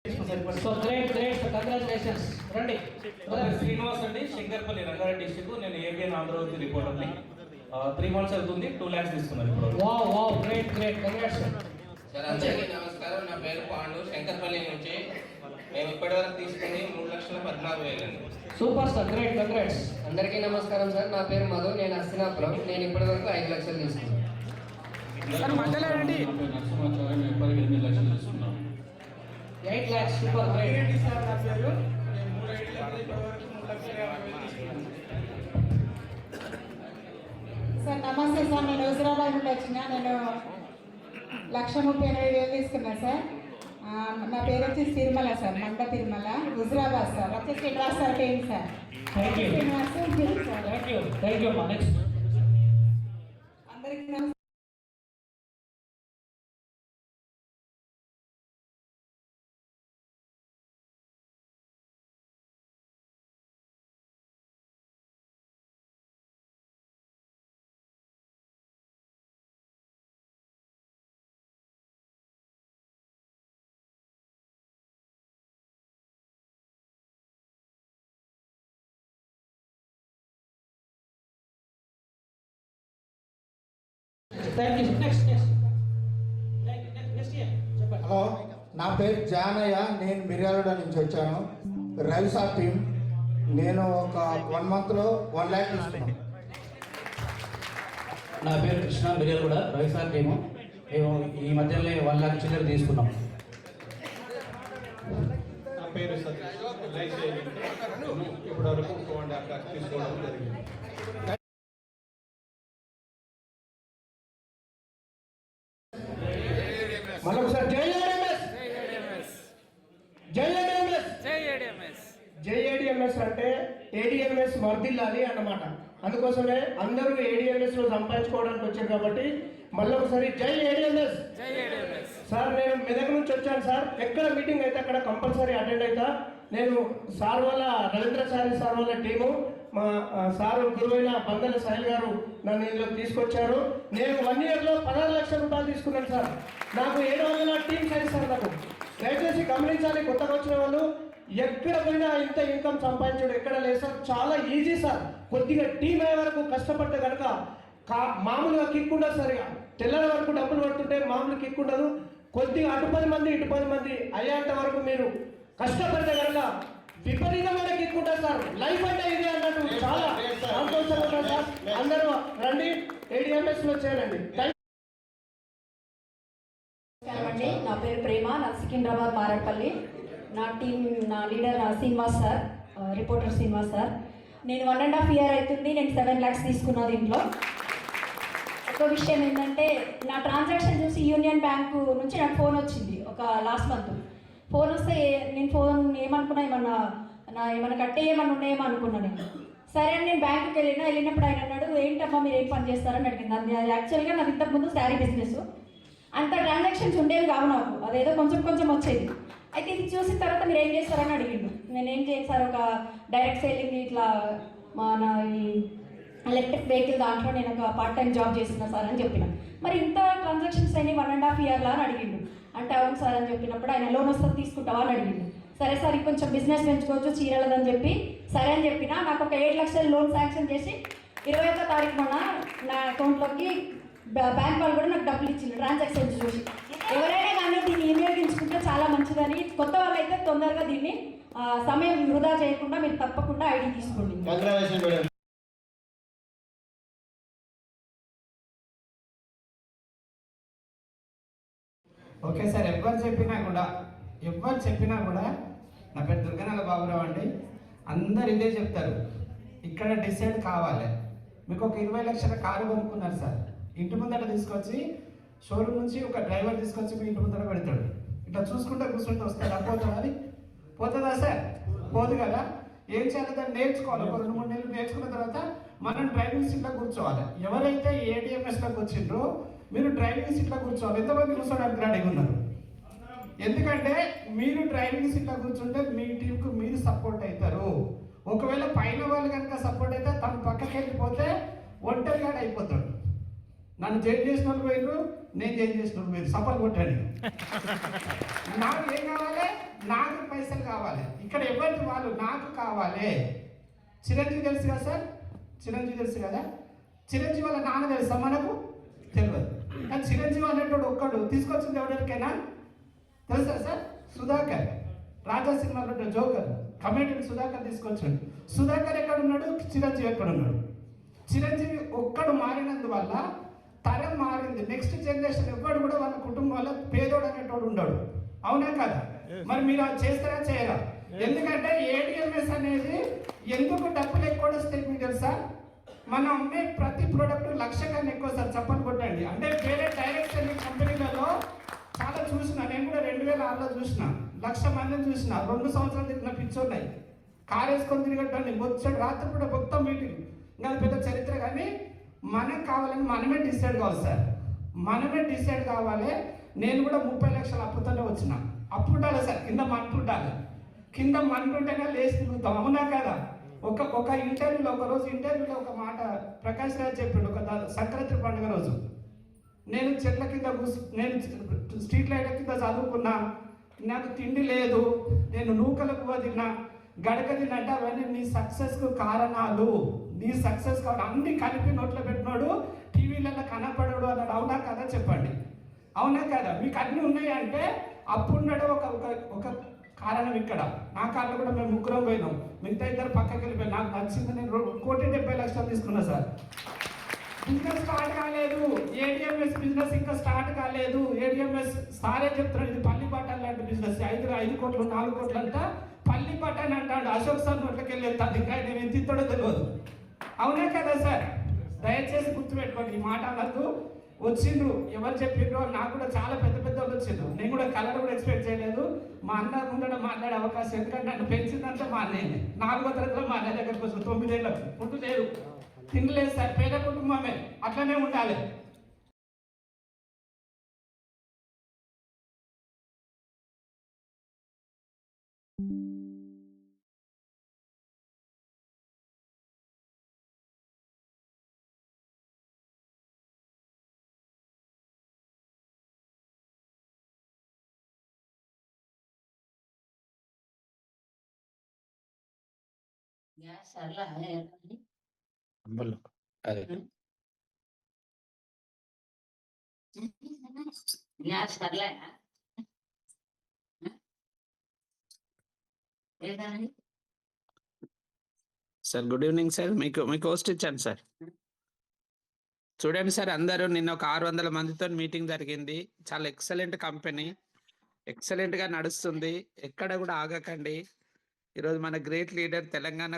So great congratulations. రండి శ్రీనివాస్ అండి, Shankarpally Rangareddy district. నేను ఏబిఎన్ ఆంధ్రజ్యోతి రిపోర్టర్ని. 3 months అవుతుంది. 2 lakhs తీసుకున్నాను ఇప్పుడు. Wow great congrats sir. అందరికీ నమస్కారం. నా పేరు పాండు, శంకర్పల్లి నుంచి. మేము ఇప్పటివరకు తీసుకుంది 3,14,000 అండి. Super sir, great congrats. అందరికీ నమస్కారం సార్. నా పేరు మధు, నేను హస్తినాపురం. నేను ఇప్పటివరకు 5 లక్షలు తీసుకున్నాను. నరసింహాచార్య, ఇప్పటికి 8 లక్షలు తీసుకున్నాను. 8 lakhs, సూపర్ గ్రేట్. సార్ నమస్తే సార్. నేను హుజరాబాద్ నుండి వచ్చిన. నేను 1,38,000 తీసుకున్నా సార్. నా పేరు వచ్చి తిరుమల సార్, మండ తిరుమల, హుజరాబాద్ సార్. వచ్చేసి డ్రాస్ sir team sir. Thank you next. అందరికీ నమస్తే. నెక్స్ట్ హలో, నా పేరు జానయ్య. నేను మిర్యాలగూడ నుంచి వచ్చాను. రవిసార్ టీం. నేను ఒక 1 monthలో 1 lakh తీసుకున్నాను. నా పేరు కృష్ణ, మిర్యాలగూడ, రవిసార్ టీము. మేము ఈ మధ్యలో 1 lakh చిల్లర తీసుకున్నాం. నా పేరు సతీష్, లైఫ్ ఇప్పటి వరకు 4.5 lakhs తీసుకోవడం జరిగింది. మరొకసారి జేఏడిఎంఎస్ అంటే ఏడిఎంఎస్ వర్ధిల్లాలి అన్నమాట. అందుకోసమే అందరూ ఏడిఎంఎస్ లో సంపాదించుకోవడానికి వచ్చారు కాబట్టి మళ్ళీ ఒకసారి జై ఏడిఎంఎస్. సార్, నేను మెదక్ నుంచి వచ్చాను సార్. ఎక్కడ మీటింగ్ అయితే అక్కడ కంపల్సరీ అటెండ్ అవుతా. నేను సార్ వాళ్ళ రవీంద్రచారి సార్ వాళ్ళ టీము, మా సారు గురువైన బందల సాయిల్ గారు నన్ను ఇందులో తీసుకొచ్చారు. నేను 1 yearలో 16 లక్షల రూపాయలు తీసుకున్నాను సార్. నాకు 700 టీం సైజ్ సార్. నాకు దయచేసి గమనించాలి, కొత్తగా వచ్చిన వాళ్ళు ఎక్కడ పోయినా ఇంత ఇన్కమ్ సంపాదించడం ఎక్కడ లేదు సార్. చాలా ఈజీ సార్. కొద్దిగా టీం అయ్యే వరకు కష్టపడితే కనుక మామూలుగా కిక్ ఉండదు సార్. తెల్లల వరకు డబ్బులు పడుతుంటే మామూలు కిక్ ఉండదు. కొద్దిగా అటు 10 మంది ఇటు 10 మంది అయ్యేంత వరకు మీరు కష్టపడితే కనుక విపరీతమైన కిక్ ఉంటుంది సార్. లైఫ్ అంటే ఇది అన్నట్టు చాలా సంతోషంగా ఉంటుంది సార్. అందరూ రండి, ఏడిఎంఎస్ లో చేరండి. నా పేరు ప్రేమ, నా సికింద్రాబాద్ మారట్పల్లి. నా టీం, నా leader Srinivas sir, reporter Srinivas sir. నేను 1.5 year అవుతుంది. నేను 7 lakhs తీసుకున్నా. దీంట్లో ఒక విషయం ఏంటంటే, నా ట్రాన్సాక్షన్ చూసి యూనియన్ బ్యాంకు నుంచి నాకు ఫోన్ వచ్చింది ఒక లాస్ట్ మంత్. ఫోన్ వస్తే నేను ఫోన్ ఏమనుకున్నా, ఏమన్నా కట్టే ఏమన్నా ఉన్నాయేమో అనుకున్నా నేను. సరే అని నేను బ్యాంకుకి వెళ్ళినప్పుడు ఆయన అన్నాడు, ఏంటమ్మా మీరు ఏం పని చేస్తారని అడిగింది. అది యాక్చువల్గా నాకు ఇంతకుముందు శారీ బిజినెస్. అంత ట్రాన్సాక్షన్స్ ఉండేవి కావు నాకు, అదేదో కొంచెం వచ్చేది. అయితే ఇది చూసిన తర్వాత మీరు ఏం చేస్తారని అడిగిండు. నేనేం చేయను సార్, ఒక డైరెక్ట్ సేలింగ్ ఇట్లా మన ఈ ఎలక్ట్రిక్ వెహికల్ దాంట్లో నేను ఒక పార్ట్ టైం జాబ్ చేస్తున్నా సార్ అని చెప్పిన. మరి ఇంత ట్రాన్సాక్షన్స్ అయినాయి 1.5 yearలా అని అడిగిండు. అంటే అవును సార్ అని చెప్పినప్పుడు ఆయన లోన్ వస్తుంది తీసుకుంటావా అని అడిగిండు. సరే సార్, కొంచెం బిజినెస్ పెంచుకోవచ్చు చీరలదని చెప్పి సరే అని చెప్పిన. నాకు ఒక 7 లక్షల లోన్ శాంక్షన్ చేసి 21వ తారీఖు మొన్న నా అకౌంట్లోకి బ్యాంక్ వాళ్ళు కూడా నాకు డబ్బులు ఇచ్చింది ట్రాన్సాక్షన్స్ చూసి. ఎవరైనా కానీ దీన్ని వినియోగించుకుంటే చాలా మంచిదని. కొత్త వాళ్ళైతే తొందరగా దీన్ని సమయం వృధా చేయకుండా మీరు తప్పకుండా ఐడి తీసుకోండి. Okay sir. ఎవరు చెప్పినా కూడా నా పేరు దుర్గనాల బాబురావు అండి. అందరు ఇదే చెప్తారు, ఇక్కడ డిసైడ్ కావాలి. మీకు ఒక 20 లక్షల కారు కొనుక్కున్నారు సార్. ఇంటి ముందర తీసుకొచ్చి షోరూమ్ నుంచి ఒక డ్రైవర్ తీసుకొచ్చి మీ ఇంటి ముందర పెడతాడు. ఇట్లా చూసుకుంటే కూర్చుంటే వస్తాడు. పోతుందా? అది పోతుందా సార్? పోదు కదా. ఏం చేయాలి, దాన్ని నేర్చుకోవాలి. ఒక 2-3 నెలలు నేర్చుకున్న తర్వాత మనం డ్రైవింగ్ సీట్లో కూర్చోవాలి. ఎవరైతే ఏడిఎంఎస్లోకి వచ్చిండ్రో మీరు డ్రైవింగ్ సీట్లో కూర్చోవాలి. ఎంతమంది కూర్చోడానికి రెడీగా ఉన్నారు? ఎందుకంటే మీరు డ్రైవింగ్ సీట్లో కూర్చుంటే మీ టీంకు మీరు సపోర్ట్ అవుతారు. ఒకవేళ పైన వాళ్ళు కనుక సపోర్ట్ అయితే తను పక్కకి వెళ్ళిపోతే ఒంటరిగా అయిపోతాడు. నన్ను జైలు చేసిన వాళ్ళు పోయినారు, నేను చేంజ్ చేసిన మీరు సపోర్ట్ కొట్టండి. నాకు ఏం కావాలి? నాకు పైసలు కావాలి. ఇక్కడ ఎవరికి వాళ్ళు నాకు కావాలి. చిరంజీవి తెలుసు కదా సార్? చిరంజీవి తెలుసు కదా? చిరంజీవి వాళ్ళ నాన్న తెలుసా మనకు? తెలియదు. కానీ చిరంజీవి అనేటోడు ఒక్కడు తీసుకొచ్చింది ఎవరికైనా తెలుసా సార్? సుధాకర్. రాజా సినిమాలో జోకర్ కమెడియన్ సుధాకర్ తీసుకొచ్చాడు. సుధాకర్ ఎక్కడున్నాడు? చిరంజీవి ఎక్కడున్నాడు? చిరంజీవి ఒక్కడు మారినందువల్ల తరం మారింది. నెక్స్ట్ జనరేషన్ ఎవ్వడు కూడా వాళ్ళ కుటుంబంలో పేదోడు అనేటోడు ఉండడు. అవునా కదా? మరి మీరు అది చేస్తారా చేయరా? ఎందుకంటే ఏడిఎంఎస్ అనేది ఎందుకు డబ్బులు ఎక్కువ వస్తాయి మీకు తెలుసా? మనం అమ్మే ప్రతి ప్రోడక్ట్ 1,00,000 కన్నా ఎక్కువ సార్. చప్పని కొట్టండి. అంటే వేరే డైరెక్ట్ సెల్లింగ్ కంపెనీలలో చాలా చూసిన, నేను కూడా 2006లో చూసిన, 1,00,000 మందిని చూసిన. 2 సంవత్సరాలు తిరిగిన పిచ్చోన్నాయి. కారు వేసుకొని తిరగట్టండి వచ్చాడు రాత్రి కూడా మొత్తం మీటింగ్. ఇంకా అది పెద్ద చరిత్ర. కానీ మనకు కావాలని మనమే డిసైడ్ కావాలి సార్. మనమే డిసైడ్ కావాలి. నేను కూడా 30 లక్షలు అప్పుతోనే వచ్చిన. అప్పు ఉండాలి సార్, కింద మంటు ఉండాలి. కింద మంటు ఉంటేనే లేచి తిరుగుతాం. అవునా కదా? ఒక ఇంటర్వ్యూలో, ఒకరోజు ఇంటర్వ్యూలో ఒక మాట ప్రకాష్ రాజ్ చెప్పాడు. ఒక సంక్రాంతి పండుగ రోజు, నేను చెట్ల కింద నేను స్ట్రీట్ లైట్ల కింద చదువుకున్నా, నాకు తిండి లేదు, నేను నూకల పువ్వ తిన్నా, గడక తిన్నట్టు అవన్నీ నీ సక్సెస్కు కారణాలు. నీ సక్సెస్ కావాలి అన్ని కలిపి నోట్లో పెట్టినాడు, టీవీలలో కనపడాడు అన్నాడు. అవునా కదా? చెప్పండి. అవునా కదా? మీకు అన్నీ ఉన్నాయంటే అప్పుడున్నాడు ఒక కారణం. ఇక్కడ నా కాళ్ళు కూడా మేము 3 పోయినాం, మిగతా 2 పక్కకి వెళ్ళిపోయాం. నాకు నచ్చింది, నేను 1,70,00,000 తీసుకున్నా సార్. బిజినెస్ స్టార్ట్ కాలేదు. ఏడిఎంఎస్ బిజినెస్ ఇంకా స్టార్ట్ కాలేదు. ఏడిఎంఎస్ సారే చెప్తున్నాడు, ఇది పల్లి బట్టలు లాంటి బిజినెస్. 5 కోట్లు 4 కోట్లు అంతా పల్లి బట్టని అంటాడు. అశోక్ సార్ నోట్లకి వెళ్ళి వెళ్తాను. ఇంకా నేను ఎంత ఇస్తాడో తెలియదు. అవునా కదా సార్? దయచేసి గుర్తుపెట్టుకోండి. ఈ మాట నాకు వచ్చిండ్రు, ఎవరు చెప్పిండ్రు, నాకు కూడా చాలా పెద్ద పెద్ద వాళ్ళు వచ్చిండ్రు. నేను కూడా కలర్ కూడా ఎక్స్పెక్ట్ చేయలేదు. మా అన్న ముందర మాట్లాడే అవకాశం, ఎందుకంటే నన్ను పెంచిందంటే మా అన్నయ్య. 4వ తరగతిలో మా అన్నయ్య దగ్గరకు వచ్చి 9 ఏళ్ళకు ఫుడ్ లేదు, తినలేదు సార్. పేద కుటుంబమే, అట్లనే ఉండాలి. Sir good evening sir. మీకు హోస్ట్ ఇచ్చాను సార్. చూడండి సార్, అందరూ నిన్న ఒక 600 మందితో మీటింగ్ జరిగింది. చాలా ఎక్సలెంట్ కంపెనీ, ఎక్సలెంట్గా నడుస్తుంది. ఎక్కడ కూడా ఆగకండి. ఈరోజు మన great leader Telangana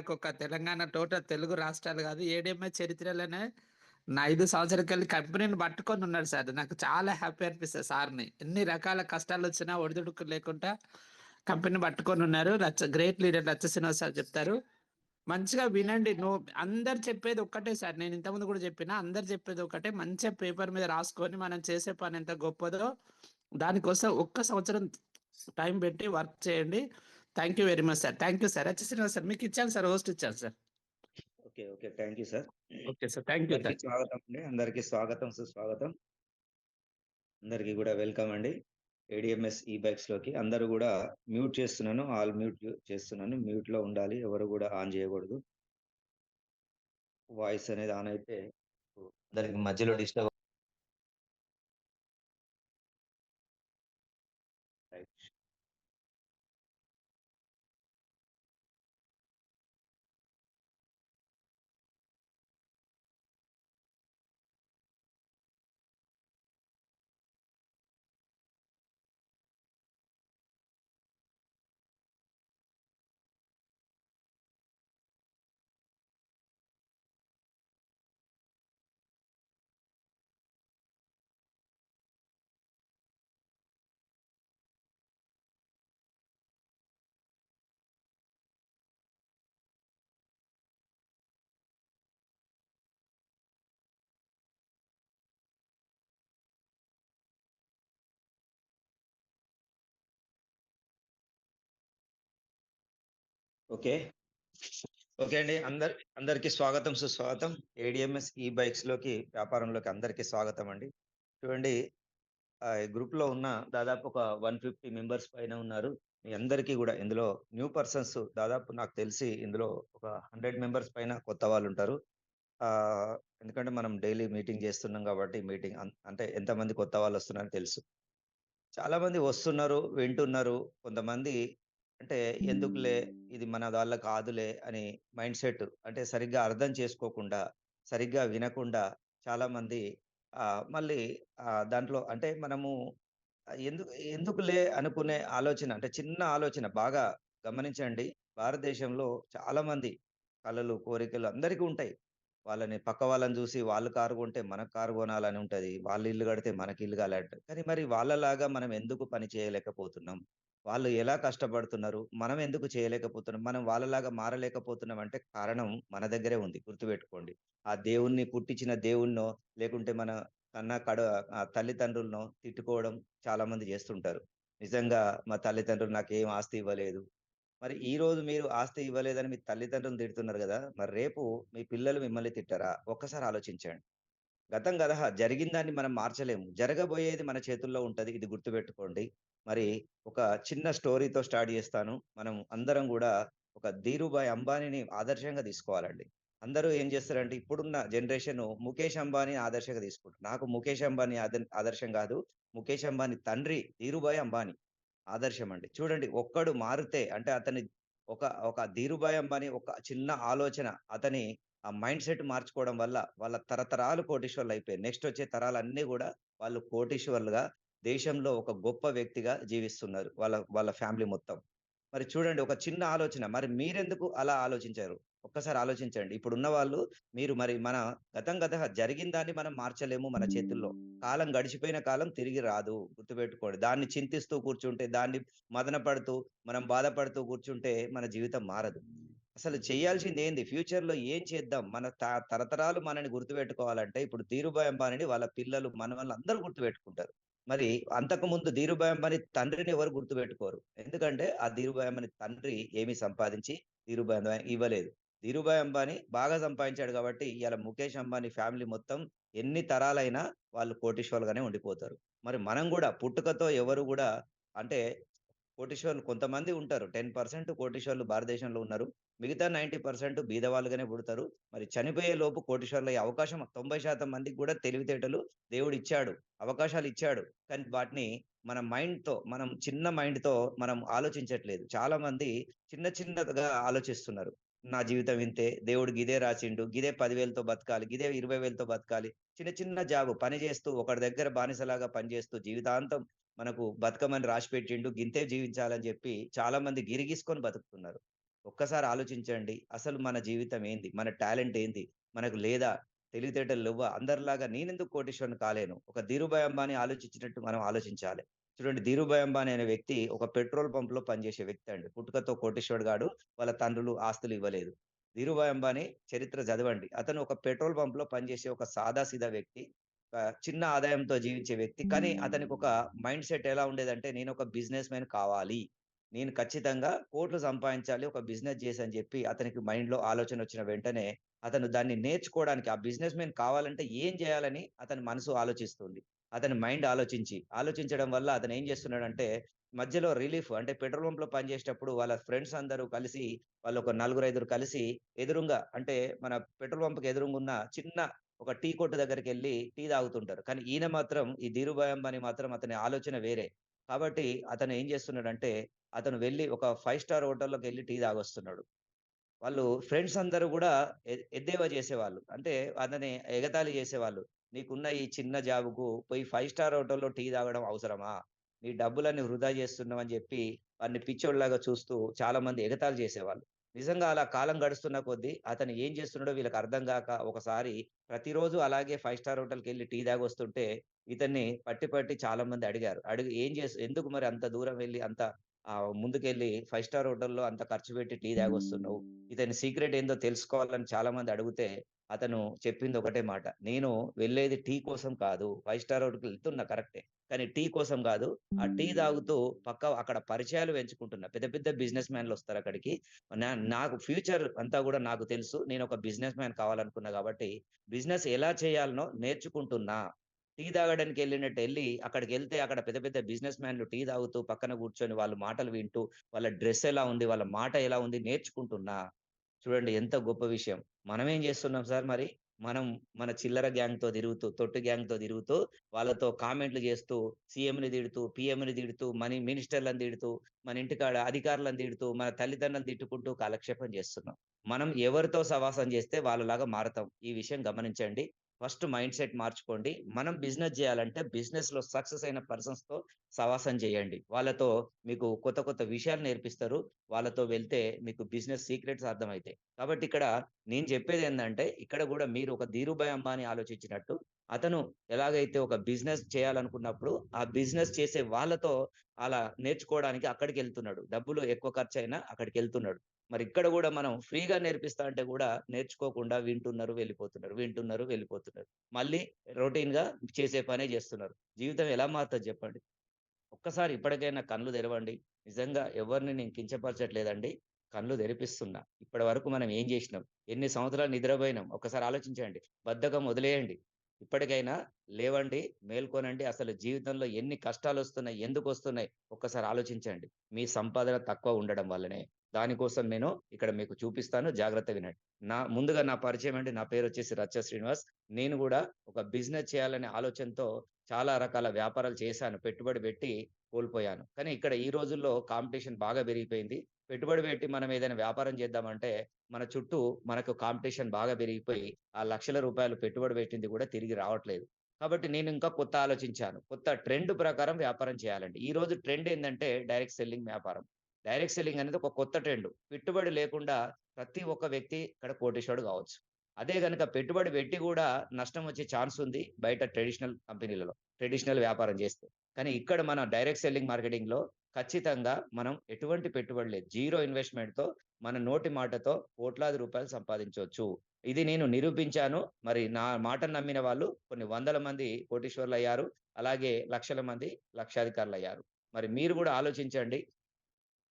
total Telugu రాష్ట్రాలు కాదు, ఏడిఎంఎస్ చరిత్రలోనే నా 5 సంవత్సరాలకి వెళ్ళి కంపెనీని పట్టుకొని ఉన్నాడు సార్. నాకు చాలా హ్యాపీ అనిపిస్తుంది సార్ని. ఎన్ని రకాల కష్టాలు వచ్చినా ఒడిదుడుకు లేకుండా కంపెనీ పట్టుకొని ఉన్నారు. గ్రేట్ లీడర్ రచ్చ శ్రీనివాస్ సార్ చెప్తారు. మంచిగా వినండి. అందరు చెప్పేది ఒక్కటే సార్. నేను ఇంతకుముందు కూడా చెప్పినా, అందరు చెప్పేది ఒకటే. మంచిగా పేపర్ మీద రాసుకొని మనం చేసే పని ఎంత గొప్పదో దానికోసం 1 సంవత్సరం టైం పెట్టి వర్క్ చేయండి. Thank you very much sir. Thank you sir. Racha Srinivas sir మీకు ఇచ్చాను సార్, హోస్ట్ ఇచ్చాను sir. Okay thank you sir. Okay sir, thank you. స్వాగతం అండి, అందరికీ స్వాగతం సుస్వాగతం. అందరికీ కూడా వెల్కమ్ అండి ఏడిఎంఎస్ ఈ బైక్స్ లోకి. అందరూ కూడా మ్యూట్ చేస్తున్నాను, ఆల్ మ్యూట్ చేస్తున్నాను. మ్యూట్ లో ఉండాలి, ఎవరు కూడా ఆన్ చేయకూడదు. వాయిస్ అనేది ఆన్ అయితే అందరికి మధ్యలో డిస్టర్బ్. ఓకే అండి, అందరికి స్వాగతం సుస్వాగతం. ఏడిఎంఎస్ ఈ బైక్స్ లోకి, వ్యాపారంలోకి అందరికీ స్వాగతం అండి. చూడండి, ఈ గ్రూప్‌లో ఉన్న దాదాపు ఒక 150 మెంబర్స్ పైన ఉన్నారు. మీ అందరికీ గూడా ఇందులో న్యూ పర్సన్స్ దాదాపు నాకు తెలిసి ఇందులో ఒక 100 మెంబర్స్ పైన కొత్త వాళ్ళుంటారు. ఎందుకంటే మనం డైలీ మీటింగ్ జేస్తున్నాం గాబట్టి మీటింగ్ అంటే ఎంతమంది కొత్త వాళ్ళొస్తున్నారో తెలుసు. చాలామంది వస్తున్నారు, వింటున్నారు. కొంతమంది అంటే ఎందుకులే ఇది మన వల్ల కాదులే అని మైండ్‌సెట్ అంటే సరిగ్గా అర్థం చేసుకోకుండా, సరిగ్గా వినకుండా చాలామంది మళ్ళీ దాంట్లో అంటే మనము ఎందుకులే అనుకునే ఆలోచన అంటే చిన్న ఆలోచన బాగా గమనించండి. భారతదేశంలో చాలామంది కలలు, కోరికలు అందరికీ ఉంటాయి. పక్క వాళ్ళని జూసి వాళ్ళు కారు కొంటే మనకు కారు కొనాలని ఉంటది. వాళ్ళు ఇల్లు కడితే మనకి ఇల్లు కాలంటది. కానీ మరి వాళ్ళలాగా మనం ఎందుకు పని చేయలేకపోతున్నాం? వాళ్ళు ఎలా కష్టపడుతున్నారు? మనం ఎందుకు చేయలేకపోతున్నాం? మనం వాళ్ళలాగా మారలేకపోతున్నాం అంటే కారణం మన దగ్గరే ఉంది. గుర్తుపెట్టుకోండి. ఆ దేవుణ్ణి పుట్టించిన దేవుడినో లేకుంటే మన తల్లిదండ్రులనో తిట్టుకోవడం చాలామంది చేస్తుంటారు. నిజంగా మా తల్లిదండ్రులు నాకేం ఆస్తి ఇవ్వలేదు. మరి ఈరోజు మీరు ఆస్తి ఇవ్వలేదని మీ తల్లిదండ్రులను తిడుతున్నారు గదా! మరి రేపు మీ పిల్లలు మిమ్మల్ని తిట్టరా? ఒక్కసారి ఆలోచించండి. గతం గదహ జరిగిన దాన్ని మనం మార్చలేము. జరగబోయేది మన చేతుల్లో ఉంటది. ఇది గుర్తుపెట్టుకోండి. మరి ఒక చిన్న స్టోరీతో స్టార్ట్ జేస్తాను. మనం అందరం గూడా ఒక ధీరుభాయ్ అంబానీని ఆదర్శంగా తీసుకోవాలండి. అందరూ ఏం జేస్తారంటే ఇప్పుడున్న జనరేషను ముఖేష్ అంబానీ ఆదర్శంగా తీసుకుంటారు. నాకు ముఖేష్ అంబానీ ఆదర్శం గాదు. ముఖేష్ అంబానీ తండ్రి ధీరుభాయ్ అంబానీ ఆదర్శం అండి. చూడండి ఒక్కడు మారితే అంటే అతని ఒక ఒక ధీరుభాయ్ అంబానీ ఒక చిన్న ఆలోచన అతని ఆ మైండ్ సెట్ మార్చుకోవడం వల్ల వాళ్ళ తరతరాలు కోటీశ్వరులయిపోయారు. నెక్స్ట్ వచ్చే తరాలన్నీ గూడా వాళ్ళు కోటీశ్వరులుగా దేశంలో ఒక గొప్ప వ్యక్తిగా జీవిస్తున్నారు. వాళ్ళ వాళ్ళ ఫ్యామిలీ మొత్తం. మరి చూడండి ఒక చిన్న ఆలోచన మరి మీరెందుకు అలా ఆలోచించారు? ఒక్కసారి ఆలోచించండి. ఇప్పుడున్న వాళ్ళు మీరు మరి మన గతం జరిగిన దాన్ని మనం మార్చలేము మన చేతుల్లో. కాలం గడిచిపోయిన కాలం తిరిగి రాదు. గుర్తుపెట్టుకోండి. దాన్ని చింతిస్తూ కూర్చుంటే, దాన్ని మదనపడుతూ, మనం బాధపడుతూ కూర్చుంటే మన జీవితం మారదు. అసలు చేయాల్సిందేంది? ఫ్యూచర్‌లో ఏం చేద్దాం? మన తరతరాలు మనని గుర్తుపెట్టుకోవాలంటే ఇప్పుడు ధీరుభాయ్ అంబానీని వాళ్ళ పిల్లలు, మనవళ్ళు అందరూ గుర్తుపెట్టుకుంటారు. మరి అంతకుముందు ధీరుభాయ్ అంబానీ తండ్రిని ఎవరు గుర్తుపెట్టుకోరు. ఎందుకంటే ఆ ధీరుభాయ్ అంబానీ తండ్రి ఏమి సంపాదించి ధీరుభాయ్ అంబానీ ఇవ్వలేదు. ధీరుభాయ్ అంబానీ బాగా సంపాదించాడు కాబట్టి ఇయాల ముఖేష్ అంబానీ ఫ్యామిలీ మొత్తం ఎన్ని తరాలైనా వాళ్ళు కోటీశ్వరులుగానే ఉండిపోతారు. మరి మనం గూడా పుట్టుకతో ఎవరు గూడా అంటే కోటీశ్వరులు కొంతమంది ఉంటారు. 10% కోటీశ్వరులు భారతదేశంలో ఉన్నారు. మిగతా 90% బీదవాళ్ళుగానే పుడతారు. మరి చనిపోయే లోపు కోటీశ్వరులయ్యే అవకాశం 90% మందికి గూడా తెలివితేటలు దేవుడిచ్చాడు. అవకాశాలిచ్చాడు. కానీ వాటిని మన మైండ్‌తో మనం చిన్న మైండ్‌తో మనం ఆలోచించట్లేదు. చాలా మంది చిన్నగా ఆలోచిస్తున్నారు. నా జీవితం ఇంతే. దేవుడు గిదే రాసిండు. గిదే 10,000తో బతకాలి. గిదే 20,000తో బతకాలి. చిన్న జాబ్ పని చేస్తూ ఒకడి దగ్గర బానిసలాగా పనిచేస్తూ జీవితాంతం మనకు బతకమని రాసిపెట్టిండు. గింతే జీవించాలని జెప్పి చాలా మంది గిరిగీసుకొని బతుకుతున్నారు. ఒక్కసారి ఆలోచించండి. అసలు మన జీవితం ఏంది? మన టాలెంట్ ఏంది? మనకు లేదా? తెలివితేటలు లెవ్వా? అందరిలాగా నేనెందుకు కోటీశ్వరుని కాలేను? ఒక ధీరుభాయ్ అంబానీ ఆలోచించినట్టు మనం ఆలోచించాలి. చూడండి ధీరుభాయ్ అంబానీ అనే వ్యక్తి ఒక పెట్రోల్ పంప్‌లో పనిచేసే వ్యక్తి అండి. పుట్టుకతో కోటీశ్వరుడు గాడు. వాళ్ళ తండ్రులు ఆస్తులు ఇవ్వలేదు. ధీరుభాయ్ అంబానీ చరిత్ర చదవండి. అతను ఒక పెట్రోల్ పంప్‌లో పనిచేసే ఒక సాదాసీదా వ్యక్తి. చిన్న ఆదాయంతో జీవించే వ్యక్తి. కానీ అతనికొక మైండ్ సెట్ ఎలా ఉండేదంటే నేనొక బిజినెస్ మ్యాన్ కావాలి. నేను ఖచ్చితంగా కోట్లు సంపాదించాలి. ఒక బిజినెస్ చేసి అని చెప్పి అతనికి మైండ్‌లో ఆలోచనొచ్చిన వెంటనే అతను దాన్ని నేర్చుకోవడానికి ఆ బిజినెస్ మ్యాన్ కావాలంటే ఏం చేయాలని అతని మనసు ఆలోచిస్తుంది. అతని మైండ్ ఆలోచించడం వల్ల అతను ఏం చేస్తున్నాడంటే మధ్యలో రిలీఫ్ అంటే పెట్రోల్ పంప్‌లో పనిచేసేటప్పుడు వాళ్ళ ఫ్రెండ్స్ అందరూ కలిసి వాళ్ళొక నలుగురు, ఐదుగురు కలిసి ఎదురుంగా అంటే మన పెట్రోల్ పంప్‌కి ఎదురుగున్న చిన్న ఒక టీ కొట్టు దగ్గరికెళ్ళి టీ తాగుతుంటారు. కానీ ఈయన మాత్రం ఈ ధీరుభాయ్ అంబానీ మాత్రం అతని ఆలోచన వేరే. కాబట్టి అతను ఏం చేస్తున్నాడంటే, అతను వెళ్లి ఒక 5 స్టార్ హోటల్‌లోకెళ్ళి టీ తాగొస్తున్నాడు. వాళ్ళు ఫ్రెండ్స్ అందరూ గూడా ఎద్దేవా చేసేవాళ్ళు. అంటే అతన్ని ఎగతాళి చేసేవాళ్ళు. "నీకున్న ఈ చిన్న జాబ్‌కు పోయి 5 స్టార్ హోటల్‌లో టీ తాగడం అవసరమా? నీ డబ్బులన్నీ వృధా చేస్తున్నావు" అని చెప్పి వాడిని పిచ్చోడిలాగా చూస్తూ చాలామంది ఎగతాళి చేసేవాళ్ళు. నిజంగా అలా కాలం గడుస్తున్న కొద్దీ అతను ఏం చేస్తున్నాడో వీళ్ళకి అర్థం గాక ఒకసారి ప్రతిరోజు అలాగే 5 స్టార్ హోటల్‌కెళ్ళి టీ తాగొస్తుంటే ఇతన్ని పట్టి చాలామంది అడిగారు. అడిగి ఎందుకు మరి అంత దూరం వెళ్లి అంత ముందుకెళ్ళి 5 స్టార్ హోటల్‌లో అంత ఖర్చు పెట్టి టీ తాగొస్తున్నావు. ఇతని సీక్రెట్ ఏందో తెలుసుకోవాలని చాలామంది అడిగితే, అతను చెప్పింది ఒకటే మాట. "నేను వెళ్ళేది టీ కోసం కాదు. 5 స్టార్ హోటల్‌కి వెళ్తున్నా కరెక్టే. కానీ టీ కోసం గాదు. ఆ టీ తాగుతూ అక్కడ పరిచయాలు పెంచుకుంటున్నా. పెద్ద పెద్ద బిజినెస్ మ్యాన్‌లొస్తారు అక్కడికి. నాకు ఫ్యూచర్ అంతా గూడా నాకు తెలుసు. నేనొక బిజినెస్ మ్యాన్ కావాలనుకున్నా గాబట్టి, బిజినెస్ ఎలా చేయాలనో నేర్చుకుంటున్నా. టీ తాగడానికి వెళ్ళినట్టు వెళ్ళి అక్కడికి వెళ్తే అక్కడ పెద్ద పెద్ద బిజినెస్ మ్యాన్లు టీ తాగుతూ పక్కన కూర్చొని వాళ్ళ మాటలు వింటూ వాళ్ళ డ్రెస్ ఎలా ఉంది, వాళ్ళ మాట ఎలా ఉంది నేర్చుకుంటున్నా. చూడండి ఎంత గొప్ప విషయం. మనం ఏం చేస్తున్నాం సార్ మరి? మనం మన చిల్లర గ్యాంగ్‌తో తిరుగుతూ, తొట్టి గ్యాంగ్‌తో తిరుగుతూ, వాళ్ళతో కామెంట్లు చేస్తూ, సీఎంని తిడుతూ, పీఎంని తిడుతూ, మినిస్టర్‌లను తిడుతూ, మన ఇంటికాడ అధికారులను తిడుతూ, మన తల్లిదండ్రులను తిట్టుకుంటూ కాలక్షేపం చేస్తున్నాం. మనం ఎవరితో సహవాసం చేస్తే వాళ్ళలాగా మారతాం. ఈ విషయం గమనించండి. ఫస్ట్ మైండ్ సెట్ మార్చుకోండి. మనం బిజినెస్ చేయాలంటే బిజినెస్‌లో సక్సెస్ అయిన పర్సన్స్‌తో సహవాసం చేయండి. వాళ్ళతో మీకు కొత్త కొత్త విషయాలు నేర్పిస్తారు. వాళ్ళతో వెళ్తే మీకు బిజినెస్ సీక్రెట్స్ అర్థమైతాయి. కాబట్టి ఇక్కడ నేను చెప్పేదేందంటే, ఇక్కడ గూడా మీరు ఒక ధీరుభాయ్ అంబానీ ఆలోచించినట్టు, అతను ఎలాగైతే ఒక బిజినెస్ చేయాలనుకున్నప్పుడు, ఆ బిజినెస్ చేసే వాళ్ళతో అలా నేర్చుకోవడానికి అక్కడికెళ్తున్నాడు. డబ్బులు ఎక్కువ ఖర్చయినా అక్కడికెళ్తున్నాడు. మరి ఇక్కడ గూడా మనం ఫ్రీగా నేర్పిస్తా అంటే గూడా నేర్చుకోకుండా వింటున్నారు, వెళ్ళిపోతున్నారు. వింటున్నారు, వెళ్ళిపోతున్నారు. మళ్ళీ రొటీన్‌గా చేసే పనే జేస్తున్నారు. జీవితం ఎలా మారుతది జెప్పండి? ఒక్కసారి ఇప్పటికైనా కళ్ళు తెరవండి. నిజంగా ఎవరిని నేను కించపరచట్లేదండి. కళ్ళు తెరిపిస్తున్నా. ఇప్పటి వరకు మనం ఏం జేసినాం? ఎన్ని సంవత్సరాలు నిద్రపోయినాం? ఒక్కసారి ఆలోచించండి. బద్ధకం వదిలేయండి. ఇప్పటికైనా లేవండి, మేల్కొనండి. అసలు జీవితంలో ఎన్ని కష్టాలొస్తున్నాయి? ఎందుకొస్తున్నాయి? ఒక్కసారి ఆలోచించండి. మీ సంపాదన తక్కువ ఉండడం వల్లనే. దానికోసం నేను ఇక్కడ మీకు చూపిస్తాను. జాగ్రత్తగా వినండి. ముందుగా నా పరిచయం అండి. నా పేరొచ్చేసి రచ్చ శ్రీనివాస్. నేను గూడా ఒక బిజినెస్ చేయాలనే ఆలోచనతో చాలా రకాల వ్యాపారాలు చేశాను. పెట్టుబడి పెట్టి కోల్పోయాను. కానీ ఇక్కడ ఈ రోజుల్లో కాంపిటీషన్ బాగా పెరిగిపోయింది. పెట్టుబడి పెట్టి మనం ఏదైనా వ్యాపారం చేద్దామంటే, మన చుట్టూ మనకు కాంపిటీషన్ బాగా పెరిగిపోయి, ఆ లక్షల రూపాయలు పెట్టుబడి పెట్టింది కూడా తిరిగి రావట్లేదు. కాబట్టి నేను ఇంకా కొత్త ఆలోచించాను. కొత్త ట్రెండ్ ప్రకారం వ్యాపారం చేయాలండి. ఈ రోజు ట్రెండ్ ఏందంటే డైరెక్ట్ సెల్లింగ్ వ్యాపారం. డైరెక్ట్ సెల్లింగ్ అనేది ఒక కొత్త ట్రెండ్. పెట్టుబడి లేకుండా ప్రతి ఒక్క వ్యక్తి ఇక్కడ కోటీశ్వరుడు కావచ్చు. అదే గనుక పెట్టుబడి పెట్టి కూడా నష్టం వచ్చే ఛాన్స్ ఉంది బయట ట్రెడిషనల్ కంపెనీలలో. ట్రెడిషనల్ వ్యాపారం చేస్తే. కానీ ఇక్కడ మన డైరెక్ట్ సెల్లింగ్ మార్కెటింగ్‌లో ఖచ్చితంగా మనం ఎటువంటి పెట్టుబడి లేదు. జీరో ఇన్వెస్ట్‌మెంట్‌తో మన నోటి మాటతో కోట్లాది రూపాయలు సంపాదించొచ్చు. ఇది నేను నిరూపించాను. మరి నా మాటను నమ్మిన వాళ్ళు కొన్ని వందల మంది కోటీశ్వరులయ్యారు. అలాగే లక్షల మంది లక్షాధికారులయ్యారు. మరి మీరు గూడా ఆలోచించండి.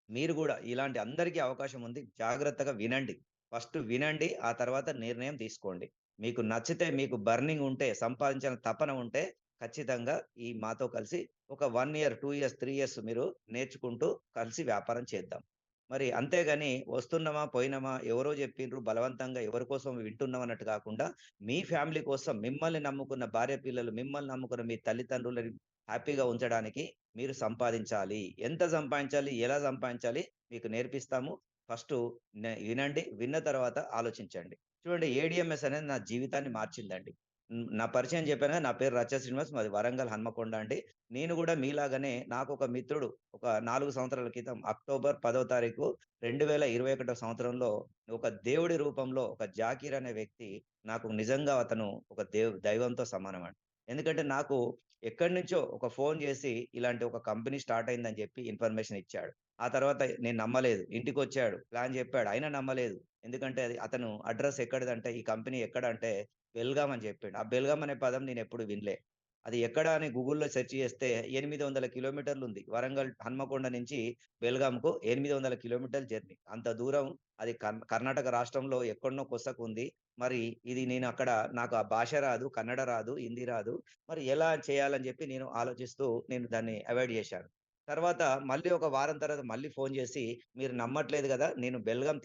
మీరు గూడా ఇలాంటి అందరికీ అవకాశం ఉంది. జాగ్రత్తగా వినండి. ఫస్ట్ వినండి. ఆ తర్వాత నిర్ణయం తీసుకోండి. మీకు నచ్చితే మీకు బర్నింగ్ ఉంటే, సంపాదించాలని తపన ఉంటే ఖచ్చితంగా మాతో కలిసి ఒక 1 ఇయర్, 2 ఇయర్స్, 3 ఇయర్స్ మీరు నేర్చుకుంటూ కలిసి వ్యాపారం చేద్దాం. మరి అంతేగాని వస్తున్నామా, పోయినామా, ఎవరో జెప్పిండ్రు బలవంతంగా ఎవరి కోసం వింటున్నాం అన్నట్టు కాకుండా, మీ ఫ్యామిలీ కోసం మిమ్మల్ని నమ్ముకున్న భార్య పిల్లలు, మిమ్మల్ని నమ్ముకున్న మీ తల్లిదండ్రులని హ్యాపీగా ఉంచడానికి మీరు సంపాదించాలి. ఎంత సంపాదించాలి? ఎలా సంపాదించాలి? మీకు నేర్పిస్తాము. ఫస్టు వినండి. విన్న తర్వాత ఆలోచించండి. చూడండి ఏడీఎంఎస్ అనేది నా జీవితాన్ని మార్చిందండి. నా పరిచయం చెప్పాను కదా! నా పేరు రచ్చ శ్రీనివాస్. మాది వరంగల్ హన్మకొండ అండి. నేను గూడా మీలాగానే నాకొక మిత్రుడు ఒక 4 సంవత్సరాల క్రితం అక్టోబర్ 10వ తారీఖు 2021 సంవత్సరంలో ఒక దేవుడి రూపంలో ఒక జాకీర్ అనే వ్యక్తి నాకు నిజంగా అతను ఒక దైవంతో సమానమండి. ఎందుకంటే నాకు ఎక్కడి నుంచో ఒక ఫోన్ చేసి ఇలాంటి ఒక కంపెనీ స్టార్ట్ అయిందని చెప్పి ఇన్ఫర్మేషన్ ఇచ్చాడు. ఆ తర్వాత నేను నమ్మలేదు. ఇంటికొచ్చాడు. ప్లాన్ చెప్పాడు. అయినా నమ్మలేదు. ఎందుకంటే అతను అడ్రెస్ ఎక్కడిదంటే ఈ కంపెనీ ఎక్కడంటే బెల్గాం అని చెప్పిండు. ఆ బెల్గాం అనే పదం నేనెప్పుడు వినలే. అది ఎక్కడ అని గూగుల్‌లో సెర్చ్ చేస్తే 800 కిలోమీటర్లుంది. వరంగల్ హన్మకొండ నుంచి బెల్గాంకు 800 కిలోమీటర్ల జర్నీ. అంత దూరం అది కర్ణాటక రాష్ట్రంలో ఎక్కడనో కొసకుంది. మరి ఇది నేను అక్కడ నాకు ఆ భాష రాదు, కన్నడ రాదు, హిందీ రాదు. మరి ఎలా చేయాలని చెప్పి నేను ఆలోచిస్తూ నేను దాన్ని అవాయిడ్ చేశాను. తర్వాత మళ్ళీ ఒక వారం తర్వాత మళ్ళీ ఫోన్ చేసి, "మీరు నమ్మట్లేదు గదా! నేను బెల్గాం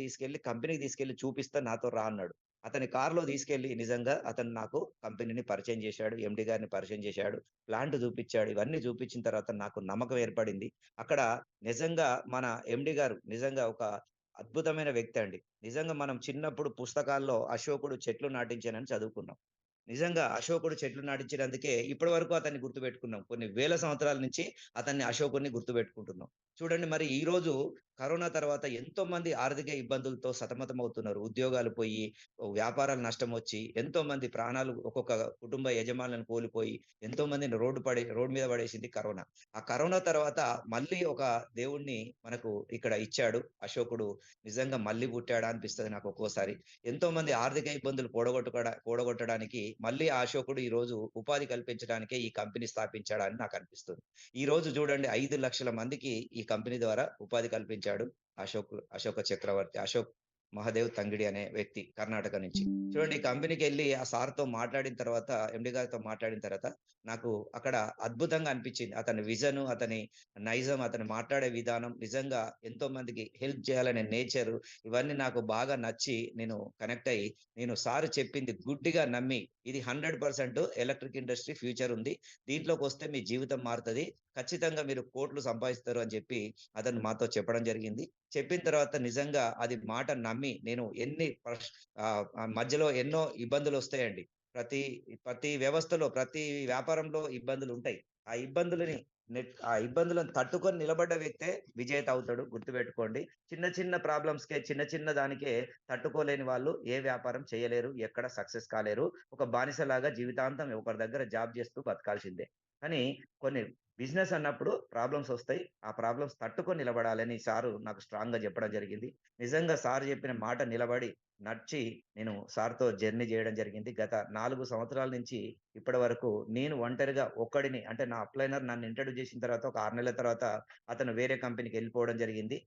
కంపెనీకి తీసుకెళ్ళి చూపిస్తా నాతో రా" అన్నాడు. అతని కార్‌లో తీసుకెళ్ళి నిజంగా అతను నాకు కంపెనీని పరిచయం చేశాడు. ఎండీ గారిని పరిచయం చేశాడు. ప్లాంట్ చూపిచ్చాడు. ఇవన్నీ చూపిచ్చిన తర్వాత నాకు నమ్మకం ఏర్పడింది. అక్కడ నిజంగా మన ఎండీ గారు నిజంగా ఒక అద్భుతమైన వ్యక్తి అండి. నిజంగా మనం చిన్నప్పుడు పుస్తకాల్లో అశోకుడు చెట్లు నాటించానని చదువుకున్నాం. నిజంగా అశోకుడు చెట్లు నాటించినందుకే ఇప్పటి వరకు అతన్ని గుర్తుపెట్టుకున్నాం. కొన్ని వేల సంవత్సరాల నుంచి అతన్ని అశోకుడిని గుర్తుపెట్టుకుంటున్నాం. చూడండి మరి ఈరోజు కరోనా తర్వాత ఎంతో మంది ఆర్థిక ఇబ్బందులతో సతమతమవుతున్నారు. ఉద్యోగాలు పోయి, వ్యాపారాలు నష్టమొచ్చి, ఎంతో మంది ప్రాణాలు ఒక్కొక్క కుటుంబ యజమానులను కోల్పోయి, ఎంతో మందిని రోడ్ మీద పడేసింది కరోనా. ఆ కరోనా తర్వాత మళ్ళీ ఒక దేవుడిని మనకు ఇక్కడ ఇచ్చాడు. అశోకుడు నిజంగా మళ్ళీ పుట్టాడా అనిపిస్తది నాకు ఒక్కోసారి. ఎంతో మంది ఆర్థిక ఇబ్బందులు కూడగొట్టడానికి మళ్ళీ ఆ అశోకుడు ఈరోజు ఉపాధి కల్పించడానికే ఈ కంపెనీ స్థాపించాడని నాకు అనిపిస్తుంది. ఈరోజు చూడండి 5,00,000 మందికి ఈ కంపెనీ ద్వారా ఉపాధి కల్పించాడు అశోక చక్రవర్తి. మహాదేవ్ తంగిడి అనే వ్యక్తి కర్ణాటక నుంచి. చూడండి ఈ కంపెనీకి వెళ్ళి ఆ సార్తో మాట్లాడిన తర్వాత, ఎండి గారితో మాట్లాడిన తర్వాత నాకు అక్కడ అద్భుతంగా అనిపించింది. అతని విజన్, అతని నైజం, అతను మాట్లాడే విధానం, నిజంగా ఎంతో మందికి హెల్ప్ చేయాలనే నేచర్, ఇవన్నీ నాకు బాగా నచ్చి నేను కనెక్ట్ అయ్యి, నేను సార్ చెప్పింది గుడ్డిగా నమ్మి, ఇది 100% ఎలక్ట్రిక్ ఇండస్ట్రీ ఫ్యూచర్ ఉంది, దీంట్లోకి వస్తే మీ జీవితం మారుతుంది, ఖచ్చితంగా మీరు కోట్లు సంపాదిస్తారు అని చెప్పి అతను మాతో చెప్పడం జరిగింది. చెప్పిన తర్వాత నిజంగా అది మాట నమ్మి నేను మధ్యలో ఎన్నో ఇబ్బందులు వస్తాయండి. ప్రతి ప్రతి వ్యవస్థలో, ప్రతి వ్యాపారంలో ఇబ్బందులు ఉంటాయి. ఆ ఇబ్బందులను తట్టుకొని నిలబడ్డ వ్యక్తే విజేత అవుతాడు, గుర్తుపెట్టుకోండి. చిన్న చిన్న ప్రాబ్లమ్స్‌కే, చిన్న చిన్న దానికే తట్టుకోలేని వాళ్ళు ఏ వ్యాపారం చేయలేరు, ఎక్కడ సక్సెస్ కాలేరు. ఒక బానిసలాగా జీవితాంతం ఒకరి దగ్గర జాబ్ చేస్తూ బతకాల్సిందే. కానీ కొన్ని బిజినెస్ అన్నప్పుడు ప్రాబ్లమ్స్ వస్తాయి. ఆ ప్రాబ్లమ్స్ తట్టుకొని నిలబడాలని సారు నాకు స్ట్రాంగ్‌గా చెప్పడం జరిగింది. నిజంగా సార్ చెప్పిన మాట నిలబడి, నడిచి నేను సార్‌తో జర్నీ చేయడం జరిగింది. గత 4 సంవత్సరాల నుంచి ఇప్పటి వరకు నేను ఒంటరిగా ఒక్కడిని, అంటే నా అప్లైనర్ నన్ను ఇంట్రొడ్యూస్ చేసిన తర్వాత ఒక 6 నెలల తర్వాత అతను వేరే కంపెనీకి వెళ్ళిపోవడం జరిగింది.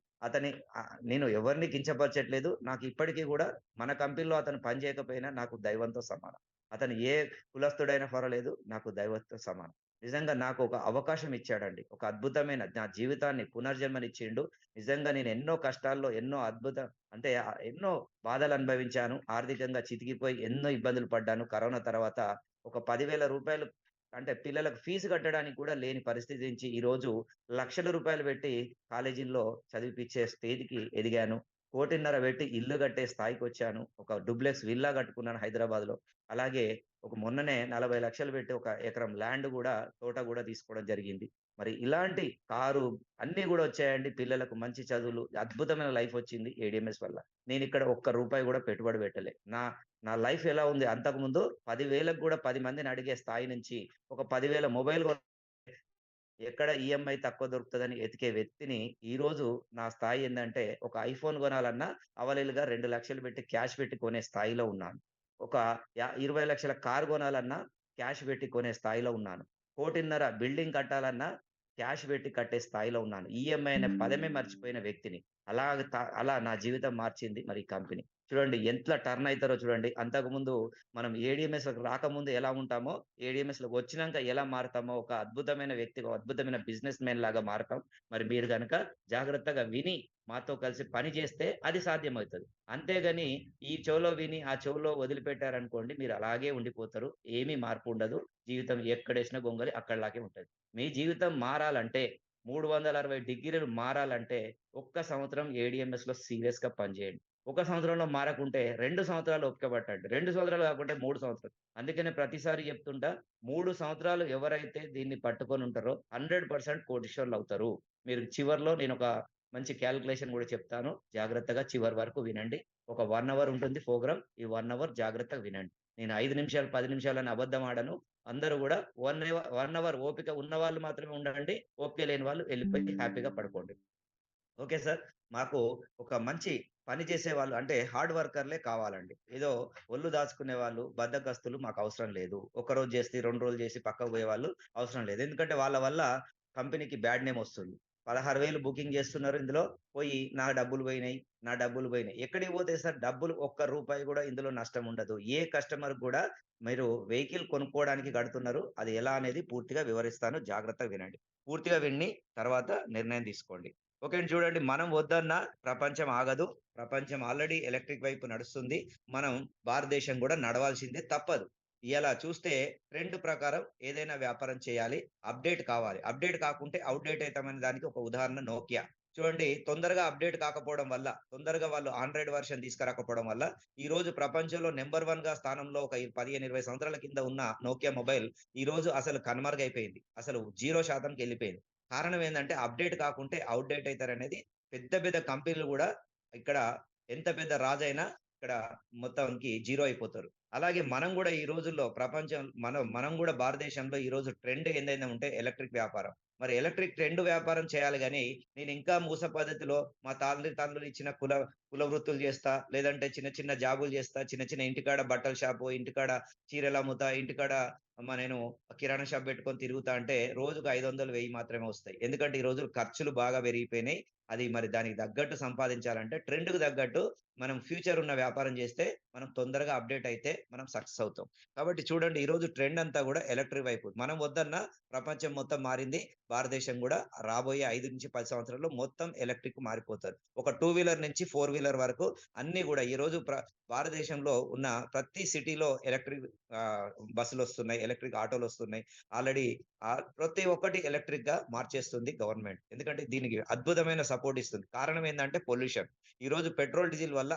నేను ఎవరిని కించపరచట్లేదు. నాకు ఇప్పటికి కూడా మన కంపెనీలో అతను పని చేయకపోయినా నాకు దైవంతో సమానం. అతను ఏ కులస్తుడైనా పర్వాలేదు, నాకు దైవంతో సమానం. నిజంగా నాకు ఒక అవకాశం ఇచ్చాడండి. ఒక అద్భుతమైన నా జీవితాన్ని పునర్జన్మనిచ్చిండు. నిజంగా నేను ఎన్నో కష్టాల్లో, ఎన్నో బాధలు అనుభవించాను. ఆర్థికంగా చితికిపోయి ఎన్నో ఇబ్బందులు పడ్డాను. కరోనా తర్వాత ఒక రూ. 10,000 అంటే పిల్లలకు ఫీజు కట్టడానికి కూడా లేని పరిస్థితి నుంచి ఈరోజు లక్షల రూపాయలు పెట్టి కాలేజీల్లో చదివిపిచ్చే స్టేజ్‌కి ఎదిగాను. 1,50,00,000 పెట్టి ఇల్లు కట్టే స్థాయికొచ్చాను. ఒక డూప్లెక్స్ విల్లా కట్టుకున్నాను హైదరాబాద్‌లో. అలాగే మొన్ననే 40 లక్షలు పెట్టి ఒక ఎకరం ల్యాండ్ గూడా, తోట గూడా తీసుకోవడం జరిగింది. మరి ఇలాంటి కారు అన్నీ గూడా వచ్చాయండి. పిల్లలకు మంచి చదువులు, అద్భుతమైన లైఫ్ వచ్చింది ఏడీఎంఎస్ వల్ల. నేనిక్కడ ఒక్క రూపాయి గూడా పెట్టుబడి పెట్టలే. నా లైఫ్ ఎలా ఉంది, అంతకుముందు 10,000కి గూడా 10 మందిని అడిగే స్థాయి నుంచి ఒక 10,000 మొబైల్ ఎక్కడ ఈఎంఐ తక్కువ దొరుకుతదని ఎతికే వ్యక్తిని ఈరోజు నా స్థాయి ఏందంటే, ఒక ఐఫోన్ కొనాలన్నా అవలీలగా 2 లక్షలు పెట్టి క్యాష్ పెట్టి కొనే స్థాయిలో ఉన్నాను. ఒక 20 లక్షల కారు కొనాలన్నా క్యాష్ పెట్టి కొనే స్థాయిలో ఉన్నాను. 1,50,00,000 బిల్డింగ్ కట్టాలన్నా క్యాష్ పెట్టి కట్టే స్థాయిలో ఉన్నాను. ఈఎంఐ అనే పదమే మర్చిపోయిన వ్యక్తిని. అలా నా జీవితం మార్చింది మరి ఈ కంపెనీ. చూడండి ఎంత టర్న్ అయితారో చూడండి. అంతకుముందు మనం ఏడీఎంఎస్‌లోకి రాకముందు ఎలా ఉంటామో, ఏడీఎంఎస్‌లోకి వచ్చినంక ఎలా మారతామో, ఒక అద్భుతమైన వ్యక్తిగా, అద్భుతమైన బిజినెస్ మ్యాన్ లాగా మారతాం. మరి మీరు గనక జాగ్రత్తగా విని మాతో కలిసి పని చేస్తే అది సాధ్యమవుతది. అంతేగాని ఈ చెవులో విని ఆ చెవులో వదిలిపెట్టారనుకోండి, మీరు అలాగే ఉండిపోతారు. ఏమీ మార్పు ఉండదు. జీవితం ఎక్కడేసిన గొంగలి అక్కడిలాగే ఉంటది. మీ జీవితం మారాలంటే, 360 డిగ్రీలు మారాలంటే ఒక్క సంవత్సరం ఏడీఎంఎస్‌లో సీరియస్‌గా పనిచేయండి. ఒక సంవత్సరంలో మారకుంటే 2 సంవత్సరాలు ఓపిక పట్టండి. 2 సంవత్సరాలు కాకుంటే 3 సంవత్సరాలు. అందుకనే ప్రతిసారి చెప్తుంటా, 3 సంవత్సరాలు ఎవరైతే దీన్ని పట్టుకొని ఉంటారో 100% కోటీశ్వరులవుతారు. మీరు చివర్లో నేనొక మంచి క్యాలిక్యులేషన్ గూడా చెప్తాను. జాగ్రత్తగా చివరి వరకు వినండి. ఒక 1 అవర్ ఉంటుంది ప్రోగ్రామ్. ఈ 1 అవర్ జాగ్రత్తగా వినండి. నేను 5 నిమిషాలు, 10 నిమిషాలని అబద్ధం ఆడను. అందరూ గూడా 1 అవర్ ఓపిక ఉన్నవాళ్ళు మాత్రమే ఉండండి. ఓపిక లేని వాళ్ళు వెళ్ళిపోయి హ్యాపీగా పడుకోండి. Okay sir. మాకు ఒక మంచి పని చేసేవాళ్ళు, అంటే హార్డ్ వర్కర్‌లే కావాలండి. ఏదో ఒళ్ళు దాచుకునే వాళ్ళు, బద్ధకస్తులు మాకవసరం లేదు. ఒకరోజు చేసి, 2 రోజులు చేసి పక్కకు పోయేవాళ్ళు అవసరం లేదు. ఎందుకంటే వాళ్ళ వల్ల కంపెనీకి బ్యాడ్ నేమ్ వస్తుంది. 16,000 బుకింగ్ చేస్తున్నారు ఇందులో. పోయి నా డబ్బులు పోయినాయి. ఎక్కడికి పోతాయి సార్ డబ్బులు? ఒక్క రూపాయి గూడా ఇందులో నష్టం ఉండదు. ఏ కస్టమర్‌కి గూడా మీరు వెహికల్ కొనుక్కోవడానికి కడుతున్నారు. అది ఎలా అనేది పూర్తిగా వివరిస్తాను. జాగ్రత్తగా వినండి. పూర్తిగా విని తర్వాత నిర్ణయం తీసుకోండి. ఓకే అండి. చూడండి, మనం వద్దన్నా ప్రపంచం ఆగదు. ప్రపంచం ఆల్రెడీ ఎలక్ట్రిక్ వైపు నడుస్తుంది. మనం భారతదేశం గూడా నడవాల్సిందే, తప్పదు. ఇయాల చూస్తే ట్రెండ్ ప్రకారం ఏదైనా వ్యాపారం చేయాలి. అప్‌డేట్ కావాలి. అప్‌డేట్ కాకుంటే అవుట్‌డేట్ అయితామనే దానికి ఒక ఉదాహరణ నోకియా. చూడండి, తొందరగా అప్‌డేట్ కాకపోవడం వల్ల, తొందరగా వాళ్ళు ఆండ్రాయిడ్ వెర్షన్ తీసుకురాకపోవడం వల్ల ఈరోజు ప్రపంచంలో నంబర్ 1గా స్థానంలో ఒక 15, 20 సంవత్సరాల కింద ఉన్న నోకియా మొబైల్ ఈరోజు అసలు కనుమరుగైపోయింది. అసలు 0%కి ఎళ్ళిపోయింది. కారణం ఏందంటే అప్‌డేట్ కాకుంటే అవుట్‌డేట్ అయితారనేది పెద్ద పెద్ద కంపెనీలు గూడా ఇక్కడ ఎంత పెద్ద రాజైనా ఇక్కడ మొత్తానికి జీరో అయిపోతారు. అలాగే మనం గూడా ఈ రోజుల్లో మనం గూడా భారతదేశంలో ఈరోజు ట్రెండ్ ఏందైనా ఉంటే ఎలక్ట్రిక్ వ్యాపారం. మరి ఎలక్ట్రిక్ ట్రెండ్ వ్యాపారం చేయాలి గానీ, నేను ఇంకా మూస పద్ధతిలో మా తండ్రులు ఇచ్చిన కుల వృత్తులు చేస్తా, లేదంటే చిన్న చిన్న జాబులు చేస్తా, చిన్న చిన్న ఇంటికాడ బట్టల షాపు, ఇంటికాడ చీరలమ్ముతా, ఇంటికాడ నేను కిరాణా షాప్ పెట్టుకొని తిరుగుతా అంటే రోజుకు 500, 1000 మాత్రమే వస్తాయి. ఎందుకంటే ఈ రోజులు ఖర్చులు బాగా పెరిగిపోయినాయి. అది మరి దానికి తగ్గట్టు సంపాదించాలంటే ట్రెండ్‌కు తగ్గట్టు మనం ఫ్యూచర్ ఉన్న వ్యాపారం చేస్తే మనం తొందరగా అప్‌డేట్ అయితే మనం సక్సెస్ అవుతాం. కాబట్టి చూడండి ఈరోజు ట్రెండ్ అంతా కూడా ఎలక్ట్రిక్ వైపు. మనం వద్దన్నా ప్రపంచం మొత్తం మారింది. భారతదేశం కూడా రాబోయే 5-10 సంవత్సరాల్లో మొత్తం ఎలక్ట్రిక్ మారిపోతారు. ఒక 2 వీలర్ నుంచి 4 వీలర్ వరకు అన్నీ కూడా ఈరోజు భారతదేశంలో ఉన్న ప్రతి సిటీలో ఎలక్ట్రిక్ బస్సులొస్తున్నాయి. ఎలక్ట్రిక్ ఆటోలొస్తున్నాయి. ఆల్రెడీ ప్రతి ఒక్కటి ఎలక్ట్రిక్‌గా మార్చేస్తుంది గవర్నమెంట్. ఎందుకంటే దీనికి అద్భుతమైన సపోర్ట్ ఇస్తుంది. కారణం ఏందంటే పొల్యూషన్. ఈరోజు పెట్రోల్, డీజిల్ వల్ల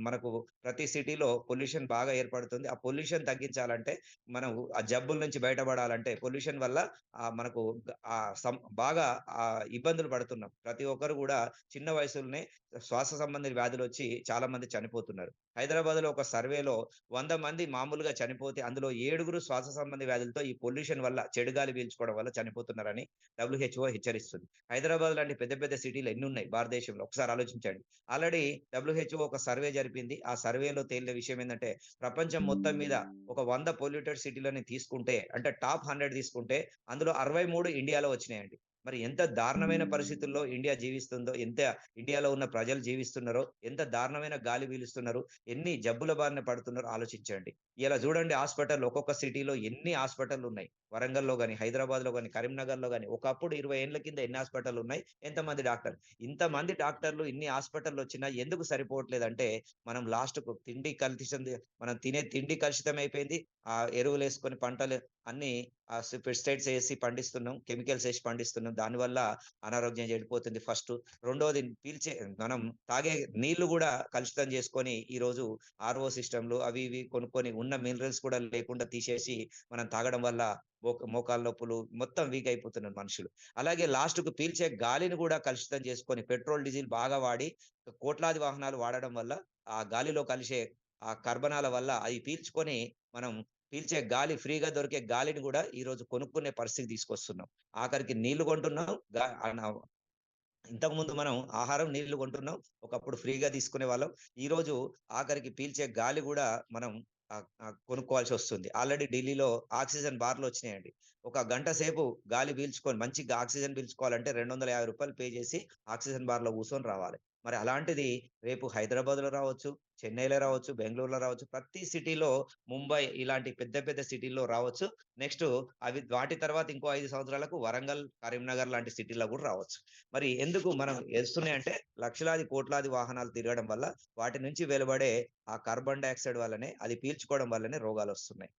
మనకు ప్రతి సిటీలో పొల్యూషన్ బాగా ఏర్పడుతుంది. ఆ పొల్యూషన్ తగ్గించాలంటే మనం ఆ జబ్బుల నుంచి బయటపడాలంటే పొల్యూషన్ వల్ల మనకు బాగా ఇబ్బందులు పడుతున్నాం. ప్రతి ఒక్కరు కూడా చిన్న వయసులోనే శ్వాస సంబంధిత వ్యాధులొచ్చి చాలా మంది చనిపోతున్నారు. హైదరాబాద్‌లో ఒక సర్వేలో 100 మంది మామూలుగా చనిపోతే అందులో 7 శ్వాస సంబంధి వ్యాధులతో ఈ పొల్యూషన్ వల్ల చెడు గాలి పీల్చుకోవడం వల్ల చనిపోతున్నారని WHO హెచ్చరిస్తుంది. హైదరాబాద్ లాంటి పెద్ద పెద్ద సిటీలు ఎన్నున్నాయి భారతదేశంలో ఒకసారి ఆలోచించండి. ఆల్రెడీ WHO ఒక సర్వే జరిపింది. ఆ సర్వేలో తేలిన విషయం ఏందంటే ప్రపంచం మొత్తం మీద ఒక 100 పొల్యూటెడ్ సిటీలని తీసుకుంటే అంటే టాప్ 100 తీసుకుంటే అందులో 63 ఇండియాలో వచ్చినాయండి. మరి ఎంత దారుణమైన పరిస్థితుల్లో ఇండియా జీవిస్తుందో, ఎంత ఇండియాలో ఉన్న ప్రజలు జీవిస్తున్నారో, ఎంత దారుణమైన గాలి పీలుస్తున్నారు, ఎన్ని జబ్బుల బారిన పడుతున్నారో ఆలోచించండి. ఇలా చూడండి హాస్పిటల్ ఒక్కొక్క సిటీలో ఎన్ని హాస్పిటల్లు ఉన్నాయి. వరంగల్‌లో గాని, హైదరాబాద్‌లో గాని, కరీంనగర్‌లో గాని ఒకప్పుడు 20 ఏండ్ల కింద ఎన్ని హాస్పిటల్లు ఉన్నాయి? ఎంతమంది డాక్టర్లు? ఇంతమంది డాక్టర్లు ఇన్ని హాస్పిటల్‌లొచ్చినా ఎందుకు సరిపోవట్లేదంటే మనం లాస్ట్‌కు తిండి మనం తినే తిండి కలుషితమైపోయింది. ఎరువులేసుకొని పంటలు అన్నీ పెస్టిసైడ్స్ ఏసి పండిస్తున్నాం. కెమికల్స్ ఏసి పండిస్తున్నాం. దానివల్ల అనారోగ్యం చెడిపోతుంది ఫస్టు. రెండోది మనం తాగే నీళ్లు గూడా కలుషితం చేసుకొని ఈరోజు ఆర్‌ఓ సిస్టమ్‌లు అవి ఇవి కొనుక్కొని ఉన్న మినరల్స్ కూడా లేకుండా తీసేసి మనం తాగడం వల్ల మోకాళ్ళ నొప్పులు మొత్తం వీక్ అయిపోతున్నారు మనుషులు. అలాగే లాస్ట్‌కు పీల్చే గాలిని గూడా కలుషితం చేసుకొని పెట్రోల్, డీజిల్ బాగా వాడి కోట్లాది వాహనాలు వాడడం వల్ల ఆ గాలిలో కలిసే ఆ కర్బనాల వల్ల అవి పీల్చుకొని మనం పీల్చే గాలి ఫ్రీగా దొరికే గాలిని గూడా ఈరోజు కొనుక్కునే పరిస్థితికి తీసుకొస్తున్నాం. ఆఖరికి నీళ్లు కొంటున్నాం. ఇంతకుముందు మనం ఆహారం, నీళ్లు కొంటున్నాం. ఒకప్పుడు ఫ్రీగా తీసుకునేవాళ్ళం. ఈరోజు ఆఖరికి పీల్చే గాలి గూడా మనం కొనుక్కోవాల్సొస్తుంది. ఆల్రెడీ ఢిల్లీలో ఆక్సిజన్ బార్‌లొచ్చినాయండి. ఒక గంట సేపు గాలి పీల్చుకొని మంచిగా ఆక్సిజన్ పీల్చుకోవాలంటే రూ. 250 పే చేసి ఆక్సిజన్ బార్‌లో కూసొని రావాలి. మరి అలాంటిది రేపు హైదరాబాద్‌లో రావచ్చు, చెన్నైలో రావచ్చు, బెంగుళూరులో రావచ్చు. ప్రతి సిటీలో ముంబై ఇలాంటి పెద్ద పెద్ద సిటీల్లో రావచ్చు. నెక్స్ట్ వాటి తర్వాత ఇంకో 5 సంవత్సరాలకు వరంగల్, కరీంనగర్ లాంటి సిటీల్లో కూడా రావచ్చు. మరి ఎందుకు మనం ఏస్తున్నాయంటే లక్షలాది, కోట్లాది వాహనాలు తిరగడం వల్ల వాటి నుంచి వెలువడే ఆ కార్బన్ డయాక్సైడ్ వల్లనే అది పీల్చుకోవడం వల్లనే రోగాలొస్తున్నాయి.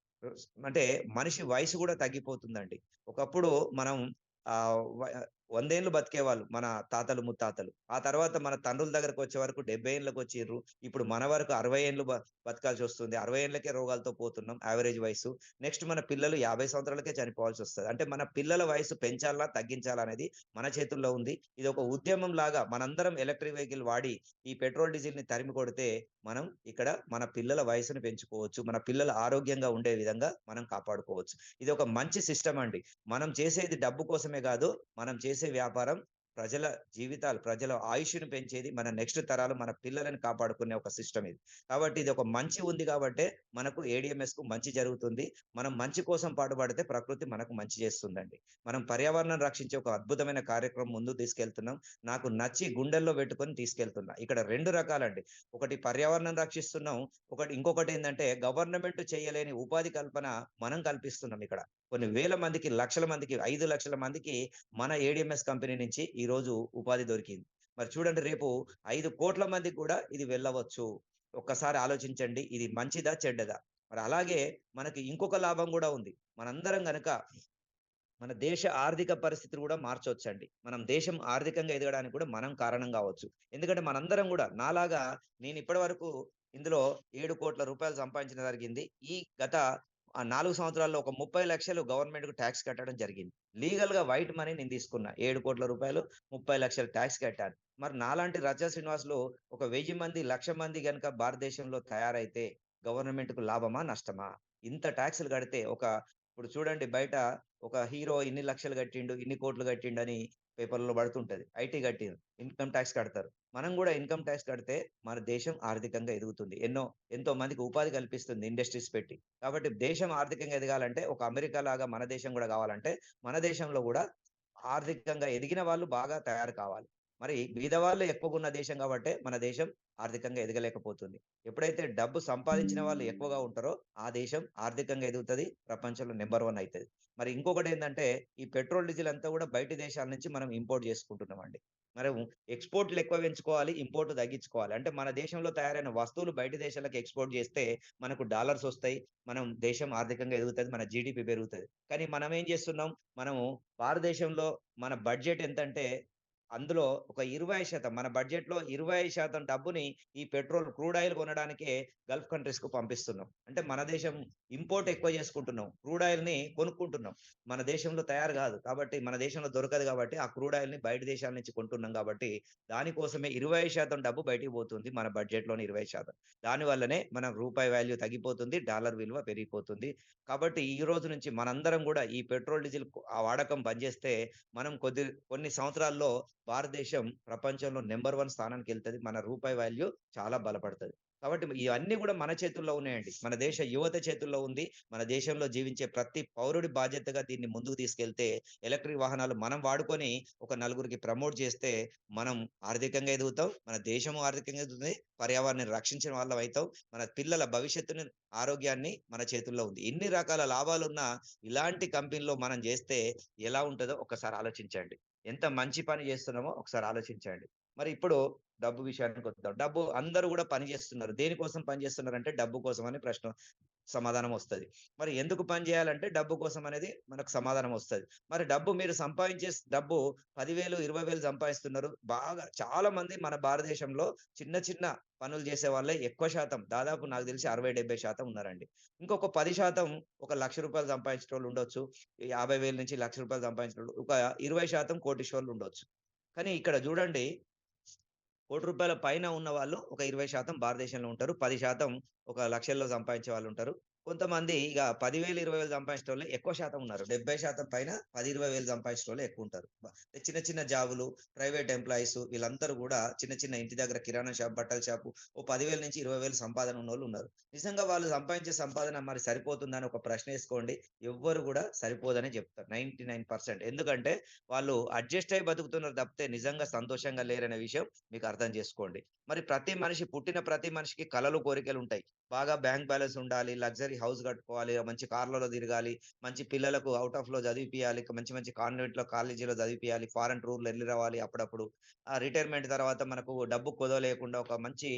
అంటే మనిషి వయసు కూడా తగ్గిపోతుందండి. ఒకప్పుడు మనం ఆహ్, వ 100 ఏండ్లు బతికేవాళ్ళు మన తాతలు, ముత్తాతలు. ఆ తర్వాత మన తండ్రుల దగ్గరకొచ్చే వరకు 70 ఏండ్లకొచ్చిర్రు. ఇప్పుడు మన వరకు 60 ఏండ్లు బతకాల్సొస్తుంది. 60 ఏండ్లకే రోగాలతో పోతున్నాం యావరేజ్ వయసు. నెక్స్ట్ మన పిల్లలు 50 సంవత్సరాలకే చనిపోవాల్సొస్తది. అంటే మన పిల్లల వయసు పెంచాలా, తగ్గించాలా అనేది మన చేతుల్లో ఉంది. ఇది ఒక ఉద్యమం లాగా మనందరం ఎలక్ట్రిక్ వెహికల్ వాడి ఈ పెట్రోల్, డీజిల్‌ని తరిమి కొడితే మనం ఇక్కడ మన పిల్లల వయసుని పెంచుకోవచ్చు. మన పిల్లలు ఆరోగ్యంగా ఉండే విధంగా మనం కాపాడుకోవచ్చు. ఇది ఒక మంచి సిస్టమ్ అండి. మనం చేసేది డబ్బు కోసమే గాదు. మనం చేసే వ్యాపారం ప్రజల జీవితాలు, ప్రజల ఆయుష్‌ని పెంచేది. మన నెక్స్ట్ తరాలు మన పిల్లలని కాపాడుకునే ఒక సిస్టమ్ ఇది. కాబట్టి ఇది ఒక మంచి ఉంది కాబట్టే మనకు ఏడీఎంఎస్‌కు మంచి జరుగుతుంది. మనం మంచి కోసం పాటుపడితే ప్రకృతి మనకు మంచి చేస్తుందండి. మనం పర్యావరణం రక్షించే ఒక అద్భుతమైన కార్యక్రమం ముందుకు తీసుకెళ్తున్నాం. నాకు నచ్చి గుండెల్లో పెట్టుకొని తీసుకెళ్తున్నా. ఇక్కడ 2 రకాలండి. ఒకటి పర్యావరణం రక్షిస్తున్నాం. ఇంకొకటేందంటే గవర్నమెంట్ చేయలేని ఉపాధి కల్పన మనం కల్పిస్తున్నాం ఇక్కడ. కొన్ని వేల మందికి, లక్షల మందికి, 5 లక్షల మందికి మన ఏడీఎంఎస్ కంపెనీ నుంచి ఈరోజు ఉపాధి దొరికింది. మరి చూడండి రేపు 5 కోట్ల మందికి కూడా ఇది వెళ్ళవచ్చు. ఒక్కసారి ఆలోచించండి. ఇది మంచిదా? చెడ్డదా? మరి అలాగే మనకి ఇంకొక లాభం గూడా ఉంది. మనందరం గనక మన దేశ ఆర్థిక పరిస్థితిని కూడా మార్చొచ్చండి. మనం దేశం ఆర్థికంగా ఎదగడానికి కూడా మనం కారణం కావచ్చు. ఎందుకంటే మనందరం గూడా నాలాగా నేను ఇప్పటి వరకు ఇందులో 7 కోట్ల రూపాయలు సంపాదించడం జరిగింది. ఈ గత 4 సంవత్సరాల్లో ఒక 30 లక్షలు గవర్నమెంట్‌కు టాక్స్ కట్టడం జరిగింది. లీగల్‌గా వైట్ మనీ నేను తీసుకున్నా. 7 కోట్ల రూపాయలు 30 లక్షలు టాక్స్ కట్టాను. మరి నాలాంటి రజా శ్రీనివాసులు ఒక 1000 మంది, 1,00,000 మంది గనుక భారతదేశంలో తయారైతే గవర్నమెంట్‌కు లాభమా? నష్టమా? ఇంత టాక్స్‌లు కడితే ఇప్పుడు చూడండి బయట ఒక హీరో ఇన్ని లక్షలు కట్టిండు, ఇన్ని కోట్లు కట్టిండని పేపర్‌లో పడుతుంటది. ఐటీ కట్టిండు. ఇన్‌కమ్ టాక్స్ కడతారు. మనం గూడా ఇన్‌కమ్ టాక్స్ కడితే మన దేశం ఆర్థికంగా ఎదుగుతుంది. ఎంతో మందికి ఉపాధి కల్పిస్తుంది ఇండస్ట్రీస్ పెట్టి. కాబట్టి దేశం ఆర్థికంగా ఎదగాలంటే ఒక అమెరికా లాగా మన దేశం గూడా కావాలంటే మన దేశంలో గూడా ఆర్థికంగా ఎదిగిన వాళ్ళు బాగా తయారు కావాలి. మరి బీదవాళ్ళు ఎక్కువగా ఉన్న దేశం కాబట్టే మన దేశం ఆర్థికంగా ఎదగలేకపోతుంది. ఎప్పుడైతే డబ్బు సంపాదించిన వాళ్ళు ఎక్కువగా ఉంటారో ఆ దేశం ఆర్థికంగా ఎదుగుతది. ప్రపంచంలో నంబర్ 1 అయితది. మరి ఇంకొకటేందంటే ఈ పెట్రోల్, డీజిల్ అంతా కూడా బయటి దేశాల నుంచి మనం ఇంపోర్ట్ చేసుకుంటున్నామండి. మనం ఎక్స్‌పోర్ట్‌లు ఎక్కువ పెంచుకోవాలి. ఇంపోర్ట్ తగ్గించుకోవాలి. అంటే మన దేశంలో తయారైన వస్తువులు బయటి దేశాలకు ఎక్స్‌పోర్ట్ చేస్తే మనకు డాలర్స్ వస్తాయి. మనం దేశం ఆర్థికంగా ఎదుగుతది. మన జీడీపీ పెరుగుతది. కానీ మనం ఏం చేస్తున్నాం? మనము భారతదేశంలో మన బడ్జెట్ ఎంతంటే అందులో ఒక 20% మన బడ్జెట్‌లో 20% డబ్బుని ఈ పెట్రోల్, క్రూడ్ ఆయిల్ కొనడానికే గల్ఫ్ కంట్రీస్‌కు పంపిస్తున్నాం. అంటే మన దేశం ఇంపోర్ట్ ఎక్కువ చేసుకుంటున్నాం. క్రూడ్ ఆయిల్‌ని కొనుక్కుంటున్నాం. మన దేశంలో తయారు కాదు. కాబట్టి మన దేశంలో దొరకదు కాబట్టి ఆ క్రూడ్ ఆయిల్‌ని బయట దేశాల నుంచి కొంటున్నాం కాబట్టి దానికోసమే 20% డబ్బు బయటికి పోతుంది. మన బడ్జెట్‌లోని 20%. దానివల్లనే మన రూపాయి వాల్యూ తగ్గిపోతుంది. డాలర్ విలువ పెరిగిపోతుంది. కాబట్టి ఈ రోజు నుంచి మనందరం కూడా ఈ పెట్రోల్, డీజిల్ ఆ వాడకం బంద్ చేస్తే మనం కొన్ని సంవత్సరాల్లో భారతదేశం ప్రపంచంలో నంబర్ 1 స్థానానికెళ్తది. మన రూపాయి వాల్యూ చాలా బలపడతది. కాబట్టి ఇవన్నీ కూడా మన చేతుల్లో ఉన్నాయండి. మన దేశ యువత చేతుల్లో ఉంది. మన దేశంలో జీవించే ప్రతి పౌరుడి బాధ్యతగా దీన్ని ముందుకు తీసుకెళ్తే ఎలక్ట్రిక్ వాహనాలు మనం వాడుకొని ఒక నలుగురికి ప్రమోట్ చేస్తే మనం ఆర్థికంగా ఎదుగుతాం. మన దేశము ఆర్థికంగా ఎదుగుతుంది. పర్యావరణాన్ని రక్షించిన వాళ్ళం అయితాం. మన పిల్లల భవిష్యత్తుని, ఆరోగ్యాన్ని మన చేతుల్లో ఉంది. ఇన్ని రకాల లాభాలున్న ఇలాంటి కంపెనీలో మనం చేస్తే ఎలా ఉంటదో ఒక్కసారి ఆలోచించండి. ఎంత మంచి పని చేస్తున్నామో ఒకసారి ఆలోచించండి. మరి ఇప్పుడు డబ్బు విషయానికొద్దాం. డబ్బు అందరూ గూడా పని జేస్తున్నారు. దేనికోసం పని జేస్తున్నారంటే డబ్బు కోసం అని సమాధానం వస్తది. మరి ఎందుకు పని జేయాలంటే డబ్బు కోసం అనేది మనకు సమాధానం వస్తది. మరి డబ్బు మీరు సంపాదించే డబ్బు 10,000, 20,000 సంపాదిస్తున్నారు. బాగా చాలా మంది మన భారతదేశంలో చిన్న చిన్న పనులు జేసే వాళ్ళే ఎక్కువ శాతం. దాదాపు నాకు తెలిసి 60-70% ఉన్నారండి. ఇంకొక 10% ఒక ₹1,00,000 సంపాదించేటోళ్ళు ఉండొచ్చు. 50,000 నుంచి ₹1,00,000 సంపాదించేటోళ్ళు. ఒక 20% కోటీశ్వరులు ఉండొచ్చు. కానీ ఇక్కడ జూడండి ₹1,00,00,000 పైన ఉన్నవాళ్ళు ఒక 20% భారతదేశంలో ఉంటారు. 10% ఒక లక్షల్లో సంపాదించే వాళ్ళుంటారు. కొంతమంది ఇగ 10,000, 20,000 సంపాదించేటోళ్ళే ఎక్కువ శాతం ఉన్నారు. 70% పైన 10, 20,000 సంపాదించేటోళ్ళే ఎక్కువుంటారు. చిన్న చిన్న జాబులు, ప్రైవేట్ ఎంప్లాయీస్ వీళ్ళందరూ గూడా చిన్న చిన్న ఇంటి దగ్గర కిరాణా షాప్, బట్టల షాపు ఓ 10,000 నుంచి 20,000 సంపాదన ఉన్నోళ్ళు ఉన్నారు. నిజంగా వాళ్ళు సంపాదించే సంపాదన మరి సరిపోతుందా అని ఒక ప్రశ్న ఏసుకోండి. ఎవ్వరు గూడా సరిపోదనే చెప్తారు. 99%. ఎందుకంటే వాళ్ళు అడ్జస్ట్ అయ్యి బతుకుతున్నారు తప్పితే నిజంగా సంతోషంగా లేరనే విషయం మీకు అర్థం చేసుకోండి. మరి పుట్టిన ప్రతి మనిషికి కలలు, కోరికలుంటాయి. బాగా బ్యాంక్ బ్యాలెన్స్ ఉండాలి. లగ్జరీ హౌస్ కట్టుకోవాలి. మంచి కార్‌లలో తిరగాలి. మంచి పిల్లలకు ఔట్ ఆఫ్‌లో చదివిపియాలి. మంచి మంచి కాన్వెంట్‌లో, కాలేజీలో చదివిపియాలి. ఫారెన్ టూర్‌లు ఎళ్లి రావాలి అప్పుడప్పుడు. రిటైర్మెంట్ తర్వాత మనకు డబ్బు కొదవ లేకుండా ఒక మంచి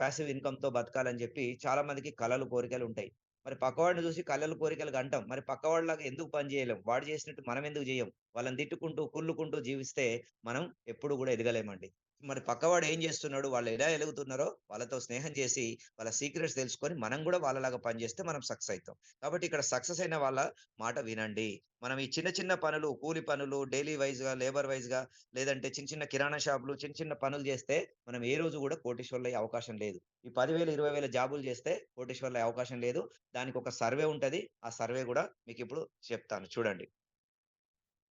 పాసివ్ ఇన్‌కమ్‌తో బతకాలని చెప్పి చాలా మందికి కలలు, కోరికలుంటాయి. మరి పక్కవాడిని చూసి కలలు, కోరికలు కంటాం. మరి పక్కవాడిలాగా ఎందుకు పని చేయలేం? వాడు చేసినట్టు మనం ఎందుకు చేయం? వాళ్ళని తిట్టుకుంటూ, కుళ్ళుకుంటూ జీవిస్తే మనం ఎప్పుడు కూడా ఎదగలేమండి. మరి పక్కవాడు ఏం చేస్తున్నాడు? వాళ్ళు ఎలా ఎలుగుతున్నారో వాళ్ళతో స్నేహం చేసి, వాళ్ళ సీక్రెట్స్ తెలుసుకొని మనం గూడా వాళ్ళలాగా పనిచేస్తే మనం సక్సెస్ అయితాం. కాబట్టి ఇక్కడ సక్సెస్ అయిన వాళ్ళ మాట వినండి. మనం ఈ చిన్న చిన్న పనులు, కూలి పనులు, డైలీ వైస్‌గా, లేబర్ వైస్‌గా లేదంటే చిన్న చిన్న కిరాణా షాపులు, చిన్న చిన్న పనులు చేస్తే మనం ఏ రోజు గూడా కోటీశ్వరులయ్యే అవకాశం లేదు. ఈ 10,000, 20,000 జాబులు చేస్తే కోటీశ్వరులయ్యే అవకాశం లేదు. దానికొక సర్వే ఉంటది. ఆ సర్వే గూడా మీకిప్పుడు చెప్తాను చూడండి.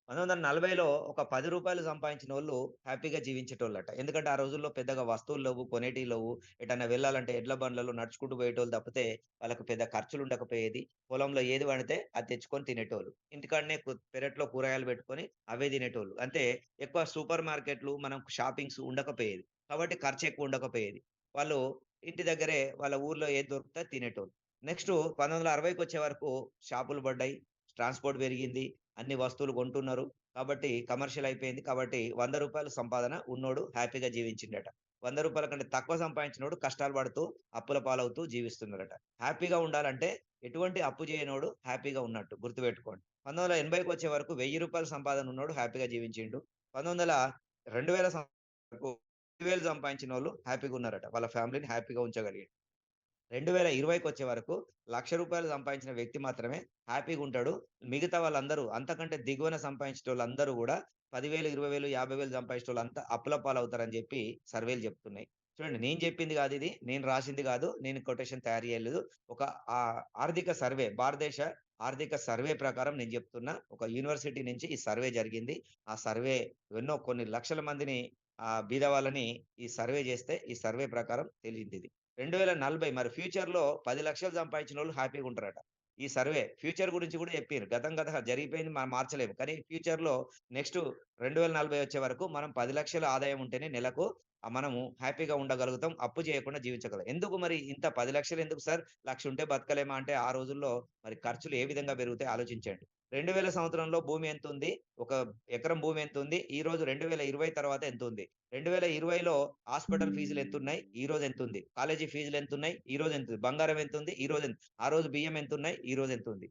1940లో ఒక ₹10 సంపాదించినోళ్ళు హ్యాపీగా జీవించేటోళ్ళట. ఎందుకంటే ఆ రోజుల్లో పెద్దగా వస్తువులు లేవు, కొనేటివి లేవు. ఎటన్నా వెళ్ళాలంటే ఎడ్ల బండ్లలో నడుచుకుంటూ పోయేటోళ్ళు తప్పితే వాళ్ళకు పెద్ద ఖర్చులుండకపోయేది. పొలంలో ఏది పండితే అది తెచ్చుకొని తినేటోళ్ళు. ఇంటికాడనే పెరట్లో కూరగాయలు పెట్టుకొని అవే తినేటోళ్ళు. అంటే ఎక్కువ సూపర్ మార్కెట్‌లు, మనం షాపింగ్స్ ఉండకపోయేది. కాబట్టి ఖర్చు ఎక్కువ ఉండకపోయేది. వాళ్ళు ఇంటి దగ్గరే వాళ్ళ ఊర్లో ఏది దొరికితే అది తినేటోళ్ళు. నెక్స్టు 1960కొచ్చే వరకు షాపులు పడ్డాయి. ట్రాన్స్‌పోర్ట్ పెరిగింది. అన్ని వస్తువులు కొంటున్నారు. కాబట్టి కమర్షియల్ అయిపోయింది. కాబట్టి ₹100 సంపాదన ఉన్నోడు హ్యాపీగా జీవించిండట. ₹100 కంటే తక్కువ సంపాదించినోడు కష్టాలు పడుతూ, అప్పుల పాలవుతూ జీవిస్తున్నాడట. హ్యాపీగా ఉండాలంటే ఎటువంటి అప్పు చేయనోడు హ్యాపీగా ఉన్నట్టు గుర్తుపెట్టుకోండి. 1980కొచ్చే వరకు ₹1,000 సంపాదన ఉన్నోడు హ్యాపీగా జీవించిండు. 2000 వరకు 10,000 సంపాదించినోళ్ళు హ్యాపీగా ఉన్నారట. వాళ్ళ ఫ్యామిలీని హ్యాపీగా ఉంచగలిగిండు. 2020కొచ్చే వరకు ₹1,00,000 సంపాదించిన వ్యక్తి మాత్రమే హ్యాపీగుంటాడు. మిగతా వాళ్ళందరూ అంతకంటే దిగువన సంపాదించేటోళ్ళందరూ గూడా 10,000, 20,000, 50,000 సంపాదించేటోళ్ళంతా అప్పుల పాలవుతారని జెప్పి సర్వేలు జెప్తున్నాయి. చూడండి నేను జెప్పింది గాదిది. నేను రాసింది గాదు. నేను కొటేషన్ తయారు జేయలేదు. ఒక ఆర్థిక సర్వే భారతదేశ ఆర్థిక సర్వే ప్రకారం నేను జెప్తున్నా. ఒక యూనివర్సిటీ నుంచి ఈ సర్వే జరిగింది. ఆ సర్వే కొన్ని లక్షల మందిని బీదవాళ్ళని ఈ సర్వే జేస్తే ఈ సర్వే ప్రకారం తేలిందిది. 2040 మరి ఫ్యూచర్‌లో 10,00,000 సంపాదించినోళ్ళు హ్యాపీగుంటారట. ఈ సర్వే ఫ్యూచర్ గురించి కూడా చెప్పారు. గతం జరిగిపోయింది, మనం మార్చలేము. కానీ ఫ్యూచర్‌లో నెక్స్ట్ 2040 వచ్చే వరకు మనం 10 లక్షల ఆదాయం ఉంటేనే నెలకు మనము హ్యాపీగా ఉండగలుగుతాం. అప్పు చేయకుండా జీవించగలం. ఎందుకు మరి ఇంత 10 లక్షలు ఎందుకు సార్? 1,00,000 ఉంటే బతకలేమా అంటే ఆ రోజుల్లో మరి ఖర్చులు ఏ విధంగా పెరుగుతాయి ఆలోచించండి. 2000 సంవత్సరంలో భూమి ఎంతుంది? ఒక ఎకరం భూమి ఎంతుంది? ఈ రోజు 2020 తర్వాత ఎంతుంది? 2020లో హాస్పిటల్ ఫీజులు ఎంతున్నాయి? ఈ రోజు ఎంతుంది? కాలేజీ ఫీజులు ఎంతున్నాయి? ఈ రోజు ఎంతుంది? బంగారం ఎంతుంది? ఈ రోజు ఎంత? ఆ రోజు బియ్యం ఎంతున్నాయి? ఈ రోజు ఎంతుంది?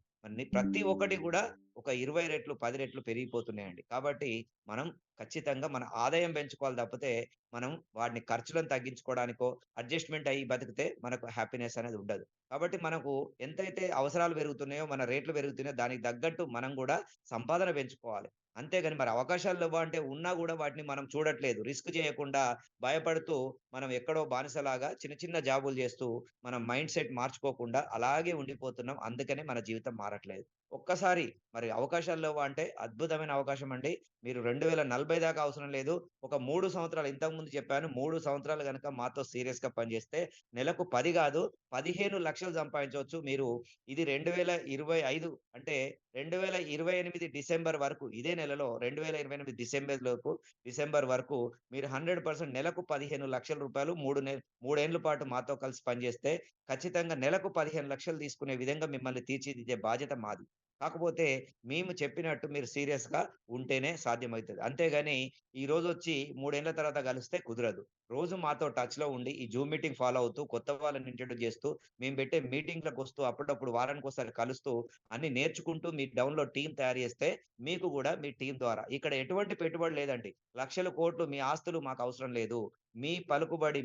ప్రతి ఒక్కటి కూడా ఒక 20 రెట్లు, 10 రెట్లు పెరిగిపోతున్నాయండి. కాబట్టి మనం ఖచ్చితంగా మన ఆదాయం పెంచుకోవాలి తప్పితే, మనం వాటిని ఖర్చులను తగ్గించుకోవడానికో, అడ్జస్ట్‌మెంట్ అయ్యి బతికితే మనకు హ్యాపీనెస్ అనేది ఉండదు. కాబట్టి మనకు ఎంతైతే అవసరాలు పెరుగుతున్నాయో, మన రేట్లు పెరుగుతున్నాయో దానికి తగ్గట్టు మనం కూడా సంపాదన పెంచుకోవాలి. అంతేగాని మరి అవకాశాలు లేవా అంటే ఉన్నా కూడా వాటిని మనం చూడట్లేదు. రిస్క్ చేయకుండా భయపడుతూ మనం ఎక్కడో బానిసలాగా చిన్న చిన్న జాబులు చేస్తూ మన మైండ్ సెట్ మార్చుకోకుండా అలాగే ఉండిపోతున్నాం. అందుకనే మన జీవితం మారట్లేదు. ఒక్కసారి మరి అవకాశాలు లేవా అంటే అద్భుతమైన అవకాశం అండి. మీరు 2040 దాకా అవసరం లేదు. ఒక 3 సంవత్సరాలు ఇంతకుముందు చెప్పాను. 3 సంవత్సరాలు గనక మాతో సీరియస్‌గా పనిచేస్తే నెలకు 10 కాదు 15 లక్షలు సంపాదించవచ్చు. మీరు ఇది 2025 అంటే 2028 డిసెంబర్ వరకు ఇదే నెలలో 2028 డిసెంబర్ వరకు మీరు 100% నెలకు 15 లక్షల రూపాయలు 3 ఏండ్ల పాటు మాతో కలిసి పనిచేస్తే ఖచ్చితంగా నెలకు 15 లక్షలు తీసుకునే విధంగా మిమ్మల్ని తీర్చిదిద్దే బాధ్యత మాది. కాకపోతే మేము చెప్పినట్టు మీరు సీరియస్‌గా ఉంటేనే సాధ్యమైతది. అంతేగాని ఈరోజొచ్చి 3 ఏండ్ల తర్వాత కలిస్తే కుదరదు. రోజు మాతో టచ్‌లో ఉండి ఈ జూమ్ మీటింగ్ ఫాలో అవుతూ, కొత్త వాళ్ళని ఇంట్రొడ్యూస్ చేస్తూ, మేము పెట్టే మీటింగ్‌లకొస్తూ, అప్పుడప్పుడు వారానికోసారి కలుస్తూ, అన్నీ నేర్చుకుంటూ మీ డౌన్‌లో టీమ్ తయారు చేస్తే, మీకు గూడా మీ టీమ్ ద్వారా ఇక్కడ ఎటువంటి పెట్టుబడి లేదండి. లక్షల కోట్లు మీ ఆస్తులు మాకవసరం లేదు. మీ పలుకుబడి,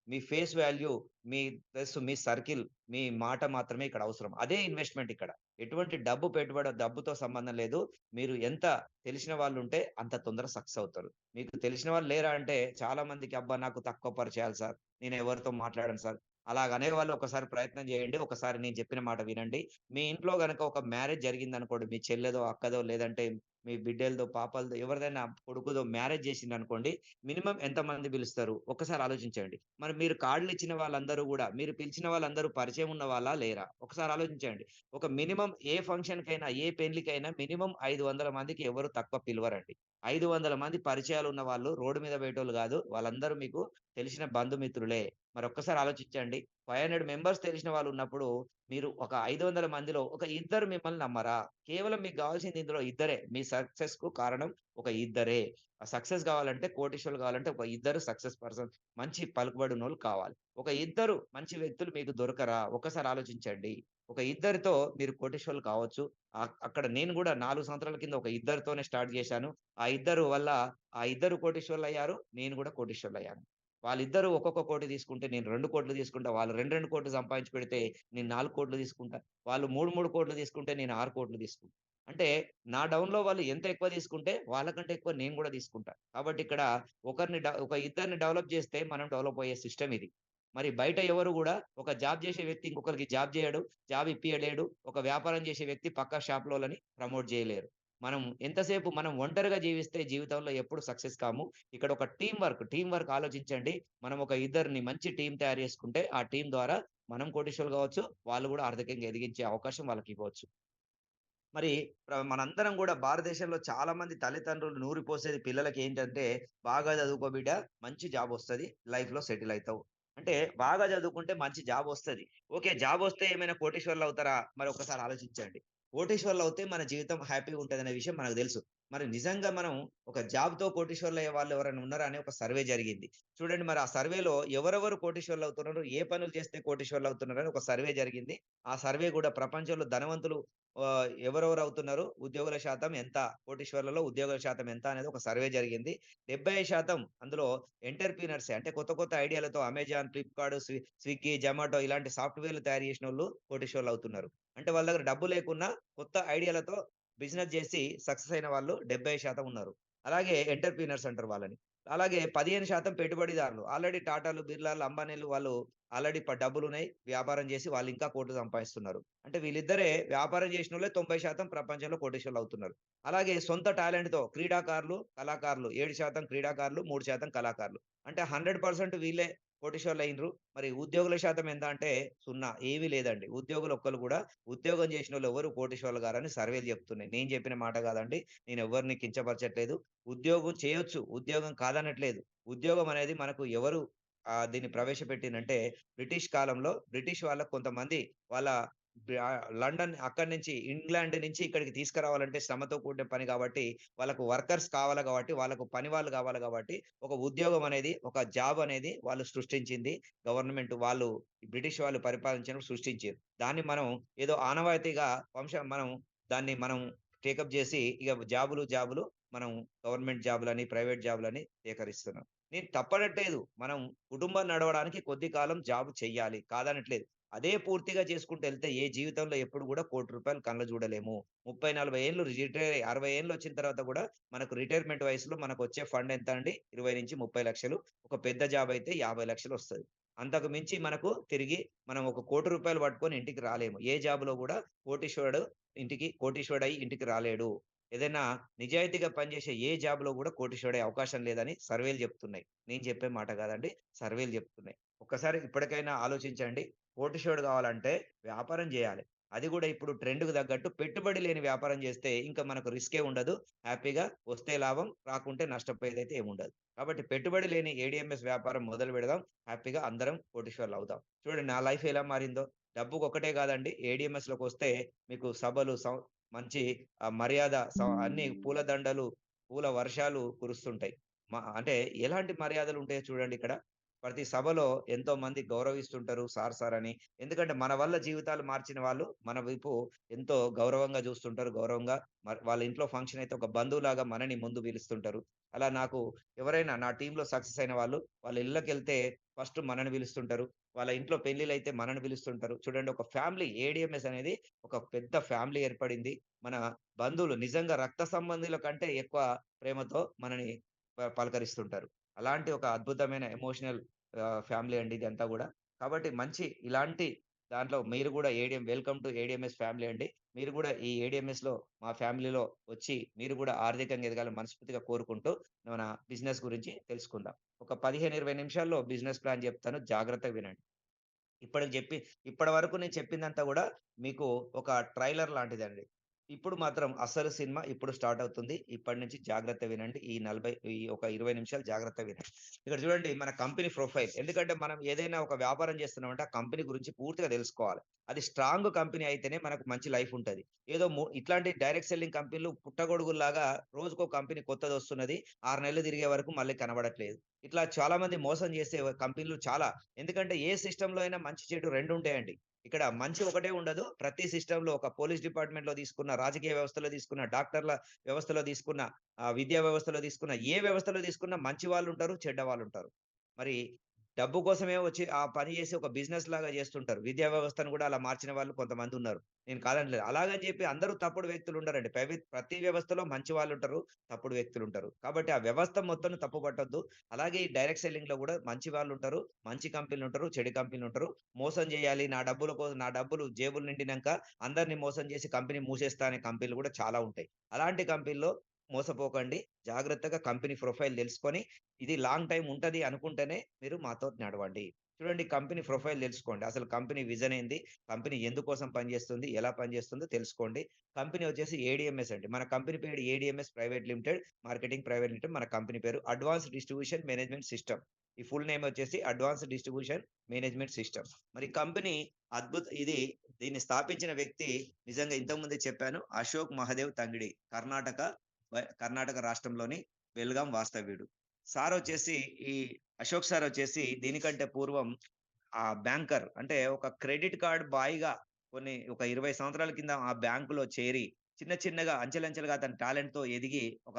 మీ ఫేస్ వాల్యూ, మీ సర్కిల్, మీ మాట మాత్రమే ఇక్కడ అవసరం. అదే ఇన్వెస్ట్‌మెంట్ ఇక్కడ. ఎటువంటి డబ్బుతో సంబంధం లేదు. మీరు ఎంత తెలిసిన వాళ్ళుంటే అంత తొందరగా సక్సెస్ అవుతారు. మీకు తెలిసిన వాళ్ళు లేరా అంటే చాలా మందికి అబ్బా! నాకు తక్కువ పరిచయాలు సార్. నేను ఎవరితో మాట్లాడను సార్. అలాగ అనేవాళ్ళు ఒకసారి ప్రయత్నం చేయండి. ఒకసారి నేను చెప్పిన మాట వినండి. మీ ఇంట్లో గనక ఒక మ్యారేజ్ జరిగిందనుకోండి. మీ చెల్లెదో, అక్కదో లేదంటే మీ బిడ్డలదో, పాపలదో ఎవరిదైనా కొడుకుదో మ్యారేజ్ చేసిందనుకోండి. మినిమమ్ ఎంతమంది పిలుస్తారు? ఒక్కసారి ఆలోచించండి. మరి మీరు కార్డ్‌లు ఇచ్చిన వాళ్ళందరూ గూడా, మీరు పిలిచిన వాళ్ళందరూ పరిచయం ఉన్న వాళ్ళా? లేరా? ఒకసారి ఆలోచించండి. ఒక మినిమమ్ ఏ ఫంక్షన్‌కైనా, ఏ పెళ్లికైనా మినిమమ్ 500 మందికి ఎవరు తక్కువ పిలవరండి. 500 మంది పరిచయాలు ఉన్న వాళ్ళు రోడ్డు మీద పోయేటోళ్ళు గాదు. వాళ్ళందరూ మీకు తెలిసిన బంధుమిత్రులే. మరొక్కసారి ఆలోచించండి. 500 మెంబర్స్ తెలిసిన వాళ్ళున్నప్పుడు, మీరు ఒక 500 మందిలో ఒక ఇద్దరు మిమ్మల్ని నమ్మరా? కేవలం మీకు గావాల్సింది ఇందులో ఇద్దరే. మీ సక్సెస్‌కు కారణం ఒక ఇద్దరే. ఆ సక్సెస్ గావాలంటే, కోటీశ్వరులు గావాలంటే ఒక ఇద్దరు సక్సెస్ పర్సన్ మంచి పలుకుబడి ఉన్నోళ్ళు కావాలి. ఒక ఇద్దరు మంచి వ్యక్తులు మీకు దొరకరా? ఒక్కసారి ఆలోచించండి. ఒక ఇద్దరితో మీరు కోటీశ్వరులు కావచ్చు. అక్కడ నేను గూడా 4 సంవత్సరాల కింద ఒక ఇద్దరితోనే స్టార్ట్ జేశాను. ఆ ఇద్దరు కోటీశ్వరులయ్యారు. నేను గూడా కోటీశ్వరులయ్యాను. వాళ్ళిద్దరూ ఒక్కొక్క 1,00,00,000 తీసుకుంటే నేను 2,00,00,000 తీసుకుంటా. వాళ్ళు 2,00,00,000 సంపాదించి పెడితే నేను 4,00,00,000 తీసుకుంటా. వాళ్ళు 3,00,00,000 తీసుకుంటే నేను 6,00,00,000 తీసుకుంటా. అంటే నా డౌన్‌లో వాళ్ళు ఎంత ఎక్కువ తీసుకుంటే వాళ్ళకంటే ఎక్కువ నేను గూడా తీసుకుంటా. కాబట్టి ఇక్కడ ఒక ఇద్దరిని డెవలప్ చేస్తే మనం డెవలప్ అయ్యే సిస్టమ్ ఇది. మరి బయట ఎవరు గూడా ఒక జాబ్ చేసే వ్యక్తి ఇంకొకరికి జాబ్ జేయడు. జాబ్ ఇప్పియలేడు. ఒక వ్యాపారం చేసే వ్యక్తి పక్క షాప్‌లోళ్ళని ప్రమోట్ జేయలేరు. ఎంతసేపు మనం ఒంటరిగా జీవిస్తే జీవితంలో ఎప్పుడు సక్సెస్ కాము. ఇక్కడ ఒక టీమ్ వర్క్ ఆలోచించండి. మనం ఒక ఇద్దరిని మంచి టీమ్ తయారు చేసుకుంటే, ఆ టీమ్ ద్వారా మనం కోటీశ్వరులు కావచ్చు. వాళ్ళు గూడా ఆర్థికంగా ఎదిగించే అవకాశం వాళ్ళకివ్వచ్చు. మరి మనందరం గూడా భారతదేశంలో చాలా మంది తల్లిదండ్రులు నూరిపోసేది పిల్లలకేంటంటే, "బాగా చదువుకో బిడ్డ, మంచి జాబొస్తది. లైఫ్‌లో సెటిల్ అయితావు." అంటే బాగా చదువుకుంటే మంచి జాబొస్తది. ఓకే. జాబొస్తే ఏమైనా కోటీశ్వరులవుతారా? మరి ఒక్కసారి ఆలోచించండి. కోటీశ్వరులవుతే మన జీవితం హ్యాపీగా ఉంటదనే విషయం మనకు తెలుసు. మరి నిజంగా మనం ఒక జాబ్‌తో కోటీశ్వరులయ్యే వాళ్ళు ఎవరైనా ఉన్నారా అని ఒక సర్వే జరిగింది. చూడండి మరి ఆ సర్వేలో ఎవరెవరు కోటీశ్వరులవుతున్నారు? ఏ పనులు చేస్తే కోటీశ్వరులవుతున్నారని ఒక సర్వే జరిగింది. ఆ సర్వే గూడా ప్రపంచంలో ధనవంతులు ఎవరెవరు అవుతున్నారు? ఉద్యోగుల శాతం ఎంత? కోటీశ్వరులలో ఉద్యోగుల శాతం ఎంత? అనేది ఒక సర్వే జరిగింది. 70% అందులో ఎంటర్‌ప్రెన్యూర్సే అంటే కొత్త కొత్త ఐడియాలతో అమెజాన్, ఫ్లిప్‌కార్ట్, స్విగ్గీ, జొమాటో ఇలాంటి సాఫ్ట్‌వేర్‌లు తయారు చేసినోళ్ళు కోటీశ్వరులవుతున్నారు. అంటే వాళ్ళ దగ్గర డబ్బు లేకున్నా కొత్త ఐడియాలతో బిజినెస్ జేసి సక్సెస్ అయిన వాళ్ళు 70% ఉన్నారు. అలాగే ఎంటర్‌ప్రెన్యూర్స్ అంటారు వాళ్ళని. అలాగే 15% పెట్టుబడిదారులు. ఆల్రెడీ టాటాలు, బిర్లాలు, అంబానీలు వాళ్ళు ఆల్రెడీ డబ్బులున్నాయి. వ్యాపారం జేసి వాళ్ళు ఇంకా కోట్లు సంపాదిస్తున్నారు. అంటే వీళ్ళిద్దరే వ్యాపారం చేసినోళ్ళే 90% ప్రపంచంలో కోటీశ్వరులవుతున్నారు. అలాగే సొంత టాలెంట్‌తో క్రీడాకారులు, కళాకారులు 7% క్రీడాకారులు, 3% కళాకారులు. అంటే 100% వీళ్ళే కోటీశ్వర్లు అయినరు. మరి ఉద్యోగుల శాతం ఎంత అంటే 0 ఏమీ లేదండి. ఉద్యోగులు ఒక్కళ్ళు కూడా ఉద్యోగం చేసినోళ్ళు ఎవరు కోటీశ్వర్లు గారని సర్వేలు చెప్తున్నాయి. నేను చెప్పిన మాట కాదండి. నేను ఎవరిని కించపరచట్లేదు. ఉద్యోగం చేయొచ్చు. ఉద్యోగం కాదనట్లేదు. ఉద్యోగం అనేది మనకు ఎవరు దీన్ని ప్రవేశపెట్టిందంటే బ్రిటిష్ కాలంలో బ్రిటిష్ వాళ్ళకి కొంతమంది వాళ్ళ లండన్ అక్కడి నుంచి ఇంగ్లాండ్ నుంచి ఇక్కడికి తీసుకురావాలంటే శ్రమతో కూడిన పని కాబట్టి వాళ్ళకు వర్కర్స్ కావాలి కాబట్టి వాళ్ళకు పని వాళ్ళు కావాలి కాబట్టి ఒక ఉద్యోగం అనేది ఒక జాబ్ అనేది వాళ్ళు సృష్టించింది గవర్నమెంట్ వాళ్ళు బ్రిటిష్ వాళ్ళు పరిపాలించినప్పుడు సృష్టించారు. దాన్ని మనం ఏదో ఆనవాయితీగా మనం దాన్ని మనం టేకప్ చేసి ఇక జాబులు మనం గవర్నమెంట్ జాబులని ప్రైవేట్ జాబులని సేకరిస్తున్నాం. నేను తప్పనట్లేదు. మనం కుటుంబం నడవడానికి కొద్ది కాలం జాబ్ చెయ్యాలి కాదనట్లేదు. అదే పూర్తిగా చేసుకుంటూ వెళ్తే ఏ జీవితంలో ఎప్పుడు కూడా ₹1,00,00,000 కళ్ళ చూడలేము. 30, 40 ఏళ్ళు రిటైర్ 60 ఏళ్ళు వచ్చిన తర్వాత కూడా మనకు రిటైర్మెంట్ వయసులో మనకొచ్చే ఫండ్ ఎంత అండి? 20-30 లక్షలు. ఒక పెద్ద జాబ్ అయితే 50 లక్షలు వస్తది. అంతకు మించి మనకు తిరిగి మనం ఒక ₹1,00,00,000 పట్టుకొని ఇంటికి రాలేము. ఏ జాబ్‌లో కూడా కోటీశ్వరుడై ఇంటికి రాలేడు. ఏదైనా నిజాయితీగా పనిచేసే ఏ జాబ్‌లో కూడా కోటీశ్వరుడయ్యే అవకాశం లేదని సర్వేలు చెప్తున్నాయి. నేను చెప్పే మాట కాదండి. సర్వేలు చెప్తున్నాయి. ఒక్కసారి ఇప్పటికైనా ఆలోచించండి. కోటీశ్వరుడు కావాలంటే వ్యాపారం చేయాలి. అది కూడా ఇప్పుడు ట్రెండ్‌కి తగ్గట్టు పెట్టుబడి లేని వ్యాపారం చేస్తే ఇంకా మనకు రిస్కే ఉండదు. హ్యాపీగా వస్తే లాభం, రాకుంటే నష్టపోయేదైతే ఏముండదు. కాబట్టి పెట్టుబడి లేని ఏడీఎంఎస్ వ్యాపారం మొదలు పెడదాం. హ్యాపీగా అందరం కోటీశ్వరులు అవుదాం. చూడండి నా లైఫ్ ఎలా మారిందో. డబ్బుకొక్కటే కాదండి. ఏడీఎంఎస్‌లోకొస్తే మీకు సభలు మంచి మర్యాద అన్ని పూలదండలు, పూల వర్షాలు కురుస్తుంటాయి. అంటే ఎలాంటి మర్యాదలుంటాయో చూడండి ఇక్కడ. ప్రతి సభలో ఎంతో మంది గౌరవిస్తుంటారు సార్ అని. ఎందుకంటే మన వల్ల జీవితాలు మార్చిన వాళ్ళు మన వైపు ఎంతో గౌరవంగా చూస్తుంటారు. గౌరవంగా వాళ్ళ ఇంట్లో ఫంక్షన్ అయితే ఒక బంధువులాగా మనని ముందు పిలుస్తుంటారు. అలా నాకు ఎవరైనా నా టీమ్‌లో సక్సెస్ అయిన వాళ్ళు వాళ్ళ ఇళ్ళకెళ్తే ఫస్ట్ మనని పిలుస్తుంటారు. వాళ్ళ ఇంట్లో పెళ్ళిళ్ళైతే మనని పిలుస్తుంటారు. చూడండి ఒక ఫ్యామిలీ ఏడీఎంఎస్ అనేది ఒక పెద్ద ఫ్యామిలీ ఏర్పడింది. మన బంధువులు నిజంగా రక్త సంబంధుల కంటే ఎక్కువ ప్రేమతో మనని పలకరిస్తుంటారు. అలాంటి ఒక అద్భుతమైన ఎమోషనల్ ఫ్యామిలీ అండి ఇదంతా గూడా. కాబట్టి మంచి ఇలాంటి దాంట్లో మీరు గూడా వెల్కమ్ టు ఏడీఎంఎస్ ఫ్యామిలీ అండి. మీరు గూడా ఈ ఏడీఎంఎస్‌లో మా ఫ్యామిలీలో వచ్చి మీరు గూడా ఆర్థికంగా ఎదగాలని మనస్ఫూర్తిగా కోరుకుంటూ మన బిజినెస్ గురించి తెలుసుకుందాం. ఒక 15, 20 నిమిషాల్లో బిజినెస్ ప్లాన్ చెప్తాను. జాగ్రత్తగా వినండి. ఇప్పటి వరకు నేను చెప్పిందంతా గూడా మీకు ఒక ట్రైలర్ లాంటిదండి. ఇప్పుడు మాత్రం అసలు సినిమా ఇప్పుడు స్టార్ట్ అవుతుంది. ఇప్పటి నుంచి జాగ్రత్త వినండి. ఈ ఒక 20 నిమిషాలు జాగ్రత్తగా వినండి. ఇక్కడ చూడండి మన కంపెనీ ప్రొఫైల్. ఎందుకంటే మనం ఏదైనా ఒక వ్యాపారం చేస్తున్నామంటే ఆ కంపెనీ గురించి పూర్తిగా తెలుసుకోవాలి. అది స్ట్రాంగ్ కంపెనీ అయితేనే మనకు మంచి లైఫ్ ఉంటది. ఏదో ఇట్లాంటి డైరెక్ట్ సెల్లింగ్ కంపెనీలు పుట్టగొడుగుల్లాగా రోజుకో కంపెనీ కొత్తదొస్తున్నది. 6 నెలలు తిరిగే వరకు మళ్ళీ కనబడట్లేదు. ఇట్లా చాలా మంది మోసం చేసే కంపెనీలు చాలా. ఎందుకంటే ఏ సిస్టమ్‌లో అయినా మంచి చెడు 2 ఉంటాయండి. ఇక్కడ మంచి ఒకటే ఉండదు. ప్రతి సిస్టమ్‌లో ఒక పోలీస్ డిపార్ట్‌మెంట్‌లో తీసుకున్న, రాజకీయ వ్యవస్థలో తీసుకున్న, డాక్టర్ల వ్యవస్థలో తీసుకున్న, విద్యా వ్యవస్థలో తీసుకున్న, ఏ వ్యవస్థలో తీసుకున్నా మంచి వాళ్ళుంటారు, చెడ్డ వాళ్ళుంటారు. మరి డబ్బు కోసమే వచ్చి ఆ పని చేసి ఒక బిజినెస్ లాగా చేస్తుంటారు. విద్యా వ్యవస్థను కూడా అలా మార్చిన వాళ్ళు కొంతమందున్నారు. నేను కాదనలేదు. అలాగని చెప్పి అందరూ తప్పుడు వ్యక్తులు ఉండరండి. ప్రతి వ్యవస్థలో మంచి వాళ్ళుంటారు, తప్పుడు వ్యక్తులుంటారు. కాబట్టి ఆ వ్యవస్థ మొత్తం తప్పు పట్టొద్దు. అలాగే ఈ డైరెక్ట్ సెల్లింగ్‌లో కూడా మంచి వాళ్ళుంటారు, మంచి కంపెనీలుంటారు, చెడు కంపెనీలుంటారు. మోసం చేయాలి, నా డబ్బులు జేబులు నిండినంక అందరిని మోసం చేసి కంపెనీ మూసేస్తా అనే కంపెనీలు కూడా చాలా ఉంటాయి. అలాంటి కంపెనీల్లో మోసపోకండి. జాగ్రత్తగా కంపెనీ ప్రొఫైల్ తెలుసుకొని, ఇది లాంగ్ టైమ్ ఉంటది అనుకుంటేనే మీరు మాతో నడవండి. చూడండి కంపెనీ ప్రొఫైల్ తెలుసుకోండి. అసలు కంపెనీ విజన్ ఏంది? కంపెనీ ఎందుకోసం పనిచేస్తుంది? ఎలా పనిచేస్తుందో తెలుసుకోండి. కంపెనీ వచ్చేసి ఏడీఎంఎస్ అండి. మన కంపెనీ పేరు ADMS private limited, marketing private limited మన కంపెనీ పేరు. Advanced distribution management system. ఈ ఫుల్ నేమ్ వచ్చేసి అడ్వాన్స్డ్ డిస్ట్రిబ్యూషన్ మేనేజ్మెంట్ సిస్టమ్. మరి కంపెనీ దీన్ని స్థాపించిన వ్యక్తి నిజంగా ఇంతకుముందే చెప్పాను. అశోక్ మహదేవ్ తంగిడి. కర్ణాటక రాష్ట్రంలోని బెల్గాం వాస్తవ్యుడు. ఈ అశోక్ సార్ వచ్చేసి దీనికంటే పూర్వం బ్యాంకర్ అంటే ఒక క్రెడిట్ కార్డ్ బాయ్‌గా ఒక 20 సంవత్సరాల కింద ఆ బ్యాంకులో చేరి చిన్నగా అంచెలంచెలుగా తన టాలెంట్‌తో ఎదిగి ఒక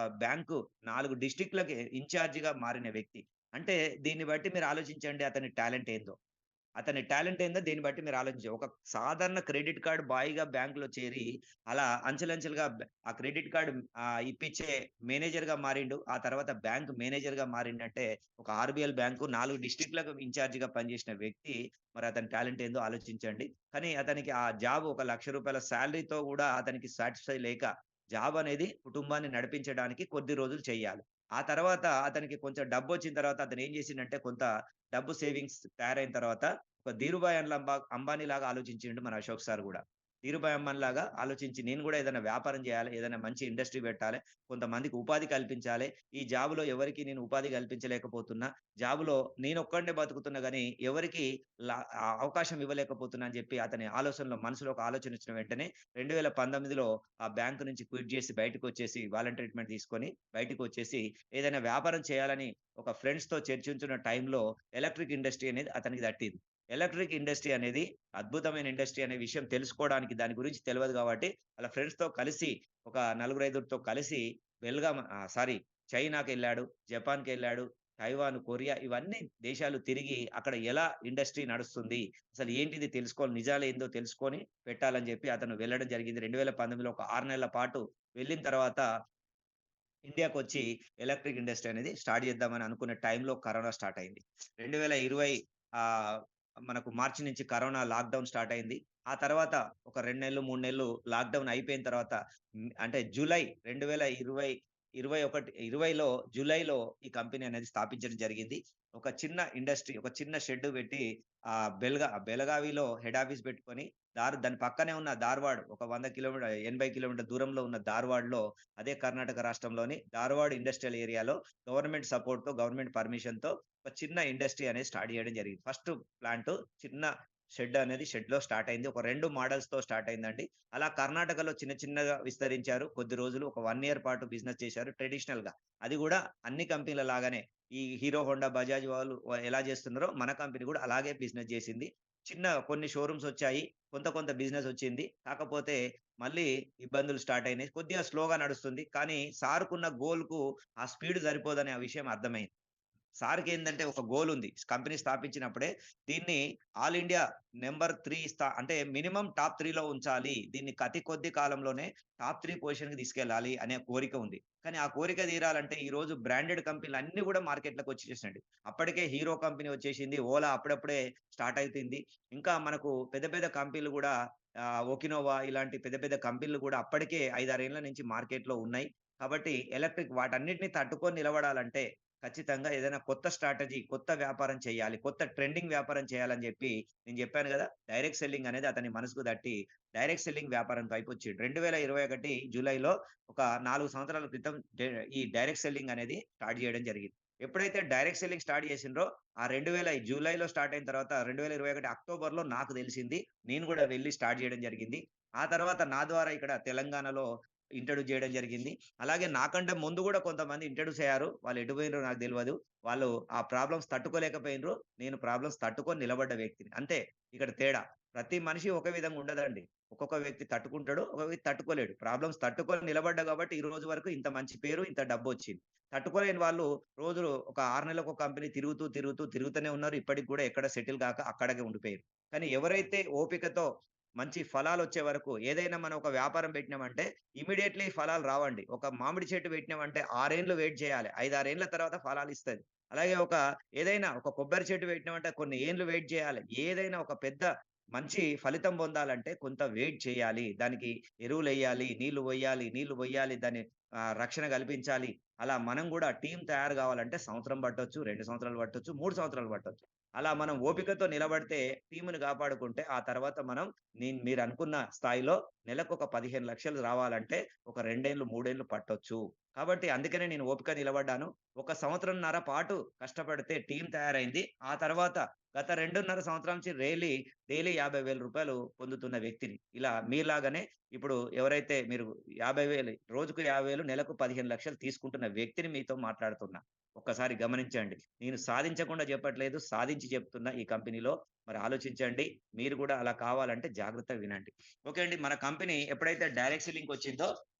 4 డిస్ట్రిక్ట్‌లకి ఇన్‌చార్జిగా మారిన వ్యక్తి. అంటే దీన్ని బట్టి మీరు ఆలోచించండి అతని టాలెంట్ ఏందో దీన్ని బట్టి మీరు ఆలోచించండి. ఒక సాధారణ క్రెడిట్ కార్డ్ బాయ్‌గా బ్యాంక్‌లో చేరి, అలా అంచెలంచెలుగా ఆ క్రెడిట్ కార్డ్ ఇప్పించే మేనేజర్‌గా మారిండు. ఆ తర్వాత బ్యాంక్ మేనేజర్‌గా మారిండంటే, ఒక ఆర్‌బీఎల్ బ్యాంకు 4 డిస్ట్రిక్ట్‌లకు ఇన్‌చార్జిగా పనిచేసిన వ్యక్తి, మరి అతని టాలెంట్ ఏందో ఆలోచించండి. కానీ అతనికి ఆ జాబ్ ఒక ₹1,00,000 సాలరీతో గూడా అతనికి సాటిస్ఫై లేక, జాబ్ అనేది కుటుంబాన్ని నడిపించడానికి కొద్ది రోజులు చేయాలి. ఆ తర్వాత అతనికి కొంచెం డబ్బు వచ్చిన తర్వాత అతను ఏం చేసిండంటే కొంత డబ్బు సేవింగ్స్ తయారైన తర్వాత ఒక ధీరుభాయ్ అంబానీ లాగా ఆలోచించిండు మన అశోక్ సార్ కూడా. ధీరుభాయ్ అంబానీ లాగా ఆలోచించి నేను కూడా ఏదైనా వ్యాపారం చేయాలి, ఏదైనా మంచి ఇండస్ట్రీ పెట్టాలి, కొంతమందికి ఉపాధి కల్పించాలి. ఈ జాబ్‌లో ఎవరికీ నేను ఉపాధి కల్పించలేకపోతున్నా. జాబ్‌లో నేనొక్కడినే బతుకుతున్నా గానీ ఎవరికీ అవకాశం ఇవ్వలేకపోతున్నా అని చెప్పి అతని ఆలోచనలో మనసులో ఒక ఆలోచన వచ్చిన వెంటనే 2019లో ఆ బ్యాంక్ నుంచి క్విట్ చేసి బయటకొచ్చేసి వాలంటరీ ట్రీట్మెంట్ తీసుకొని బయటికొచ్చేసి ఏదైనా వ్యాపారం చేయాలని ఒక ఫ్రెండ్స్‌తో చర్చించున్న టైంలో ఎలక్ట్రిక్ ఇండస్ట్రీ అనేది అతనికి తట్టింది. ఎలక్ట్రిక్ ఇండస్ట్రీ అనేది అద్భుతమైన ఇండస్ట్రీ అనే విషయం తెలుసుకోవడానికి దాని గురించి తెలవదు కాబట్టి వాళ్ళ ఫ్రెండ్స్‌తో కలిసి ఒక నలుగురైదుగురితో కలిసి చైనాకెళ్ళాడు, జపాన్‌కెళ్ళాడు, తైవాన్, కొరియా ఇవన్నీ దేశాలు తిరిగి అక్కడ ఎలా ఇండస్ట్రీ నడుస్తుంది, అసలు ఏంటిది తెలుసుకోవాలి, నిజాలేందో తెలుసుకొని పెట్టాలని చెప్పి అతను వెళ్ళడం జరిగింది. 2019లో ఒక 6 నెలల పాటు వెళ్ళిన తర్వాత ఇండియాకొచ్చి ఎలక్ట్రిక్ ఇండస్ట్రీ అనేది స్టార్ట్ చేద్దామని అనుకున్న టైంలో కరోనా స్టార్ట్ అయింది. 2020 ఆహ్, మనకు మార్చి నుంచి కరోనా లాక్‌డౌన్ స్టార్ట్ అయింది. ఆ తర్వాత ఒక 2 నెలలు, 3 నెలలు లాక్‌డౌన్ అయిపోయిన తర్వాత అంటే జూలై 2020లో జూలైలో ఈ కంపెనీ అనేది స్థాపించడం జరిగింది. ఒక చిన్న ఇండస్ట్రీ, ఒక చిన్న షెడ్ పెట్టి బెళగావిలో హెడ్ ఆఫీస్ పెట్టుకొని దాని పక్కనే ఉన్న ధార్వాడ్ ఒక 80 కిలోమీటర్ల దూరంలో ఉన్న ధార్వాడ్‌లో అదే కర్ణాటక రాష్ట్రంలోని ధార్వాడ్ ఇండస్ట్రియల్ ఏరియాలో గవర్నమెంట్ సపోర్ట్‌తో, గవర్నమెంట్ పర్మిషన్‌తో ఒక చిన్న ఇండస్ట్రీ అనేది స్టార్ట్ చేయడం జరిగింది. ఫస్ట్ ప్లాంట్ చిన్న షెడ్‌లో స్టార్ట్ అయింది. ఒక 2 మోడల్స్‌తో స్టార్ట్ అయిందండి. అలా కర్ణాటకలో చిన్న చిన్నగా విస్తరించారు. కొద్ది రోజులు ఒక 1 ఇయర్ పాటు బిజినెస్ చేశారు ట్రెడిషనల్‌గా. అది గూడా అన్ని కంపెనీల లాగానే ఈ హీరో హోండా, బజాజ్ వాళ్ళు ఎలా చేస్తున్నారో మన కంపెనీ గూడా అలాగే బిజినెస్ చేసింది. కొన్ని షోరూమ్స్ వచ్చాయి. కొంత బిజినెస్ వచ్చింది. కాకపోతే మళ్ళీ ఇబ్బందులు స్టార్ట్ అయినాయి. కొద్దిగా స్లోగా నడుస్తుంది. కానీ సార్‌కున్న గోల్‌కు ఆ స్పీడ్ సరిపోదనే ఆ విషయం అర్థమైంది. సార్‌కేందంటే ఒక గోల్ ఉంది. కంపెనీ స్థాపించినప్పుడే దీన్ని ఆల్ ఇండియా నంబర్ 3 అంటే మినిమమ్ టాప్ 3లో ఉంచాలి. దీన్ని అతి కొద్ది కాలంలోనే టాప్ 3 పొజిషన్‌కి తీసుకెళ్ళాలి అనే కోరిక ఉంది. కానీ ఆ కోరిక తీరాలంటే ఈరోజు బ్రాండెడ్ కంపెనీలు అన్నీ కూడా మార్కెట్‌లోకి వచ్చేసినాయండి. అప్పటికే హీరో కంపెనీ వచ్చేసింది. ఓలా అప్పుడప్పుడే స్టార్ట్ అయితుంది. ఇంకా మనకు పెద్ద పెద్ద కంపెనీలు కూడా ఒకినోవా ఇలాంటి పెద్ద పెద్ద కంపెనీలు కూడా అప్పటికే 5, 6 ఏళ్ల నుంచి మార్కెట్‌లో ఉన్నాయి. కాబట్టి ఎలక్ట్రిక్ వాటన్నిటిని తట్టుకొని నిలబడాలంటే ఖచ్చితంగా ఏదైనా కొత్త స్ట్రాటజీ, కొత్త వ్యాపారం చేయాలి. కొత్త ట్రెండింగ్ వ్యాపారం చేయాలని జెప్పి నేను జెప్పాను గదా! డైరెక్ట్ సెల్లింగ్ అనేది అతని మనసుకు తట్టి డైరెక్ట్ సెల్లింగ్ వ్యాపారం వైపొచ్చిండు. 2021 జూలైలో ఒక 4 సంవత్సరాల క్రితం ఈ డైరెక్ట్ సెల్లింగ్ అనేది స్టార్ట్ జేయడం జరిగింది. ఎప్పుడైతే డైరెక్ట్ సెల్లింగ్ స్టార్ట్ జేసిండ్రో ఆ 2000 జూలైలో స్టార్ట్ అయిన తర్వాత 2021 అక్టోబర్‌లో నాకు తెలిసింది. నేను గూడా వెళ్లి స్టార్ట్ జేయడం జరిగింది. ఆ తర్వాత నా ద్వారా ఇక్కడ తెలంగాణలో ఇంట్రొడ్యూస్ జేయడం జరిగింది. అలాగే నాకంటే ముందు గూడా కొంతమంది ఇంట్రొడ్యూస్ అయ్యారు. వాళ్ళు ఎటు పోయిండ్రో నాకు తెలవదు. వాళ్ళు ఆ ప్రాబ్లమ్స్ తట్టుకోలేకపోయిండ్రు. నేను ప్రాబ్లమ్స్ తట్టుకొని నిలబడ్డ వ్యక్తిని. అంతే ఇక్కడ తేడా. ప్రతి మనిషి ఒకే విధంగా ఉండదండి. ఒక్కొక్క వ్యక్తి తట్టుకుంటాడు. ఒక వ్యక్తి తట్టుకోలేడు. ప్రాబ్లమ్స్ తట్టుకొని నిలబడ్డా కాబట్టి ఈ రోజు వరకు ఇంత మంచి పేరు, ఇంత డబ్బొచ్చింది. తట్టుకోలేని వాళ్ళు రోజులు ఒక 6 నెలలకు ఒక కంపెనీ తిరుగుతూనే ఉన్నారు. ఇప్పటికి కూడా ఎక్కడ సెటిల్ గాక అక్కడే ఉండిపోయారు. కానీ ఎవరైతే ఓపికతో మంచి ఫలాలొచ్చే వరకు ఏదైనా మనం ఒక వ్యాపారం పెట్టినామంటే ఇమ్మీడియేట్‌లీ ఫలాలు రావండి. ఒక మామిడి చెట్టు పెట్టినామంటే 6 ఏండ్లు వెయిట్ చేయాలి. 5, 6 ఏండ్ల తర్వాత ఫలాలిస్తది. అలాగే ఏదైనా ఒక కొబ్బరి చెట్టు పెట్టినామంటే కొన్ని ఏండ్లు వెయిట్ చేయాలి. ఏదైనా ఒక పెద్ద మంచి ఫలితం పొందాలంటే కొంత వెయిట్ చేయాలి. దానికి ఎరువులెయ్యాలి, నీళ్లు పొయ్యాలి, దాన్ని రక్షణ కల్పించాలి. అలా మనం గూడా టీమ్ తయారు గావాలంటే సంవత్సరం పట్టొచ్చు, 2 సంవత్సరాలు పట్టొచ్చు, 3 సంవత్సరాలు పట్టొచ్చు. అలా మనం ఓపికతో నిలబడితే టీమ్‌ని కాపాడుకుంటే ఆ తర్వాత మనం మీరనుకున్న స్థాయిలో నెలకొక 15 లక్షలు రావాలంటే ఒక 2 ఏళ్ళు, 3 ఏళ్ళు పట్టొచ్చు. కాబట్టి అందుకనే నేను ఓపిక నిలబడ్డాను. ఒక సంవత్సరంన్నర పాటు కష్టపడితే టీమ్ తయారైంది. ఆ తర్వాత గత 2.5 సంవత్సరాల నుంచి డైలీ 50,000 రూపాయలు పొందుతున్న వ్యక్తిని. ఇలా మీలాగానే ఇప్పుడు ఎవరైతే మీరు 50,000 రోజుకు 50,000 నెలకు 15 లక్షలు తీసుకుంటున్న వ్యక్తిని మీతో మాట్లాడుతున్నా. ఒక్కసారి గమనించండి. నేను సాధించకుండా చెప్పట్లేదు. సాధించి చెప్తున్నా ఈ కంపెనీలో. మరి ఆలోచించండి. మీరు గూడా అలా కావాలంటే జాగ్రత్తగా వినండి. ఓకే అండి. మన కంపెనీ ఎప్పుడైతే డైరెక్ట్ సెల్లింగ్‌కొచ్చిందో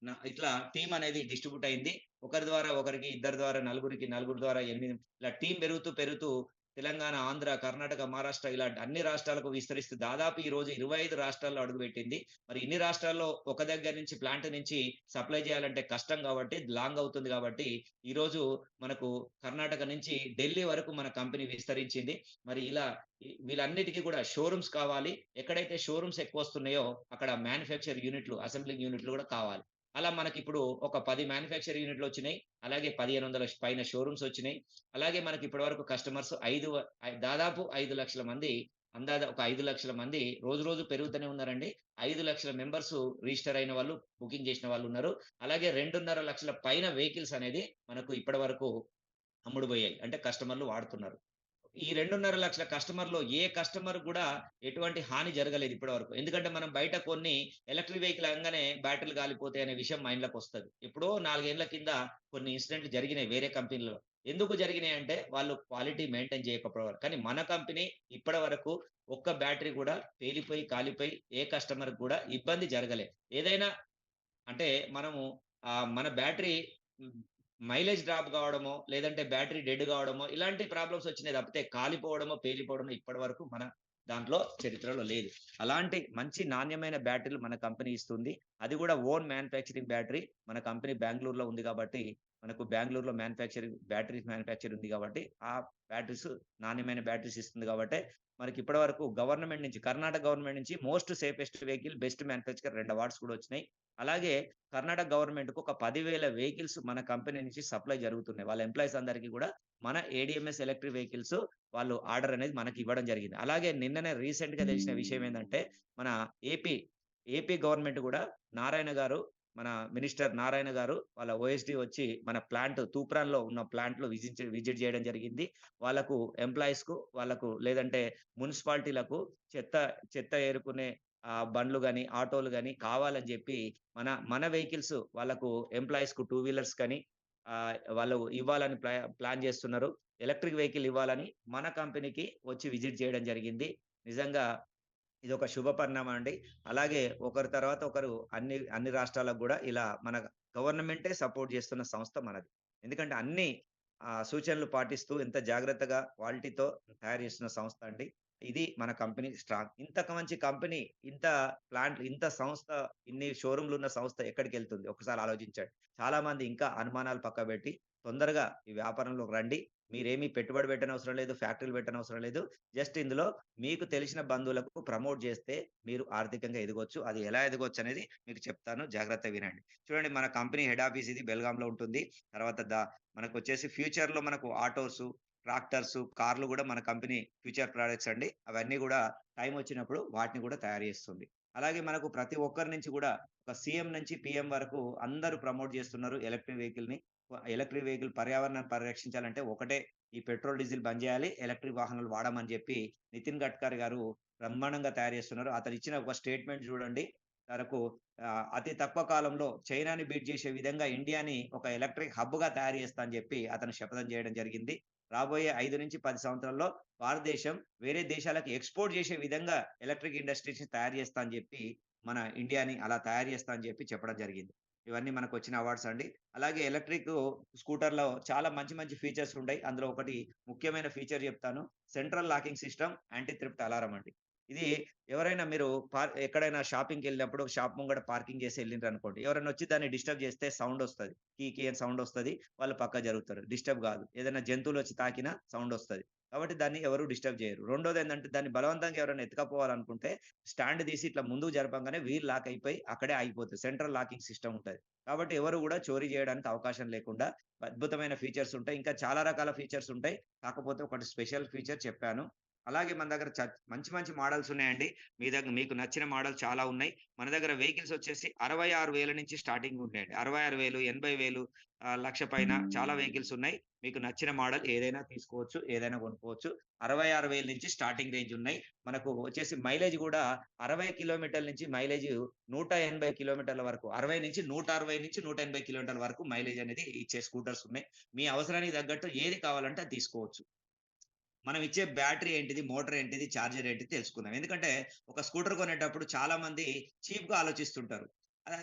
ఇట్లా టీమ్ అనేది డిస్ట్రిబ్యూట్ అయింది. ఒకరి ద్వారా ఒకరికి, ఇద్దరి ద్వారా నలుగురికి, నలుగురు ద్వారా 8 ఇలా టీమ్ పెరుగుతూ తెలంగాణ, ఆంధ్ర, కర్ణాటక, మహారాష్ట్ర ఇలాంటి అన్ని రాష్ట్రాలకు విస్తరిస్తూ దాదాపు ఈ రోజు 25 రాష్ట్రాల్లో అడుగుపెట్టింది. మరి ఇన్ని రాష్ట్రాల్లో ఒక దగ్గర నుంచి ప్లాంట్ నుంచి సప్లై చేయాలంటే కష్టం కాబట్టి, లాంగ్ అవుతుంది కాబట్టి ఈరోజు మనకు కర్ణాటక నుంచి ఢిల్లీ వరకు మన కంపెనీ విస్తరించింది. మరి ఇలా వీళ్ళన్నిటికి కూడా షోరూమ్స్ కావాలి. ఎక్కడైతే షోరూమ్స్ ఎక్కువొస్తున్నాయో అక్కడ మ్యానుఫ్యాక్చర్ యూనిట్లు, అసెంబ్లింగ్ యూనిట్లు కూడా కావాలి. అలా మనకి ఇప్పుడు ఒక 10 మ్యానుఫ్యాక్చరింగ్ యూనిట్లు వచ్చినాయి. అలాగే 1500 పైన షోరూమ్స్ వచ్చినాయి. అలాగే మనకి ఇప్పటివరకు కస్టమర్స్ దాదాపు 5 లక్షల మంది, ఒక 5 లక్షల మంది రోజు రోజు పెరుగుతూనే ఉన్నారండి. 5 లక్షల మెంబర్స్ రిజిస్టర్ అయిన వాళ్ళు, బుకింగ్ చేసిన వాళ్ళు ఉన్నారు. అలాగే 2.5 లక్షల పైన వెహికల్స్ అనేది మనకు ఇప్పటివరకు అమ్ముడుపోయాయి. అంటే కస్టమర్లు వాడుతున్నారు. ఈ 2.5 లక్షల కస్టమర్‌లో ఏ కస్టమర్ కూడా ఎటువంటి హాని జరగలేదు ఇప్పటివరకు. ఎందుకంటే మనం బయట కొన్ని ఎలక్ట్రిక్ వెహికల్ అనగానే బ్యాటరీలు కాలిపోతాయి అనే విషయం మైండ్‌లోకొస్తది. ఎప్పుడో 4 ఏళ్ల కింద కొన్ని ఇన్సిడెంట్లు జరిగినాయి వేరే కంపెనీలో. ఎందుకు జరిగినాయంటే వాళ్ళు క్వాలిటీ మెయింటైన్ చేయకపోవడం. కానీ మన కంపెనీ ఇప్పటివరకు ఒక్క బ్యాటరీ కూడా పేలిపోయి, కాలిపోయి ఏ కస్టమర్‌కి కూడా ఇబ్బంది జరగలే. ఏదైనా అంటే మనము మన బ్యాటరీ హ్మ్, మైలేజ్ డ్రాప్ కావడమో, లేదంటే బ్యాటరీ డెడ్ కావడమో ఇలాంటి ప్రాబ్లమ్స్ వచ్చినాయి తప్పితే కాలిపోవడమో, పేలిపోవడమో ఇప్పటివరకు మన దాంట్లో చరిత్రలో లేదు. అలాంటి మంచి నాణ్యమైన బ్యాటరీలు మన కంపెనీ ఇస్తుంది. అది కూడా ఓన్ మ్యానుఫ్యాక్చరింగ్ బ్యాటరీ. మన కంపెనీ బెంగుళూరులో ఉంది కాబట్టి, మనకు బెంగుళూరులో బ్యాటరీస్ మ్యానుఫ్యాక్చర్ ఉంది కాబట్టి, ఆ బ్యాటరీస్ నాణ్యమైన బ్యాటరీస్ ఇస్తుంది కాబట్టే మనకి ఇప్పటివరకు గవర్నమెంట్ నుంచి, కర్ణాటక గవర్నమెంట్ నుంచి most safest vehicle, best manufacturer 2 awards కూడా వచ్చినాయి. అలాగే కర్ణాటక గవర్నమెంట్‌కు ఒక 10,000 వెహికల్స్ మన కంపెనీ నుంచి సప్లై జరుగుతున్నాయి. వాళ్ళ ఎంప్లాయీస్ అందరికీ కూడా మన ఏడీఎంఎస్ ఎలక్ట్రిక్ వెహికల్స్ వాళ్ళు ఆర్డర్ అనేది మనకి ఇవ్వడం జరిగింది. అలాగే నిన్ననే రీసెంట్‌గా తెలిసిన విషయం ఏందంటే, మన ఏపీ గవర్నమెంట్ కూడా నారాయణ గారు, మన మినిస్టర్ నారాయణ గారు వాళ్ళ ఓఎస్‌డీ వచ్చి మన ప్లాంట్ తూప్రాన్‌లో ఉన్న ప్లాంట్‌లో విజిట్ చేయడం జరిగింది. వాళ్ళకు ఎంప్లాయీస్‌కు, వాళ్ళకు లేదంటే మున్సిపాలిటీలకు చెత్త ఏరుకునే బండ్లు గాని, ఆటోలు గాని కావాలని జెప్పి మన వెహికల్స్ వాళ్ళకు ఎంప్లాయీస్‌కు 2 వీలర్స్ కానీ వాళ్ళు ఇవ్వాలని ప్లాన్ చేస్తున్నారు. ఎలక్ట్రిక్ వెహికల్ ఇవ్వాలని మన కంపెనీకి వచ్చి విజిట్ చేయడం జరిగింది. నిజంగా ఇదొక శుభ పరిణామం అండి. అలాగే ఒకరి తర్వాత ఒకరు అన్ని రాష్ట్రాలకు గూడా ఇలా మన గవర్నమెంటే సపోర్ట్ చేస్తున్న సంస్థ మనది. ఎందుకంటే అన్ని సూచనలు పాటిస్తూ ఎంత జాగ్రత్తగా క్వాలిటీతో తయారు చేస్తున్న సంస్థ అండి. ఇది మన కంపెనీ స్ట్రాంగ్. ఇంతకు మంచి కంపెనీ, ఇంత ప్లాంట్, ఇంత సంస్థ, ఇన్ని షోరూమ్‌లు ఉన్న సంస్థ ఎక్కడికెళ్తుంది? ఒక్కసారి ఆలోచించండి. చాలా మంది ఇంకా అనుమానాలు పక్కబెట్టి తొందరగా ఈ వ్యాపారంలోకి రండి. మీరేమి పెట్టుబడి పెట్టనవసరం లేదు. ఫ్యాక్టరీలు పెట్టనవసరం లేదు. జస్ట్ ఇందులో మీకు తెలిసిన బంధువులకు ప్రమోట్ చేస్తే మీరు ఆర్థికంగా ఎదగొచ్చు. అది ఎలా ఎదగొచ్చనేది మీకు చెప్తాను. జాగ్రత్తగా వినండి. చూడండి, మన కంపెనీ హెడ్ ఆఫీస్ ఇది బెల్గాంలో ఉంటుంది. తర్వాత మనకొచ్చేసి ఫ్యూచర్‌లో మనకు ఆటోసు, ట్రాక్టర్సు, కార్లు గూడా మన కంపెనీ ఫ్యూచర్ ప్రొడక్ట్స్ అండి. అవన్నీ గూడా టైం వచ్చినప్పుడు వాటిని గూడా తయారు చేస్తుంది. అలాగే మనకు ప్రతి ఒక్కరి నుంచి గూడా ఒక సీఎం నుంచి పీఎం వరకు అందరూ ప్రమోట్ చేస్తున్నారు ఎలక్ట్రిక్ వెహికల్‌ని. ఎలక్ట్రిక్ వెహికల్ పర్యావరణాన్ని పరిరక్షించాలంటే ఒకటే, ఈ పెట్రోల్, డీజిల్ బంద్ చేయాలి. ఎలక్ట్రిక్ వాహనాలు వాడమని చెప్పి నితిన్ గడ్కరీ గారు బ్రహ్మాండంగా తయారు చేస్తున్నారు. అతను ఇచ్చిన ఒక స్టేట్మెంట్ చూడండి. తనకు అతి తక్కువ కాలంలో చైనాని బీట్ చేసే విధంగా ఇండియాని ఒక ఎలక్ట్రిక్ హబ్‌గా తయారు చేస్తా అని చెప్పి అతను శపథం చేయడం జరిగింది. రాబోయే 5-10 సంవత్సరాల్లో భారతదేశం వేరే దేశాలకు ఎక్స్‌పోర్ట్ చేసే విధంగా ఎలక్ట్రిక్ ఇండస్ట్రీస్‌ని తయారు చేస్తా అని చెప్పి, మన ఇండియాని అలా తయారు చేస్తా అని చెప్పి చెప్పడం జరిగింది. ఇవన్నీ మనకొచ్చిన అవార్డ్స్ అండి. అలాగే ఎలక్ట్రిక్ స్కూటర్‌లో చాలా మంచి మంచి ఫీచర్స్ ఉంటాయి. అందులో ఒకటి ముఖ్యమైన ఫీచర్ చెప్తాను. Central locking system, anti theft alarm అండి. ఇది ఎవరైనా మీరు ఎక్కడైనా షాపింగ్‌కెళ్ళినప్పుడు షాప్ ముంగట పార్కింగ్ చేసి ఎళ్ళిండ్రనుకోండి. ఎవరైనా వచ్చి దాన్ని డిస్టర్బ్ చేస్తే సౌండ్ ఒస్తది. కీ అని సౌండ్ ఒస్తది. వాళ్ళు పక్కకు జరుగుతారు. డిస్టర్బ్ గాదు. ఏదైనా జంతువులొచ్చి తాకినా సౌండ్ ఒస్తది. కాబట్టి దాన్ని ఎవరు డిస్టర్బ్ చేయరు. రెండోదేందంటే, దాన్ని బలవంతంగా ఎవరైనా ఎత్తుకపోవాలనుకుంటే స్టాండ్ తీసి ఇట్లా ముందుకు జరపంగానే వీల్ లాక్ అయిపోయి అక్కడే ఆగిపోతది. సెంట్రల్ లాకింగ్ సిస్టమ్ ఉంటది. కాబట్టి ఎవరు గూడా చోరీ చేయడానికి అవకాశం లేకుండా అద్భుతమైన ఫీచర్స్ ఉంటాయి. ఇంకా చాలా రకాల ఫీచర్స్ ఉంటాయి. కాకపోతే ఒకటి స్పెషల్ ఫీచర్ చెప్పాను. అలాగే మన దగ్గర మంచి మంచి మోడల్స్ ఉన్నాయండి. మీకు నచ్చిన మోడల్ చాలా ఉన్నాయి. మన దగ్గర వెహికల్స్ వచ్చేసి 66,000 నుంచి స్టార్టింగ్ ఉంటాయండి. 66,000, 80,000, 1,00,000 పైన చాలా వెహికల్స్ ఉన్నాయి. మీకు నచ్చిన మోడల్ ఏదైనా తీసుకోవచ్చు. ఏదైనా కొనుక్కోవచ్చు. 66,000 నుంచి స్టార్టింగ్ రేంజ్ ఉన్నాయి. మనకు వచ్చేసి మైలేజ్ గూడా 60 కిలోమీటర్ల నుంచి మైలేజ్ 180 కిలోమీటర్ల వరకు, 60 నుంచి 160 నుంచి 180 కిలోమీటర్ల వరకు మైలేజ్ అనేది ఇచ్చే స్కూటర్స్ ఉన్నాయి. మీ అవసరానికి తగ్గట్టు ఏది కావాలంటే అది తీసుకోవచ్చు. మనం ఇచ్చే బ్యాటరీ ఏంటిది, మోటార్ ఏంటిది, చార్జర్ ఏంటిది తెలుసుకుందాం. ఎందుకంటే ఒక స్కూటర్ కొనేటప్పుడు చాలా మంది చీప్‌గా ఆలోచిస్తుంటారు.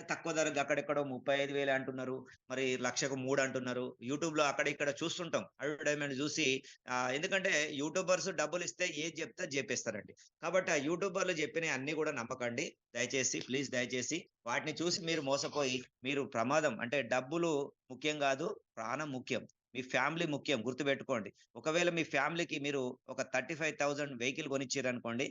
తక్కువ ధరకి అక్కడెక్కడో 35,000 అంటున్నారు. మరి 1,00,000కు 3 అంటున్నారు. యూట్యూబ్‌లో అక్కడ ఇక్కడ చూస్తుంటాం. అడ్వర్టైజ్‌మెంట్ చూసి ఎందుకంటే యూట్యూబర్స్ డబ్బులిస్తే ఏది చెప్తే అది చెప్పేస్తారండి. కాబట్టి ఆ యూట్యూబర్లు చెప్పినయి అన్నీ కూడా నమ్మకండి. దయచేసి వాటిని చూసి మీరు మోసపోయి మీరు ప్రమాదం, అంటే డబ్బులు ముఖ్యం కాదు, ప్రాణం ముఖ్యం. మీ ఫ్యామిలీ ముఖ్యం గుర్తుపెట్టుకోండి. ఒకవేళ మీ ఫ్యామిలీకి మీరు ఒక 35,000 వెహికల్ కొనిచ్చారనుకోండి,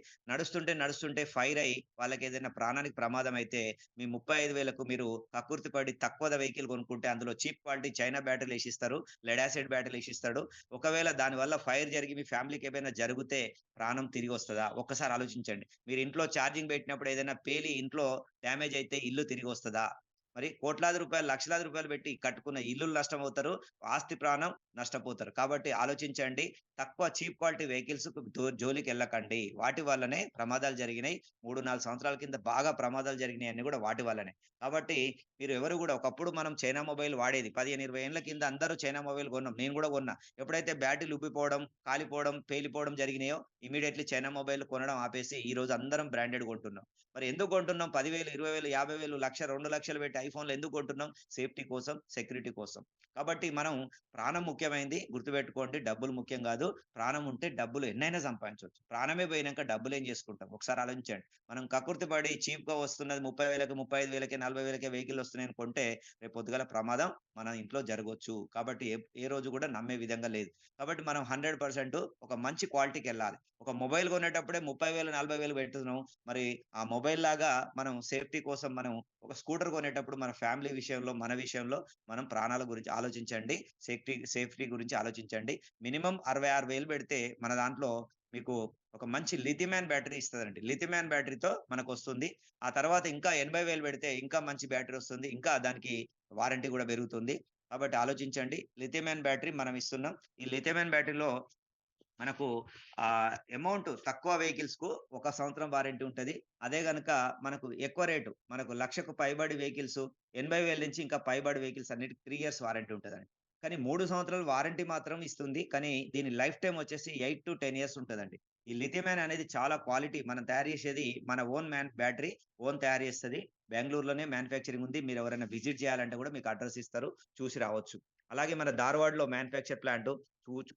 నడుస్తుంటే ఫైర్ అయ్యి వాళ్ళకేదైనా ప్రాణానికి ప్రమాదం అయితే మీ 35,000కు మీరు కక్కుర్తి పడి తక్కువ వెహికల్ కొనుక్కుంటే అందులో చీప్ క్వాలిటీ చైనా బ్యాటరీలు ఏసిస్తారు, లెడ్ యాసిడ్ బ్యాటరీలు ఏసిస్తాడు. ఒకవేళ దానివల్ల ఫైర్ జరిగి మీ ఫ్యామిలీకి ఏమైనా జరిగితే ప్రాణం తిరిగొస్తదా? ఒక్కసారి ఆలోచించండి. మీరు ఇంట్లో ఛార్జింగ్ పెట్టినప్పుడు ఏదైనా పేలి ఇంట్లో డ్యామేజ్ అయితే ఇల్లు తిరిగొస్తదా? మరి కోట్లాది రూపాయలు, లక్షలాది రూపాయలు పెట్టి కట్టుకున్న ఇల్లులు నష్టమవుతారు, ఆస్తి ప్రాణం నష్టపోతారు. కాబట్టి ఆలోచించండి. తక్కువ చీప్ క్వాలిటీ వెహికల్స్ జోలికెళ్ళకండి. వాటి వల్లనే ప్రమాదాలు జరిగినాయి. 3, 4 సంవత్సరాల కింద బాగా ప్రమాదాలు జరిగినాయి అన్ని కూడా వాటి వల్లనే. కాబట్టి మీరు ఎవరు కూడా ఒకప్పుడు మనం చైనా మొబైల్ వాడేది. 15, 20 ఏళ్ల కింద అందరూ చైనా మొబైల్ కొన్నాం. నేను కూడా కొన్నా. ఎప్పుడైతే బ్యాటరీలు ఉబ్బిపోవడం, కాలిపోవడం, పేలిపోవడం జరిగినాయో ఇమ్మీడియేట్‌లీ చైనా మొబైల్ కొనడం ఆపేసి ఈ రోజు అందరం బ్రాండెడ్ కొంటున్నాం. మరి ఎందుకు కొంటున్నాం? 10,000, 20,000, 50,000, 1,00,000, 2,00,000 పెట్టి ఐఫోన్‌లు ఎందుకు కొంటున్నాం? సేఫ్టీ కోసం, సెక్యూరిటీ కోసం. కాబట్టి మనం ప్రాణం ముఖ్యమైంది. గుర్తుపెట్టుకోండి. డబ్బులు ముఖ్యం కాదు. ప్రాణం ఉంటే డబ్బులు ఎన్నైనా సంపాదించొచ్చు. ప్రాణమే పోయినాక డబ్బులేం చేసుకుంటాం? ఒకసారి ఆలోచించండి. మనం కక్కుర్తి పడి చీప్‌గా వస్తున్నది 30,000కి, 35,000కి, 40,000కే వెహికల్ వస్తున్నాయని కొంటే రేపు పొద్దుగాల ప్రమాదం మన ఇంట్లో జరగొచ్చు. కాబట్టి ఏ ఏ రోజు కూడా నమ్మే విధంగా లేదు. కాబట్టి మనం 100% ఒక మంచి క్వాలిటీకెళ్ళాలి. ఒక మొబైల్ కొనేటప్పుడే 30,000, 40,000 పెడుతున్నాం. మరి ఆ మొబైల్ లాగా మనం సేఫ్టీ కోసం మనం ఒక స్కూటర్ కొనేటప్పుడు మన ఫ్యామిలీ విషయంలో, మన విషయంలో మనం ప్రాణాల గురించి ఆలోచించండి. సేఫ్టీ గురించి ఆలోచించండి. మినిమమ్ 66,000 పెడితే మన దాంట్లో మీకు ఒక మంచి లిథియం అయాన్ బ్యాటరీ ఇస్తదండి. లిథియం అయాన్ బ్యాటరీతో మనకొస్తుంది. ఆ తర్వాత ఇంకా 80,000 పెడితే ఇంకా మంచి బ్యాటరీ వస్తుంది. ఇంకా దానికి వారంటీ కూడా పెరుగుతుంది. కాబట్టి ఆలోచించండి. లిథియం అయాన్ బ్యాటరీ మనం ఇస్తున్నాం. ఈ లిథియం అయాన్ బ్యాటరీలో మనకు అమౌంట్ తక్కువ వెహికల్స్‌కు 1 సంవత్సరం వారంటీ ఉంటది. అదే గనక మనకు ఎక్కువ రేటు మనకు 1,00,000కు పైబడి వెహికల్స్ 80,000 నుంచి ఇంకా పైబడి వెహికల్స్ అన్నిటికి 3 ఇయర్స్ వారంటీ ఉంటదండి. కానీ 3 సంవత్సరాలు వారంటీ మాత్రం ఇస్తుంది. కానీ దీని లైఫ్ టైమ్ వచ్చేసి 8-10 ఇయర్స్ ఉంటదండి. ఈ లిథియం అయాన్ అనేది చాలా క్వాలిటీ. మనం తయారు చేసేది మన ఓన్ బ్యాటరీ తయారు చేస్తది. బెంగుళూరులోనే మ్యానుఫ్యాక్చరింగ్ ఉంది. మీరు ఎవరైనా విజిట్ చేయాలంటే కూడా మీకు అడ్రెస్ ఇస్తారు. చూసి రావచ్చు. అలాగే మన ధార్వాడ్‌లో మ్యానుఫ్యాక్చర్ ప్లాంట్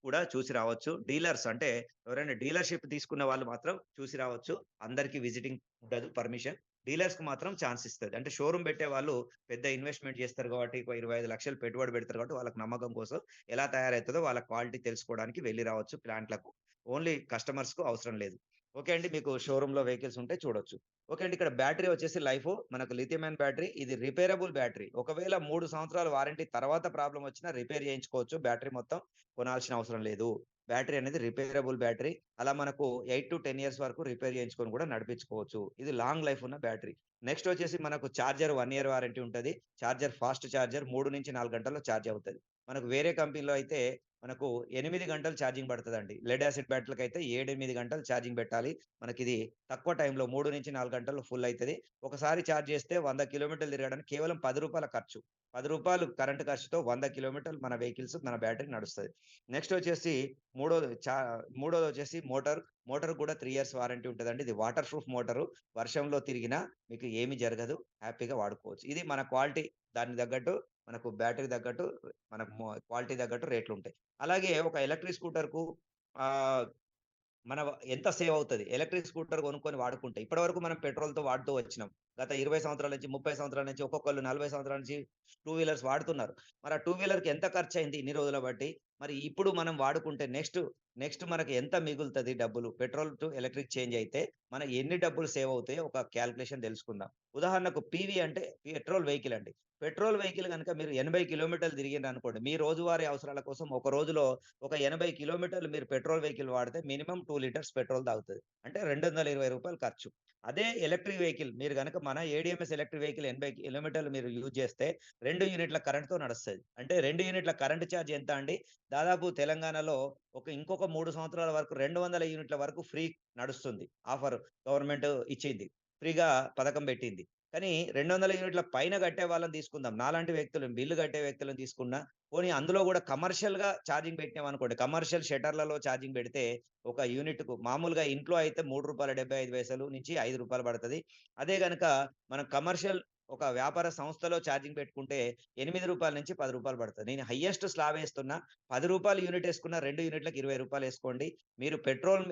కూడా చూసి రావచ్చు. డీలర్స్ అంటే ఎవరైనా డీలర్‌షిప్ తీసుకున్న వాళ్ళు మాత్రం చూసి రావచ్చు. అందరికి విజిటింగ్ ఉండదు పర్మిషన్. డీలర్స్‌కి మాత్రం ఛాన్స్ ఇస్తది. అంటే షోరూమ్ పెట్టే వాళ్ళు పెద్ద ఇన్వెస్ట్‌మెంట్ చేస్తారు కాబట్టి, ఒక 25 లక్షలు పెట్టుబడి పెడతారు కాబట్టి, వాళ్ళకి నమ్మకం కోసం ఎలా తయారైతదో వాళ్ళ క్వాలిటీ తెలుసుకోవడానికి వెళ్లి రావచ్చు ప్లాంట్‌లకు. ఓన్లీ కస్టమర్స్‌కు అవసరం లేదు. ఓకే అండి. మీకు షోరూమ్‌లో వెహికల్స్ ఉంటే చూడొచ్చు. ఓకే అండి. ఇక్కడ బ్యాటరీ వచ్చేసి లైఫ్ మనకు లిథియం అయాన్ బ్యాటరీ. ఇది రిపేరబుల్ బ్యాటరీ. ఒకవేళ 3 సంవత్సరాల వారంటీ తర్వాత ప్రాబ్లమ్ వచ్చినా రిపేర్ చేయించుకోవచ్చు. బ్యాటరీ మొత్తం కొనాల్సిన అవసరం లేదు. బ్యాటరీ అనేది రిపేరబుల్ బ్యాటరీ. అలా మనకు 8-10 ఇయర్స్ వరకు రిపేర్ చేయించుకొని కూడా నడిపించుకోవచ్చు. ఇది లాంగ్ లైఫ్ ఉన్న బ్యాటరీ. నెక్స్ట్ వచ్చేసి మనకు చార్జర్ 1 ఇయర్ వారంటీ ఉంటది. చార్జర్ ఫాస్ట్ చార్జర్ 3-4 గంటల్లో చార్జ్ అవుతది. మనకు వేరే కంపెనీలో అయితే మనకు 8 గంటలు ఛార్జింగ్ పడతదండి. లెడ్ యాసిడ్ బ్యాటరీలకైతే 7, 8 గంటలు ఛార్జింగ్ పెట్టాలి. మనకిది తక్కువ టైంలో 3-4 గంటల్లో ఫుల్ అయితది. ఒకసారి ఛార్జ్ చేస్తే 100 కిలోమీటర్లు తిరగడానికి కేవలం రూ. 10 ఖర్చు. రూ. 10 కరెంట్ ఖర్చుతో 100 కిలోమీటర్లు మన వెహికల్స్, మన బ్యాటరీ నడుస్తది. నెక్స్ట్ వచ్చేసి మూడోది వచ్చేసి మోటార్ కూడా 3 ఇయర్స్ వారంటీ ఉంటదండి. ఇది వాటర్ ప్రూఫ్ మోటారు. వర్షంలో తిరిగినా మీకు ఏమి జరగదు. హ్యాపీగా వాడుకోవచ్చు. ఇది మన క్వాలిటీ. దానికి తగ్గట్టు మనకు బ్యాటరీ తగ్గట్టు మనకు క్వాలిటీ తగ్గట్టు రేట్లుంటాయి. అలాగే ఒక ఎలక్ట్రిక్ స్కూటర్‌కు ఆహ్, మన ఎంత సేవ్ అవుతది. ఎలక్ట్రిక్ స్కూటర్ కొనుక్కొని వాడుకుంటే. ఇప్పటివరకు మనం పెట్రోల్‌తో వాడుతూ వచ్చినాం. గత 20 సంవత్సరాల నుంచి, 30 సంవత్సరాల నుంచి ఒక్కొక్కళ్ళు 40 సంవత్సరాల నుంచి టూ వీలర్స్ వాడుతున్నారు. మరి ఆ టూ వీలర్‌కి ఎంత ఖర్చయింది ఇన్ని రోజుల బట్టి? మరి ఇప్పుడు మనం వాడుకుంటే నెక్స్ట్ మనకి ఎంత మిగులుతది డబ్బులు? పెట్రోల్ టు ఎలక్ట్రిక్ చేంజ్ అయితే మన ఎన్ని డబ్బులు సేవ్ అవుతాయో ఒక కాలిక్యులేషన్ తెలుసుకుందాం. ఉదాహరణకు పీవీ అంటే పెట్రోల్ వెహికల్ అండి. పెట్రోల్ వెహికల్ గనుక మీరు 80 కిలోమీటర్లు తిరిగిండ్రనుకోండి. మీ రోజువారీ అవసరాల కోసం ఒక రోజులో ఒక 80 కిలోమీటర్లు మీరు పెట్రోల్ వెహికల్ వాడితే మినిమమ్ 2 లీటర్స్ పెట్రోల్ తాగుతది. అంటే రూ. 220 ఖర్చు. అదే ఎలక్ట్రిక్ వెహికల్ మీరు గనక మన ఏడీఎంఎస్ ఎలక్ట్రిక్ వెహికల్ 80 కిలోమీటర్లు మీరు యూజ్ చేస్తే 2 యూనిట్ల కరెంట్‌తో నడుస్తది. అంటే 2 యూనిట్ల కరెంట్ చార్జ్ ఎంత అండి? దాదాపు తెలంగాణలో ఇంకొక 3 సంవత్సరాల వరకు 200 యూనిట్ల వరకు ఫ్రీ నడుస్తుంది. ఆఫర్ గవర్నమెంట్ ఇచ్చింది. ఫ్రీగా పథకం పెట్టింది. కానీ 200 యూనిట్ల పైన కట్టే వాళ్ళని తీసుకుందాం. నాలాంటి వ్యక్తులను బిల్లు కట్టే వ్యక్తులను తీసుకున్నా, పోనీ అందులో కూడా కమర్షియల్‌గా ఛార్జింగ్ పెట్టినామనుకోండి. కమర్షియల్ షట్టర్‌లలో ఛార్జింగ్ పెడితే ఒక యూనిట్‌కు మామూలుగా ఇంట్లో అయితే రూ. 3.75 నుంచి రూ. 5 పడతది. అదే గనక మనం కమర్షియల్ ఒక వ్యాపార సంస్థలో ఛార్జింగ్ పెట్టుకుంటే రూ. 8 నుంచి రూ. 10 పడతది. నేను హైయెస్ట్ స్లాబ్ ఏస్తున్నా. రూ. 10 యూనిట్ ఏసుకున్న 2 యూనిట్లకు రూ. 20 ఏసుకోండి. మీరు పెట్రోల్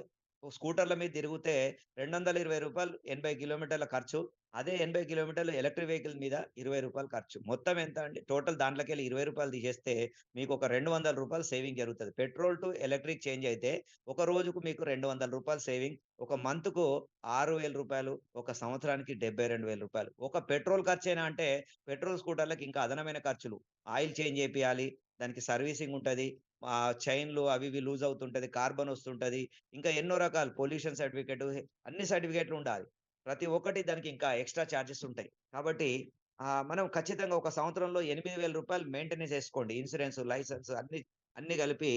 స్కూటర్ల మీద తిరిగితే రూ. 220 80 కిలోమీటర్ల ఖర్చు. అదే 80 కిలోమీటర్లు ఎలక్ట్రిక్ వెహికల్ మీద రూ. 20 ఖర్చు. మొత్తం ఎంత అండి? టోటల్ దాంట్లోకెళ్ళి రూ. 20 తీసేస్తే మీకు ఒక రూ. 200 సేవింగ్ జరుగుతది. పెట్రోల్ టు ఎలక్ట్రిక్ చేంజ్ అయితే ఒక రోజుకు మీకు రూ. 200 సేవింగ్. ఒక మంత్‌కు రూ. 6,000, ఒక సంవత్సరానికి రూ. 72,000. ఒక పెట్రోల్ ఖర్చేనా అంటే పెట్రోల్ స్కూటర్‌లకి ఇంకా అదనమైన ఖర్చులు. ఆయిల్ చేంజ్ చేపియాలి. దానికి సర్వీసింగ్ ఉంటది. చైన్‌లు అవి ఇవి లూజ్ అవుతుంటది. కార్బన్ వస్తుంటది. ఇంకా ఎన్నో రకాలు పొల్యూషన్ సర్టిఫికేట్ అన్ని సర్టిఫికేట్‌లు ఉండాలి. ప్రతి ఒక్కటి దానికి ఇంకా ఎక్స్‌ట్రా చార్జెస్ ఉంటాయి. కాబట్టి మనం ఖచ్చితంగా ఒక సంవత్సరంలో రూ. 8,000 మెయింటెనెన్స్ ఏసుకోండి. ఇన్స్యూరెన్స్, లైసెన్స్ అన్నీ కలిపి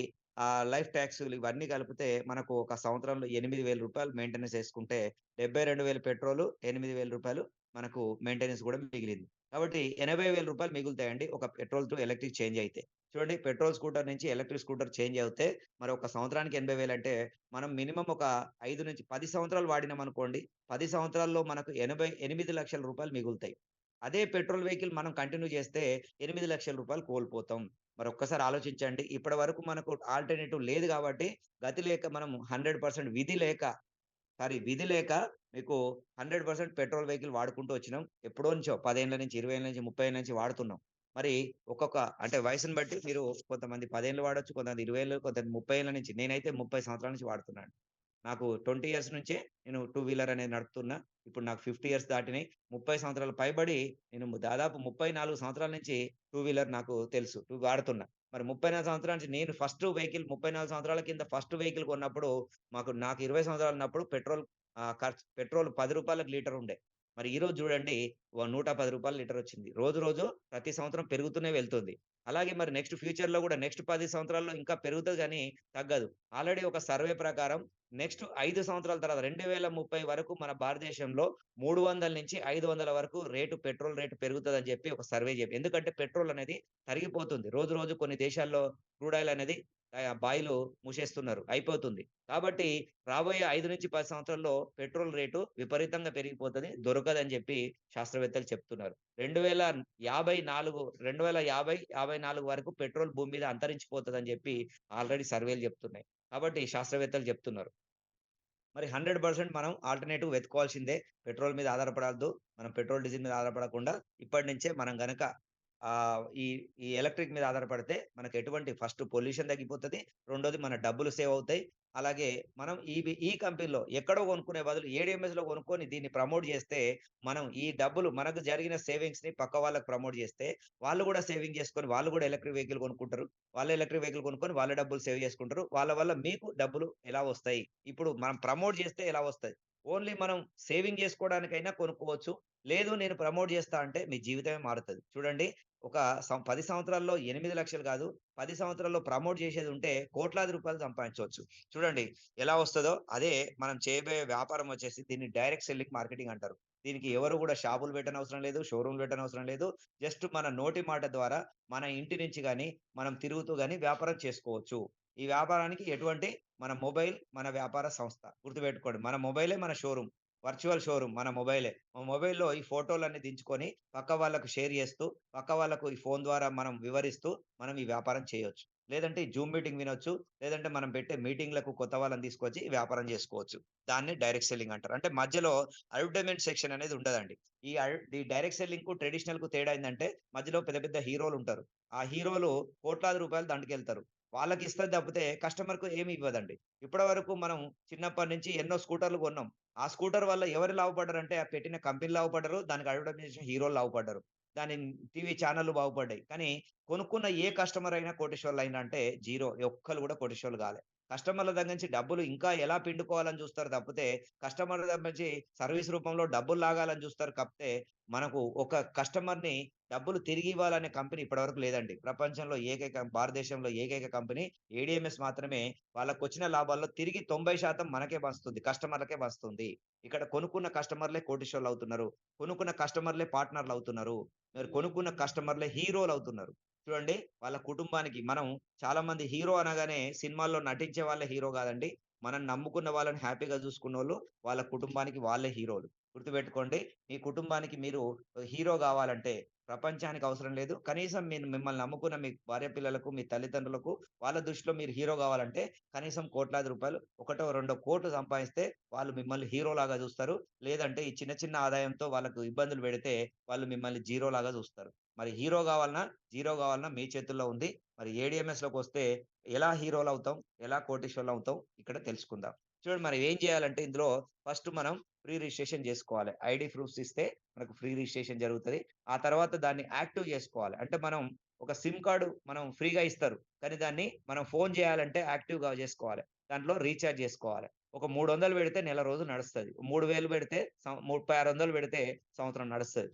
లైఫ్ టాక్స్‌లు ఇవన్నీ కలిపితే మనకు ఒక సంవత్సరంలో రూ. 8,000 మెయింటెనెన్స్ ఏసుకుంటే 72,000 పెట్రోలు, రూ. 8,000 మనకు మెయింటెనెన్స్ కూడా మిగిలింది. కాబట్టి రూ. 80,000 మిగులుతాయండి ఒక పెట్రోల్ టు ఎలక్ట్రిక్ చేంజ్ అయితే. చూడండి, పెట్రోల్ స్కూటర్ నుంచి ఎలక్ట్రిక్ స్కూటర్ చేంజ్ అవుతే మరి ఒక సంవత్సరానికి 80,000 అంటే మనం మినిమమ్ ఒక 5-10 సంవత్సరాలు వాడినామనుకోండి. 10 సంవత్సరాల్లో మనకు 8,00,000 మిగులుతాయి. అదే పెట్రోల్ వెహికల్ మనం కంటిన్యూ చేస్తే రూ. 8,00,000 కోల్పోతాం. మరి ఒక్కసారి ఆలోచించండి. ఇప్పటి వరకు మనకు ఆల్టర్‌నేటివ్ లేదు కాబట్టి గతి లేక మనం 100% విధి లేక మీకు 100% పెట్రోల్ వెహికల్ వాడుకుంటూ వచ్చినాం. ఎప్పుడో నుంచో 10 ఏళ్ల నుంచి, 20 ఏళ్ల నుంచి, 30 ఏళ్ల నుంచి వాడుతున్నాం. మరి ఒక్కొక్క అంటే వయసుని బట్టి మీరు కొంతమంది 10 ఏళ్ళు వాడొచ్చు, కొంతమంది 20 ఏళ్ళు, కొంతమంది 30 ఏళ్ల నుంచి. నేనైతే 30 సంవత్సరాల నుంచి వాడుతున్నాను. నాకు 20 ఇయర్స్ నుంచే నేను టూ వీలర్ అనేది నడుపుతున్నా. ఇప్పుడు నాకు 50 ఇయర్స్ దాటినాయి. 30 సంవత్సరాలు పైబడి నేను దాదాపు 34 సంవత్సరాల నుంచి టూ వీలర్ నాకు తెలుసు. వాడుతున్నా. మరి 34 సంవత్సరాల నుంచి నేను ఫస్ట్ వెహికల్ 34 సంవత్సరాల కింద ఫస్ట్ వెహికల్ కొన్నప్పుడు నాకు 20 సంవత్సరాలు ఉన్నప్పుడు పెట్రోల్ రూ. 10 లీటర్ ఉండే. మరి ఈరోజు చూడండి రూ. 110 లీటర్ వచ్చింది. రోజు ప్రతి సంవత్సరం పెరుగుతూనే వెళ్తుంది. అలాగే మరి నెక్స్ట్ ఫ్యూచర్‌లో కూడా నెక్స్ట్ 10 సంవత్సరాల్లో ఇంకా పెరుగుతది గానీ తగ్గదు. ఆల్రెడీ ఒక సర్వే ప్రకారం నెక్స్ట్ 5 సంవత్సరాల తర్వాత 2030 వరకు మన భారతదేశంలో 300-500 వరకు పెట్రోల్ రేటు పెరుగుతదని చెప్పి ఒక సర్వే ఎందుకంటే పెట్రోల్ అనేది తరిగిపోతుంది. రోజు కొన్ని దేశాల్లో క్రూడ్ ఆయిల్ అనేది బాయిలు మూసేస్తున్నారు. అయిపోతుంది. కాబట్టి రాబోయే 5-10 సంవత్సరాల్లో పెట్రోల్ రేటు విపరీతంగా పెరిగిపోతది. దొరకదని చెప్పి శాస్త్రవేత్తలు చెప్తున్నారు. 2054 వరకు పెట్రోల్ భూమి మీద అంతరించిపోతదని చెప్పి ఆల్రెడీ సర్వేలు చెప్తున్నాయి. కాబట్టి శాస్త్రవేత్తలు చెప్తున్నారు. మరి 100% మనం ఆల్టర్‌నేటివ్ వెతుక్కోవాల్సిందే. పెట్రోల్ మీద ఆధారపడొద్దు. మనం పెట్రోల్, డీజిల్ మీద ఆధారపడకుండా ఇప్పటి నుంచే మనం గనక ఈ ఈ ఎలక్ట్రిక్ మీద ఆధారపడితే మనకు ఎటువంటి ఫస్ట్ పొల్యూషన్ తగ్గిపోతది. రెండోది మన డబ్బులు సేవ్ అవుతాయి. అలాగే మనం ఈ కంపెనీలో ఎక్కడో కొనుక్కునే బదులు ఏడీఎంఎస్‌లో కొనుక్కొని దీన్ని ప్రమోట్ చేస్తే మనం ఈ డబ్బులు మనకు జరిగిన సేవింగ్స్‌ని పక్క వాళ్ళకి ప్రమోట్ చేస్తే వాళ్ళు కూడా సేవింగ్ చేసుకొని వాళ్ళు కూడా ఎలక్ట్రిక్ వెహికల్ కొనుక్కుంటారు. వాళ్ళు ఎలక్ట్రిక్ వెహికల్ కొనుక్కొని వాళ్ళ డబ్బులు సేవ్ చేసుకుంటారు. వాళ్ళ వల్ల మీకు డబ్బులు ఎలా వస్తాయి? ఇప్పుడు మనం ప్రమోట్ చేస్తే ఎలా వస్తాయి? ఓన్లీ మనం సేవింగ్ చేసుకోవడానికైనా కొనుక్కోవచ్చు. లేదు నేను ప్రమోట్ చేస్తా అంటే మీ జీవితమే మారుతది. చూడండి, ఒక 10 సంవత్సరాల్లో 8,00,000 కాదు, 10 సంవత్సరాల్లో ప్రమోట్ చేసేది ఉంటే కోట్లాది రూపాయలు సంపాదించవచ్చు. చూడండి ఎలా వస్తదో అదే మనం చేయబోయే వ్యాపారం వచ్చేసి దీన్ని డైరెక్ట్ సెల్లింగ్ మార్కెటింగ్ అంటారు. దీనికి ఎవరు కూడా షాపులు పెట్టనవసరం లేదు, షోరూమ్‌లు పెట్టనవసరం లేదు. జస్ట్ మన నోటి మాట ద్వారా మన ఇంటి నుంచి గాని, మనం తిరుగుతూ గాని వ్యాపారం చేసుకోవచ్చు. ఈ వ్యాపారానికి ఎటువంటి మన మొబైల్ మన వ్యాపార సంస్థ. గుర్తుపెట్టుకోండి. మన మొబైలే మన షోరూమ్. వర్చువల్ షోరూమ్ మన మొబైలే. మా మొబైల్‌లో ఈ ఫోటోలన్నీ దించుకొని పక్క వాళ్ళకు షేర్ చేస్తూ, పక్క వాళ్ళకు ఈ ఫోను ద్వారా మనం వివరిస్తూ మనం ఈ వ్యాపారం చేయొచ్చు. లేదంటే ఈ జూమ్ మీటింగ్ వినొచ్చు. లేదంటే మనం పెట్టే మీటింగ్‌లకు కొత్త వాళ్ళని తీసుకొచ్చి ఈ వ్యాపారం చేసుకోవచ్చు. దాన్ని డైరెక్ట్ సెల్లింగ్ అంటారు. అంటే మధ్యలో అడ్వర్టైజ్‌మెంట్ సెక్షన్ అనేది ఉండదండి. ఈ డైరెక్ట్ సెల్లింగ్‌కు ట్రెడిషనల్‌కు తేడా ఏందంటే మధ్యలో పెద్ద పెద్ద హీరోలుంటారు. ఆ హీరోలు కోట్లాది రూపాయలు దండుకెళ్తారు. వాళ్ళకి ఇస్తది తప్పితే కస్టమర్‌కు ఏమి ఇవ్వదండి. ఇప్పటివరకు మనం చిన్నప్పటి నుంచి ఎన్నో స్కూటర్‌లు కొన్నాం. ఆ స్కూటర్ వల్ల ఎవరు లాభపడ్డారంటే ఆ పెట్టిన కంపెనీ లాభపడ్డారు. దానికి అడ్వర్టైజ్ చేసిన హీరోలు లాభపడ్డారు. దాని టీవీ ఛానెల్‌లు బాగుపడ్డాయి. కానీ కొనుక్కున్న ఏ కస్టమర్ అయినా కోటీశ్వరులైండ్రా అంటే జీరో. ఒక్కళ్ళు కూడా కోటీశ్వరులు కాలే. కస్టమర్ల దగ్గర నుంచి డబ్బులు ఇంకా ఎలా పిండుకోవాలని చూస్తారు తప్పితే కస్టమర్ల దగ్గర నుంచి సర్వీస్ రూపంలో డబ్బులు లాగాలని చూస్తారు తప్పితే మనకు ఒక కస్టమర్‌ని డబ్బులు తిరిగి ఇవ్వాలనే కంపెనీ ఇప్పటివరకు లేదండి. ప్రపంచంలో భారతదేశంలో ఏకైక కంపెనీ ఏడీఎంఎస్ మాత్రమే. వాళ్ళకొచ్చిన లాభాల్లో తిరిగి 90% మనకే పంచుతుంది. కస్టమర్లకే పంచుతుంది. ఇక్కడ కొనుక్కున్న కస్టమర్‌లే కోటీశ్వరులవుతున్నారు. కొనుక్కున్న కస్టమర్‌లే పార్ట్నర్‌లవుతున్నారు. మరి కొనుక్కున్న కస్టమర్‌లే హీరోలవుతున్నారు. చూడండి, వాళ్ళ కుటుంబానికి మనం చాలా మంది హీరో అనగానే సినిమాల్లో నటించే వాళ్ళే హీరో కాదండి. మనం నమ్ముకున్న వాళ్ళని హ్యాపీగా చూసుకున్నోళ్ళు వాళ్ళ కుటుంబానికి వాళ్ళే హీరోలు. గుర్తుపెట్టుకోండి. మీ కుటుంబానికి మీరు హీరో గావాలంటే ప్రపంచానికి అవసరం లేదు. కనీసం మిమ్మల్ని నమ్ముకున్న మీ భార్య పిల్లలకు, మీ తల్లిదండ్రులకు వాళ్ళ దృష్టిలో మీరు హీరో కావాలంటే కనీసం కోట్లాది రూపాయలు, ఒకటో రెండో కోట్లు సంపాదిస్తే వాళ్ళు మిమ్మల్ని హీరోలాగా చూస్తారు. లేదంటే ఈ చిన్న చిన్న ఆదాయంతో వాళ్ళకు ఇబ్బందులు పెడితే వాళ్ళు మిమ్మల్ని జీరోలాగా చూస్తారు. మరి హీరో కావాలన్నా, జీరో కావాలన్నా మీ చేతుల్లో ఉంది. మరి ఏడీఎంఎస్‌లోకి వస్తే ఎలా హీరోలవుతాం? ఎలా కోటీశ్వరులవుతాం? ఇక్కడ తెలుసుకుందాం. చూడండి మరి ఏం చేయాలంటే ఇందులో ఫస్ట్ మనం ప్రీ రిజిస్ట్రేషన్ చేసుకోవాలి. ఐడీ ప్రూఫ్స్ ఇస్తే మనకు ఫ్రీ రిజిస్ట్రేషన్ జరుగుతది. ఆ తర్వాత దాన్ని యాక్టివ్ చేసుకోవాలి. అంటే మనం ఒక సిమ్ కార్డ్ మనం ఫ్రీగా ఇస్తారు. కానీ దాన్ని మనం ఫోన్ చేయాలంటే యాక్టివ్‌గా చేసుకోవాలి. దాంట్లో రీచార్జ్ చేసుకోవాలి. ఒక 300 పెడితే నెల రోజులు నడుస్తది. 3000 పెడితే 3600 పెడితే సంవత్సరం నడుస్తది.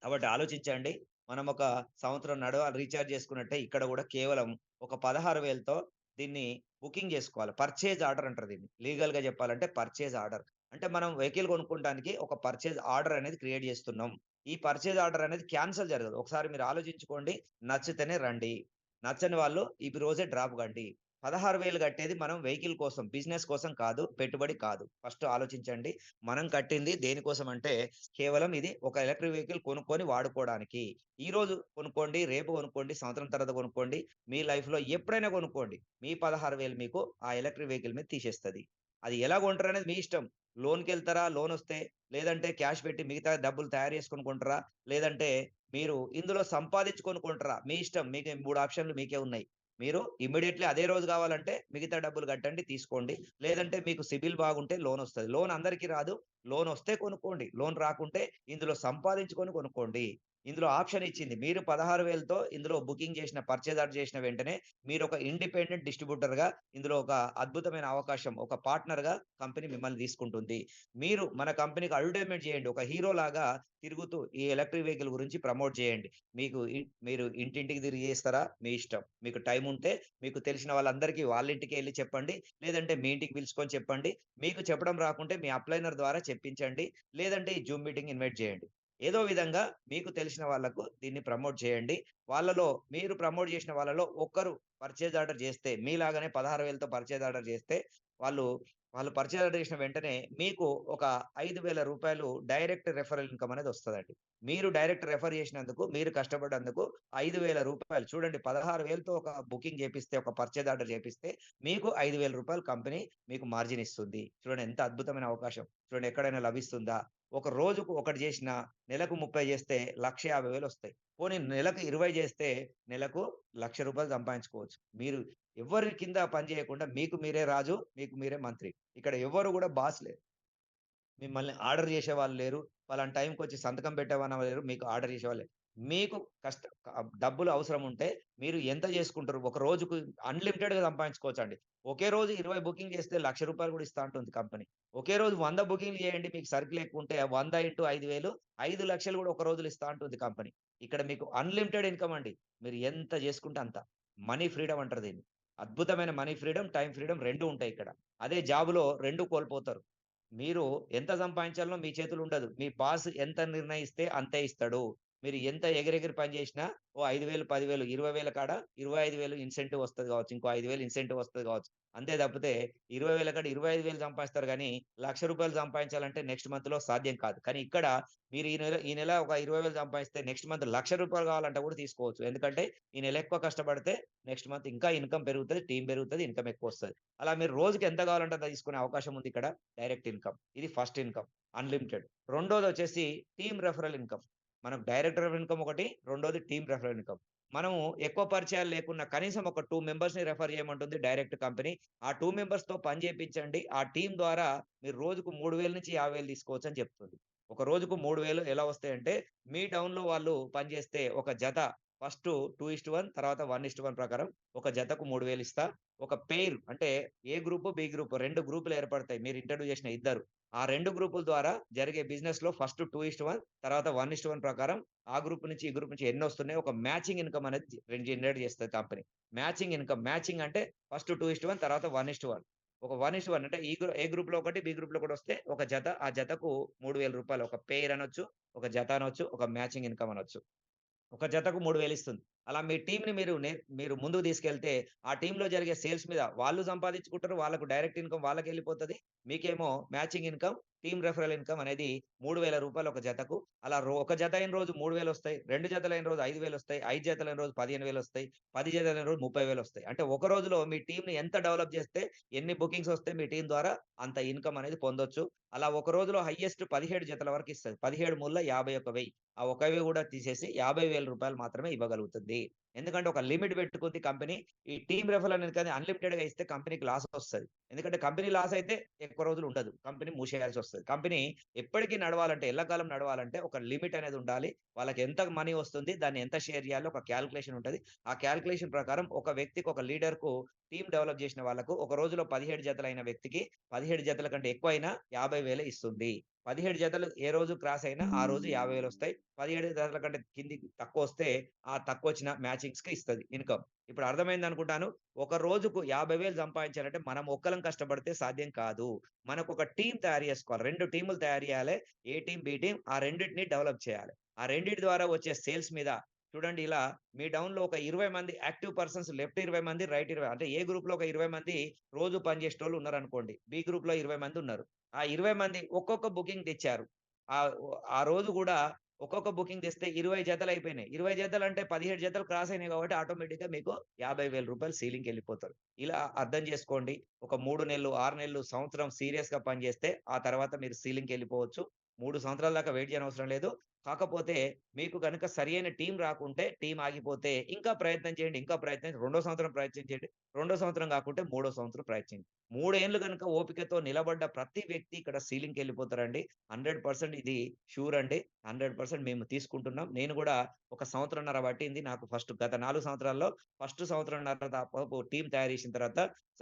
కాబట్టి ఆలోచించండి. మనం ఒక సంవత్సరం రీచార్జ్ చేసుకున్నట్టే ఇక్కడ కూడా కేవలం ఒక 16,000తో దీన్ని బుకింగ్ చేసుకోవాలి. పర్చేజ్ ఆర్డర్ అంటారు దీన్ని. లీగల్‌గా చెప్పాలంటే పర్చేజ్ ఆర్డర్. అంటే మనం వెహికల్ కొనుక్కోవడానికి ఒక పర్చేజ్ ఆర్డర్ అనేది క్రియేట్ చేస్తున్నాం. ఈ పర్చేజ్ ఆర్డర్ అనేది క్యాన్సెల్ జరగదు. ఒకసారి మీరు ఆలోచించుకోండి. నచ్చితేనే రండి. నచ్చని వాళ్ళు ఈ రోజే డ్రాప్ కండి. 16,000 కట్టేది మనం వెహికల్ కోసం, బిజినెస్ కోసం కాదు, పెట్టుబడి కాదు. ఫస్ట్ ఆలోచించండి. మనం కట్టింది దేనికోసం అంటే కేవలం ఇది ఒక ఎలక్ట్రిక్ వెహికల్ కొనుక్కొని వాడుకోవడానికి. ఈరోజు కొనుక్కోండి, రేపు కొనుక్కోండి, సంవత్సరం తర్వాత కొనుక్కోండి. మీ లైఫ్‌లో ఎప్పుడైనా కొనుక్కోండి. మీ 16,000 మీకు ఆ ఎలక్ట్రిక్ వెహికల్ మీద తీసేస్తది. అది ఎలా కొంటారనేది మీ ఇష్టం. లోన్‌కెళ్తారా? లోనొస్తే, లేదంటే క్యాష్ పెట్టి మిగతా డబ్బులు తయారు చేసుకొని కొంటారా? లేదంటే మీరు ఇందులో సంపాదించుకొని కొంటారా? మీ ఇష్టం. మీకే 3 ఆప్షన్‌లు మీకే ఉన్నాయి. మీరు ఇమ్మీడియేట్‌లీ అదే రోజు కావాలంటే మిగతా డబ్బులు కట్టండి, తీసుకోండి. లేదంటే మీకు సిబిల్ బాగుంటే లోనొస్తది. లోన్ అందరికీ రాదు. లోనొస్తే కొనుక్కోండి. లోన్ రాకుంటే ఇందులో సంపాదించుకొని కొనుక్కోండి. ఇందులో ఆప్షన్ ఇచ్చింది. మీరు 16,000తో ఇందులో బుకింగ్ చేసిన, పర్చేజ్ ఆర్డర్ చేసిన వెంటనే మీరొక ఇండిపెండెంట్ డిస్ట్రిబ్యూటర్‌గా ఇందులో ఒక అద్భుతమైన అవకాశం, ఒక పార్ట్నర్‌గా కంపెనీ మిమ్మల్ని తీసుకుంటుంది. మీరు మన కంపెనీకి అడ్వర్టైజ్‌మెంట్ చేయండి. ఒక హీరోలాగా తిరుగుతూ ఈ ఎలక్ట్రిక్ వెహికల్ గురించి ప్రమోట్ చేయండి. మీరు ఇంటింటికి తిరిగి చేస్తారా? మీ ఇష్టం. మీకు టైం ఉంటే మీకు తెలిసిన వాళ్ళందరికీ వాళ్ళ ఇంటికే ఎళ్లి చెప్పండి. లేదంటే మీ ఇంటికి పిలుచుకొని చెప్పండి. మీకు చెప్పడం రాకుంటే మీ అప్లైనర్ ద్వారా చెప్పించండి. లేదంటే ఈ జూమ్ మీటింగ్ ఇన్వైట్ చేయండి. ఏదో విధంగా మీకు తెలిసిన వాళ్ళకు దీన్ని ప్రమోట్ చేయండి. వాళ్ళలో మీరు ప్రమోట్ చేసిన వాళ్ళలో ఒక్కరు పర్చేజ్ ఆర్డర్ చేస్తే, మీలాగానే 16,000తో పర్చేజ్ ఆర్డర్ చేస్తే వాళ్ళు పర్చేజ్ ఆర్డర్ చేసిన వెంటనే మీకు ఒక రూ. 5,000 డైరెక్ట్ రిఫరల్ ఇన్‌కమ్ అనేది వస్తదండి. మీరు డైరెక్ట్ రెఫర్ చేసినందుకు, మీరు కష్టపడ్డందుకు రూ. 5,000 చూడండి 16,000తో ఒక బుకింగ్ చేపిస్తే, ఒక పర్చేజ్ ఆర్డర్ చేపిస్తే మీకు రూ. 5,000 కంపెనీ మీకు మార్జిన్ ఇస్తుంది. చూడండి ఎంత అద్భుతమైన అవకాశం. చూడండి ఎక్కడైనా లభిస్తుందా? ఒక రోజుకు ఒకటి చేసినా, నెలకు 30 చేస్తే 1,50,000 వస్తాయి. పోనీ నెలకు 20 చేస్తే నెలకు రూ. 1,00,000 సంపాదించుకోవచ్చు. మీరు ఎవ్వరి కింద పని చేయకుండా మీకు మీరే రాజు, మీకు మీరే మంత్రి. ఇక్కడ ఎవ్వరు కూడా బాస్ లేరు. మిమ్మల్ని ఆర్డర్ చేసేవాళ్ళు లేరు. పలానా టైంకొచ్చి సంతకం పెట్టేవాళ్ళు లేరు. మీకు ఆర్డర్ చేసేవాళ్ళు లేరు. మీకు డబ్బులు అవసరం ఉంటే మీరు ఎంత చేసుకుంటారు? ఒక రోజుకు అన్‌లిమిటెడ్‌గా సంపాదించుకోవచ్చండి. ఒకే రోజు 20 బుకింగ్ చేస్తే రూ. 1,00,000 కూడా ఇస్తా అంటుంది కంపెనీ. ఒకే రోజు 100 బుకింగ్‌లు చేయండి. మీకు సర్కిల్ ఎక్కువుంటే 100 ఇంటూ 5,000 5,00,000 కూడా ఒక రోజులో ఇస్తా అంటుంది కంపెనీ. ఇక్కడ మీకు అన్‌లిమిటెడ్ ఇన్‌కమ్ అండి. మీరు ఎంత చేసుకుంటే అంత. మనీ ఫ్రీడమ్ అంటారు దీన్ని. అద్భుతమైన మనీ ఫ్రీడమ్, టైమ్ ఫ్రీడమ్ 2 ఉంటాయి ఇక్కడ. అదే జాబ్‌లో 2 కోల్పోతారు. మీరు ఎంత సంపాదించాలనో మీ చేతులో ఉండదు. మీ బాస్ ఎంత నిర్ణయిస్తే అంతే ఇస్తాడు. మీరు ఎంత ఎగిరెగిరి పని చేసినా ఓ 5,000, 10,000, 20,000 కాడ 25,000 ఇన్సెంటివ్ వస్తది కావచ్చు. ఇంకో 5,000 ఇన్సెంటివ్ వస్తది కావచ్చు. అంతే తప్పితే 20,000 కాడ 25,000 సంపాదిస్తారు గానీ రూ. 1,00,000 సంపాదించాలంటే నెక్స్ట్ మంత్‌లో సాధ్యం కాదు. కానీ ఇక్కడ మీరు ఈ నెల ఒక 20,000 సంపాదిస్తే నెక్స్ట్ మంత్ రూ. 1,00,000 కావాలంటే కూడా తీసుకోవచ్చు. ఎందుకంటే ఈ నెల ఎక్కువ కష్టపడితే నెక్స్ట్ మంత్ ఇంకా ఇన్‌కమ్ పెరుగుతది, టీమ్ పెరుగుతది, ఇన్‌కమ్ ఎక్కువొస్తది. అలా మీరు రోజుకి ఎంత కావాలంటే అంత తీసుకునే అవకాశం ఉంది ఇక్కడ. Direct income. ఇది ఫస్ట్ ఇన్‌కమ్ అన్‌లిమిటెడ్. రెండోదొచ్చేసి టీమ్ రెఫరల్ ఇన్‌కమ్. మనకు డైరెక్ట్ రెఫరల్ ఇన్‌కమ్ ఒకటి, రెండోది టీమ్ రెఫరల్ ఇన్‌కమ్. మనము ఎక్కువ పరిచయాలు లేకున్నా కనీసం ఒక 2 మెంబర్స్‌ని రెఫర్ చేయమంటుంది డైరెక్ట్ కంపెనీ. ఆ 2 మెంబర్స్‌తో పని చేపించండి. ఆ టీమ్ ద్వారా మీరు రోజుకు 3,000-50,000 తీసుకోవచ్చని చెప్తుంది. ఒక రోజుకు 3,000 ఎలా వస్తాయంటే మీ టౌన్‌లో వాళ్ళు పనిచేస్తే ఒక జత ఫస్టు 2:1 తర్వాత 1:1 ప్రకారం ఒక జతకు 3,000 ఇస్తా. ఒక పెయిర్ అంటే ఏ గ్రూపు, బి గ్రూప్ 2 గ్రూపులు ఏర్పడతాయి. మీరు ఇంటర్వ్యూ చేసిన ఇద్దరు. ఆ 2 గ్రూపుల ద్వారా జరిగే బిజినెస్‌లో ఫస్ట్ 2:1 తర్వాత 1:1 ప్రకారం ఆ గ్రూప్ నుంచి, ఈ గ్రూప్ నుంచి ఎన్నొస్తున్నాయో ఒక మ్యాచింగ్ ఇన్‌కమ్ అనేది జనరేట్ చేస్తది కంపెనీ. Matching income. మ్యాచింగ్ అంటే ఫస్ట్ 2:1 తర్వాత 1:1. ఒక 1:1 అంటే ఏ గ్రూప్‌లో ఒకటి, బి గ్రూప్‌లో ఒకటి వస్తే ఒక జత, ఆ జతకు రూ. 3,000 ఒక పెయిర్ అనొచ్చు, ఒక జత అనొచ్చు, ఒక మ్యాచింగ్ ఇన్‌కమ్ అనొచ్చు. ఒక జతకు 3,000 ఇస్తుంది. అలా మీ టీంని మీరు ముందుకు తీసుకెళ్తే ఆ టీంలో జరిగే సేల్స్ మీద వాళ్ళు సంపాదించుకుంటారు. వాళ్ళకు డైరెక్ట్ ఇన్కమ్ వాళ్ళకెళ్ళిపోతది. మీకేమో matching income, team referral income అనేది రూ. 3,000 ఒక జతకు. అలా ఒక జత అయిన రోజు 3,000 వస్తాయి. 2 జతలైన రోజు 5,000 వస్తాయి. 5 జతలైన రోజు 15,000 వస్తాయి. 10 జతలైన రోజు 30,000 వస్తాయి. అంటే ఒక రోజులో మీ టీమ్‌ని ఎంత డెవలప్ చేస్తే ఎన్ని బుకింగ్స్ వస్తే మీ టీమ్ ద్వారా అంత ఇన్కమ్ అనేది పొందొచ్చు. అలా ఒక రోజులో హైయెస్ట్ 17 జతల వరకు ఇస్తది. 17 మూళ్ళ 51,000. ఆ 1,000 కూడా తీసేసి రూ. 50,000 మాత్రమే ఇవ్వగలుగుతుంది. ఎందుకంటే ఒక లిమిట్ పెట్టుకుంది కంపెనీ. ఈ టీమ్ రెఫరల్ అనేది అన్‌లిమిటెడ్‌గా ఇస్తే కంపెనీకి లాస్ వస్తది. ఎందుకంటే కంపెనీ లాస్ అయితే ఎక్కువ రోజులు ఉండదు. కంపెనీ మూసేయాల్సి వస్తది. కంపెనీ ఎప్పటికీ నడవాలంటే, ఎల్లకాలం నడవాలంటే ఒక లిమిట్ అనేది ఉండాలి. వాళ్ళకి ఎంత మనీ వస్తుంది, దాన్ని ఎంత షేర్ చేయాలో ఒక క్యాలిక్యులేషన్ ఉంటది. ఆ క్యాలిక్యులేషన్ ప్రకారం ఒక వ్యక్తికి, ఒక లీడర్‌కు టీమ్ డెవలప్ చేసిన వాళ్ళకు ఒక రోజులో 17 జతలైన వ్యక్తికి 17 జతల కంటే ఎక్కువైనా 50,000 ఇస్తుంది. 17 జతలు ఏ రోజు క్రాస్ అయినా ఆ రోజు 50,000 వస్తాయి. 17 జతల కంటే కిందికి తక్కువొస్తే ఆ తక్కువొచ్చిన మ్యాచింగ్స్‌కి ఇస్తది ఇన్కమ్. ఇప్పుడు అర్థమైందనుకుంటాను. ఒక రోజుకు 50,000 సంపాదించాలంటే మనం ఒక్కలం కష్టపడితే సాధ్యం కాదు. మనకొక టీమ్ తయారు చేసుకోవాలి. 2 టీములు తయారు చేయాలి. ఏ టీమ్, బి టీమ్. ఆ రెండిటిని డెవలప్ చేయాలి. ఆ రెండిటి ద్వారా వచ్చే సేల్స్ మీద చూడండి, ఇలా మీ డౌన్‌లో ఒక 20 మంది యాక్టివ్ పర్సన్స్, లెఫ్ట్ 20 మంది, రైట్ 20, అంటే ఏ గ్రూప్‌లో ఒక 20 మంది రోజు పనిచేసేటోళ్ళు ఉన్నారనుకోండి. బి గ్రూప్‌లో 20 మంది ఉన్నారు. ఆ 20 మంది ఒక్కొక్క బుకింగ్ తెచ్చారు. ఆహ్, ఆ రోజు గూడా ఒక్కొక్క బుకింగ్ తెస్తే 20 జతలయిపోయినాయి. 20 జతలంటే 17 జతలు క్రాస్ అయినాయి కాబట్టి ఆటోమేటిక్‌గా మీకు రూ. 50,000 సీలింగ్‌కెళ్ళిపోతారు. ఇలా అర్థం చేసుకోండి. ఒక 3 నెలలు, 6 నెలలు, సంవత్సరం సీరియస్‌గా పనిచేస్తే ఆ తర్వాత మీరు సీలింగ్‌కెళ్ళిపోవచ్చు. 3 సంవత్సరాల దాకా వెయిట్ చేయనవసరం లేదు. కాకపోతే మీకు గనుక సరియైన టీమ్ రాకుంటే, టీమ్ ఆగిపోతే ఇంకా ప్రయత్నం చేయండి. ఇంకా ప్రయత్నం రెండో సంవత్సరం ప్రయత్నించండి. రెండో సంవత్సరం కాకుంటే మూడో సంవత్సరం ప్రయత్నించండి. 3 ఏళ్ళు గనుక ఓపికతో నిలబడ్డ ప్రతి వ్యక్తి ఇక్కడ సీలింగ్‌కెళ్ళిపోతారండి. 100% ఇది షూర్ అండి. 100% మేము తీసుకుంటున్నాం. నేను కూడా ఒక సంవత్సరంన్నర పట్టింది నాకు గత 4 సంవత్సరాల్లో ఫస్ట్ సంవత్సరంన్నర టీమ్ తయారు చేసిన తర్వాత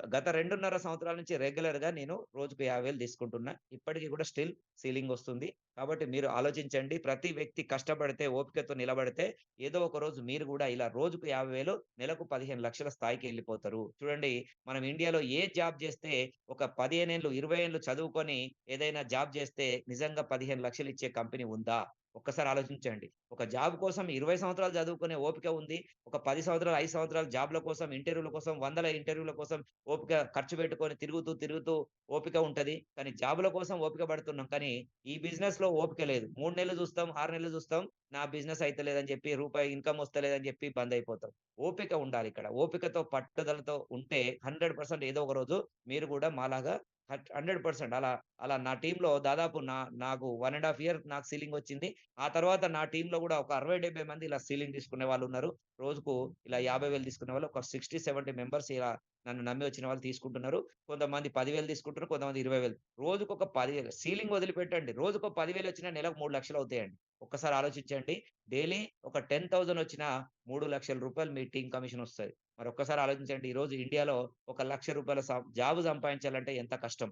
గత 2.5 సంవత్సరాల నుంచి రెగ్యులర్‌గా నేను రోజుకు 50,000 తీసుకుంటున్నా. ఇప్పటికి కూడా స్టిల్ సీలింగ్ వస్తుంది. కాబట్టి మీరు ఆలోచించండి. ప్రతి వ్యక్తి కష్టపడితే, ఓపికతో నిలబడితే ఏదో ఒక రోజు మీరు కూడా ఇలా రోజుకు 50,000, నెలకు 15,00,000 స్థాయికి ఎళ్ళిపోతారు. చూడండి, మనం ఇండియాలో ఏ జాబ్ చేస్తే ఒక 15 ఏళ్ళు, 20 ఏళ్ళు చదువుకొని ఏదైనా జాబ్ చేస్తే నిజంగా 15,00,000 ఇచ్చే కంపెనీ ఉందా? ఒక్కసారి ఆలోచించండి. ఒక జాబ్ కోసం 20 సంవత్సరాలు చదువుకునే ఓపిక ఉంది. ఒక 10 సంవత్సరాలు, 5 సంవత్సరాలు జాబ్‌ల కోసం, ఇంటర్వ్యూల కోసం, వందల ఇంటర్వ్యూల కోసం ఓపిక ఖర్చు పెట్టుకొని తిరుగుతూ ఓపిక ఉంటది. కానీ జాబ్‌ల కోసం ఓపిక పడుతున్నాం. కానీ ఈ బిజినెస్‌లో ఓపిక లేదు. 3 నెలలు చూస్తాం, 6 నెలలు చూస్తాం. నా బిజినెస్ అయితలేదని చెప్పి, రూపాయి ఇన్‌కమ్ వస్తలేదని చెప్పి బంద్ అయిపోతాం. ఓపిక ఉండాలిక్కడ. ఓపికతో, పట్టుదలతో ఉంటే 100% ఏదో ఒక రోజు మీరు కూడా మాలాగా 100% అలా నా టీమ్‌లో దాదాపు నాకు 1 ½ ఇయర్ నాకు సీలింగ్ వచ్చింది. ఆ తర్వాత నా టీమ్‌లో కూడా ఒక 60, 70 మంది ఇలా సీలింగ్ తీసుకునే వాళ్ళున్నారు. రోజుకు ఇలా 50,000 తీసుకునేవాళ్ళు ఒక 60, 70 మెంబర్స్ ఇలా నన్ను నమ్మి వచ్చిన వాళ్ళు తీసుకుంటున్నారు. కొంతమంది 10,000 తీసుకుంటున్నారు. కొంతమంది 20,000. రోజుకొక 10,000 సీలింగ్ వదిలిపెట్టండి. రోజుకో 10,000 వచ్చినా నెలకు 3,00,000 అవుతాయండి. ఒక్కసారి ఆలోచించండి. డైలీ ఒక 10,000 వచ్చినా రూ. 3,00,000 మీ టీమ్ కమిషన్ వస్తది. మరి ఒక్కసారి ఆలోచించండి. ఈరోజు ఇండియాలో ఒక రూ. 1,00,000 జాబ్ సంపాదించాలంటే ఎంత కష్టం.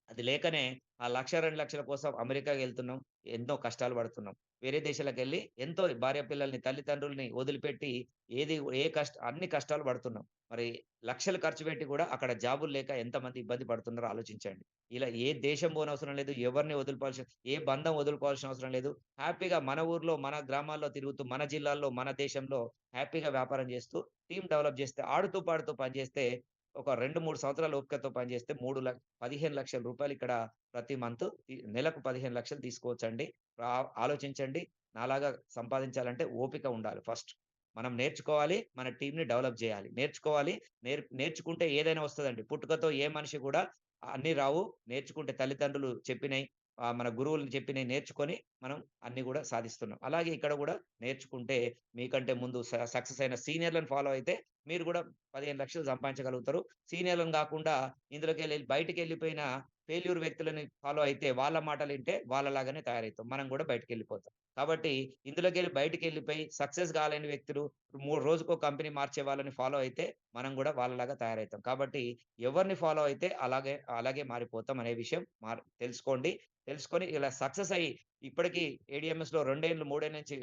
అది లేకనే ఆ 1,00,000, 2,00,000 కోసం అమెరికాకెళ్తున్నాం. ఎన్నో కష్టాలు పడుతున్నాం. వేరే దేశాలకెళ్ళి ఎంతో భార్య పిల్లల్ని, తల్లిదండ్రుల్ని వదిలిపెట్టి అన్ని కష్టాలు పడుతున్నాం. మరి లక్షలు ఖర్చు పెట్టి కూడా అక్కడ జాబులు లేక ఎంతమంది ఇబ్బంది పడుతున్నారో ఆలోచించండి. ఇలా ఏ దేశం పోనవసరం లేదు. ఎవరిని ఏ బంధం వదులుకోవాల్సిన అవసరం లేదు. హ్యాపీగా మన ఊర్లో, మన గ్రామాల్లో తిరుగుతూ, మన జిల్లాల్లో, మన దేశంలో హ్యాపీగా వ్యాపారం చేస్తూ, టీమ్ డెవలప్ చేస్తే, ఆడుతూ పాడుతూ పనిచేస్తే ఒక 2, 3 సంవత్సరాలు ఓపికతో పనిచేస్తే 15,00,000 ఇక్కడ ప్రతి మంత్ నెలకు 15,00,000 తీసుకోవచ్చండి. ఆలోచించండి. నాలాగా సంపాదించాలంటే ఓపిక ఉండాలి ఫస్ట్. మనం నేర్చుకోవాలి. మన టీమ్‌ని డెవలప్ జేయాలి. నేర్చుకోవాలి. నేర్చుకుంటే ఏదైనా వస్తదండి. పుట్టుకతో ఏ మనిషి కూడా అన్నీ రావు. నేర్చుకుంటే తల్లిదండ్రులు చెప్పినయి, మన గురువులు చెప్పినయి నేర్చుకొని మనం అన్నీ గూడా సాధిస్తున్నాం. అలాగే ఇక్కడ గూడా నేర్చుకుంటే మీకంటే ముందు సక్సెస్ అయిన సీనియర్‌లను ఫాలో అయితే మీరు గూడా 15,00,000 సంపాదించగలుగుతారు. సీనియర్‌లను గాకుండా ఇందులోకెళ్ళి బయటికెళ్ళిపోయిన ఫెయిల్యూర్ వ్యక్తులని ఫాలో అయితే వాళ్ళ మాటలింటే వాళ్ళలాగానే తయారైతాం. మనం గూడా బయటికెళ్ళిపోతాం. కాబట్టి ఇందులోకెళ్ళి బయటికెళ్ళిపోయి సక్సెస్ కాలేని వ్యక్తులు రోజుకో కంపెనీ మార్చే వాళ్ళని ఫాలో అయితే మనం గూడా వాళ్ళలాగా తయారైతాం. కాబట్టి ఎవరిని ఫాలో అయితే అలాగే మారిపోతాం అనే విషయం తెలుసుకోండి. తెలుసుకొని ఇలా సక్సెస్ అయ్యి ఇప్పటికి ఏడీఎంఎస్‌లో 2 ఏళ్ళు, 3 ఏళ్ల నుంచి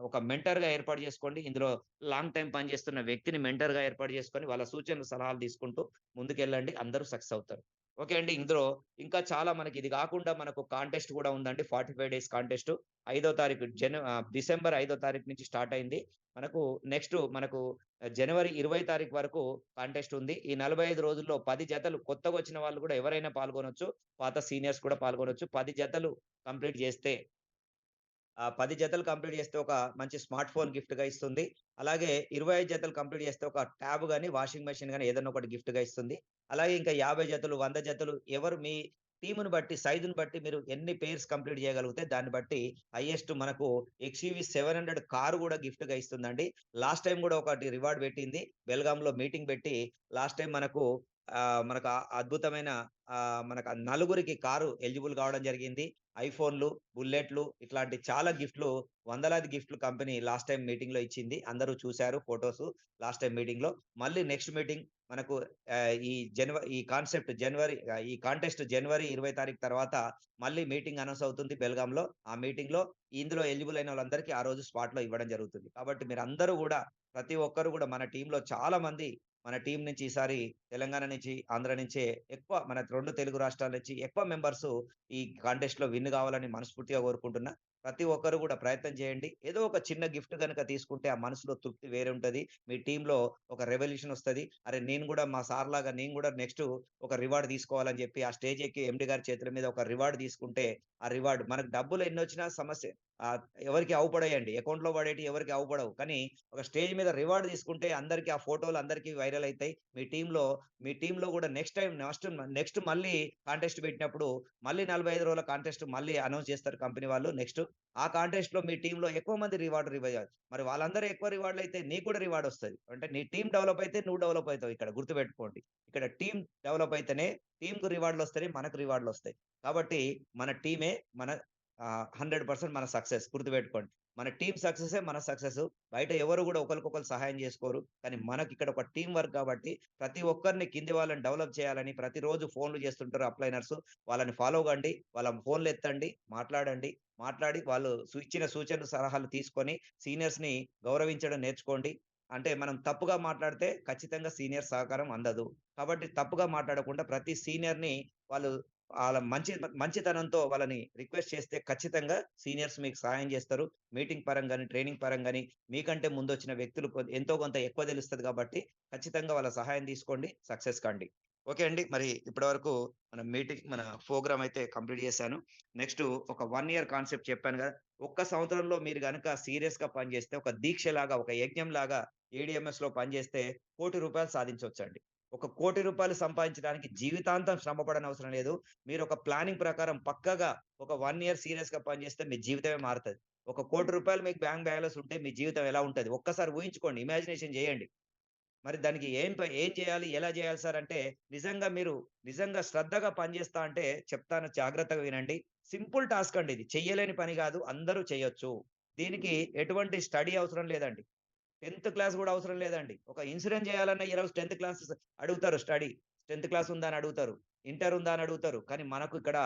ఒక మెంటర్‌గా ఏర్పాటు చేసుకోండి. ఇందులో లాంగ్ టైమ్ పనిచేస్తున్న వ్యక్తిని మెంటర్‌గా ఏర్పాటు చేసుకొని వాళ్ళ సూచనలు, సలహాలు తీసుకుంటూ ముందుకెళ్ళండి. అందరూ సక్సెస్ అవుతారు. ఓకే అండి. ఇందులో ఇంకా చాలా మనకి ఇది కాకుండా మనకు కాంటెస్ట్ కూడా ఉందండి. 45 డేస్ కాంటెస్ట్. డిసెంబర్ 5వ తారీఖు నుంచి స్టార్ట్ అయింది. మనకు జనవరి 20 తారీఖు వరకు కాంటెస్ట్ ఉంది. ఈ 45 రోజుల్లో 10 జతలు కొత్తగా వచ్చిన వాళ్ళు కూడా ఎవరైనా పాల్గొనొచ్చు. పాత సీనియర్స్ కూడా పాల్గొనొచ్చు. 10 జతలు కంప్లీట్ చేస్తే 10 జతలు కంప్లీట్ చేస్తే ఒక మంచి స్మార్ట్ ఫోన్ గిఫ్ట్‌గా ఇస్తుంది. అలాగే 25 జతలు కంప్లీట్ చేస్తే ఒక ట్యాబ్ గాని, వాషింగ్ మెషిన్ గాని ఏదన్నా ఒకటి గిఫ్ట్‌గా ఇస్తుంది. అలాగే ఇంకా 50 జతలు, 100 జతలు ఎవరు మీ టీమ్‌ని బట్టి, సైజుని బట్టి మీరు ఎన్ని పెయిర్స్ కంప్లీట్ చేయగలిగితే దాన్ని బట్టి హైయెస్ట్ మనకు ఎక్స్‌యూవీ 700 కారు కూడా గిఫ్ట్‌గా ఇస్తుందండి. లాస్ట్ టైమ్ కూడా ఒకటి రివార్డ్ పెట్టింది. బెల్గాంలో మీటింగ్ పెట్టి లాస్ట్ టైమ్ మనకు అద్భుతమైన మనకు నలుగురికి కారు ఎలిజిబుల్ కావడం జరిగింది. ఐఫోన్‌లు, బుల్లెట్‌లు ఇట్లాంటి చాలా గిఫ్ట్‌లు, వందలాది గిఫ్ట్‌లు కంపెనీ లాస్ట్ టైమ్ మీటింగ్‌లో ఇచ్చింది. అందరూ చూసారు ఫోటోసు లాస్ట్ టైమ్ మీటింగ్‌లో. మళ్ళీ నెక్స్ట్ మీటింగ్ మనకు ఈ కాంటెస్ట్ జనవరి 20 తారీఖు తర్వాత మళ్ళీ మీటింగ్ అనౌన్స్ అవుతుంది బెల్గాంలో. ఆ మీటింగ్‌లో ఇందులో ఎలిజిబుల్ అయిన వాళ్ళందరికీ ఆ రోజు స్పాట్‌లో ఇవ్వడం జరుగుతుంది. కాబట్టి మీరందరూ గూడా ప్రతి ఒక్కరు గూడా మన టీమ్‌లో చాలా మంది మన టీమ్ నుంచి ఈసారి తెలంగాణ నుంచి, ఆంధ్ర నుంచే ఎక్కువ మన 2 తెలుగు రాష్ట్రాల నుంచి ఎక్కువ మెంబర్స్ ఈ కాంటెస్ట్‌లో విన్ కావాలని మనస్ఫూర్తిగా కోరుకుంటున్నా. ప్రతి ఒక్కరు గూడా ప్రయత్నం చేయండి. ఏదో ఒక చిన్న గిఫ్ట్ గనుక తీసుకుంటే ఆ మనసులో తృప్తి వేరే ఉంటది. మీ టీమ్‌లో ఒక రెవల్యూషన్ వస్తది. అరే! నేను గూడా మా సార్‌లాగా నేను గూడా నెక్స్ట్ ఒక రివార్డ్ తీసుకోవాలని చెప్పి ఆ స్టేజ్ ఎక్కి ఎండీ గారి చేతుల మీద ఒక రివార్డ్ తీసుకుంటే, ఆ రివార్డ్ మనకు డబ్బులు ఎన్నొచ్చినా సమస్య ఎవరికీ అవుపడయండి. అకౌంట్‌లో పడేటియి ఎవరికీ అవుపడవు. కానీ ఒక స్టేజ్ మీద రివార్డ్ తీసుకుంటే అందరికి ఆ ఫోటోలు అందరికి వైరల్ అయితాయి. మీ టీమ్‌లో గూడా నెక్స్ట్ మళ్ళీ కాంటెస్ట్ పెట్టినప్పుడు మళ్ళీ 45 రోజుల కాంటెస్ట్ మళ్ళీ అనౌన్స్ చేస్తారు కంపెనీ వాళ్ళు నెక్స్ట్. ఆ కాంటెస్ట్‌లో మీ టీమ్‌లో ఎక్కువ మంది మరి వాళ్ళందరూ ఎక్కువ రివార్డ్‌లు అయితే నీకు కూడా రివార్డ్ వస్తది. అంటే నీ టీమ్ డెవలప్ అయితే నువ్వు డెవలప్ అయితావు ఇక్కడ గుర్తుపెట్టుకోండి. ఇక్కడ టీమ్ డెవలప్ అయితేనే టీమ్‌కు రివార్డ్‌లు వస్తేనే మనకు రివార్డ్‌లు వస్తాయి. కాబట్టి మన టీమే మన 100% మన సక్సెస్ గుర్తుపెట్టుకోండి. మన టీమ్ సక్సెసే మన సక్సెస్. బయట ఎవరు గూడా ఒకళ్ళకొకళ్ళు సహాయం చేసుకోరు. కానీ మనకిక్కడ ఒక టీమ్ వర్క్ కాబట్టి ప్రతి ఒక్కరిని కింది వాళ్ళని డెవలప్ చేయాలని ప్రతిరోజు ఫోన్‌లు చేస్తుంటారు అప్లైనర్స్. వాళ్ళని ఫాలో కండి. వాళ్ళ ఫోన్‌లు ఎత్తండి, మాట్లాడండి. మాట్లాడి వాళ్ళు ఇచ్చిన సూచనలు, సలహాలు తీసుకొని సీనియర్స్‌ని గౌరవించడం నేర్చుకోండి. అంటే మనం తప్పుగా మాట్లాడితే ఖచ్చితంగా సీనియర్ సహకారం అందదు. కాబట్టి తప్పుగా మాట్లాడకుండా ప్రతి సీనియర్‌ని వాళ్ళు ఆళ్ళ మంచితనంతో వాళ్ళని రిక్వెస్ట్ చేస్తే ఖచ్చితంగా సీనియర్స్ మీకు సహాయం చేస్తారు. మీటింగ్ పరంగాని, ట్రైనింగ్ పరంగాని మీకంటే ముందొచ్చిన వ్యక్తులు ఎంతో కొంత ఎక్కువ తెలుస్తది కాబట్టి ఖచ్చితంగా వాళ్ళ సహాయం తీసుకోండి. సక్సెస్ కండి. ఓకే అండి. మరి ఇప్పటివరకు మన ప్రోగ్రామ్ అయితే కంప్లీట్ చేశాను. నెక్స్ట్ ఒక 1 ఇయర్ కాన్సెప్ట్ చెప్పాను గదా! ఒక్క సంవత్సరంలో మీరు గనక సీరియస్‌గా పనిచేస్తే ఒక దీక్షలాగా, ఒక యజ్ఞంలాగా ఏడీఎంఎస్‌లో పనిచేస్తే ₹1,00,00,000 సాధించొచ్చండి. ఒక ₹1,00,00,000 సంపాదించడానికి జీవితాంతం శ్రమ పడనవసరం లేదు. మీరు ఒక ప్లానింగ్ ప్రకారం పక్కాగా ఒక 1 ఇయర్ సీరియస్‌గా పనిచేస్తే మీ జీవితమే మారుతది. ఒక ₹1,00,00,000 మీకు బ్యాంక్ బ్యాలెన్స్ ఉంటే మీ జీవితం ఎలా ఉంటది? ఒక్కసారి ఊహించుకోండి. ఇమాజినేషన్ చేయండి. మరి దానికి ఏం చేయాలి? ఎలా చేయాలి సార్ అంటే, నిజంగా శ్రద్ధగా పనిచేస్తా అంటే చెప్తాను జాగ్రత్తగా వినండి. సింపుల్ టాస్క్ అండి ఇది. చెయ్యలేని పని గాదు. అందరూ చేయొచ్చు. దీనికి ఎటువంటి స్టడీ అవసరం లేదండి. 10థ్ క్లాస్ గూడా అవసరం లేదండి. ఒక ఇన్సూరెన్స్ చేయాలన్నా ఈరోజు 10థ్ క్లాస్ అడుగుతారు స్టడీ. 10థ్ క్లాస్ ఉందా అని అడుగుతారు. ఇంటర్ ఉందా అని అడుగుతారు. కానీ మనకు ఇక్కడ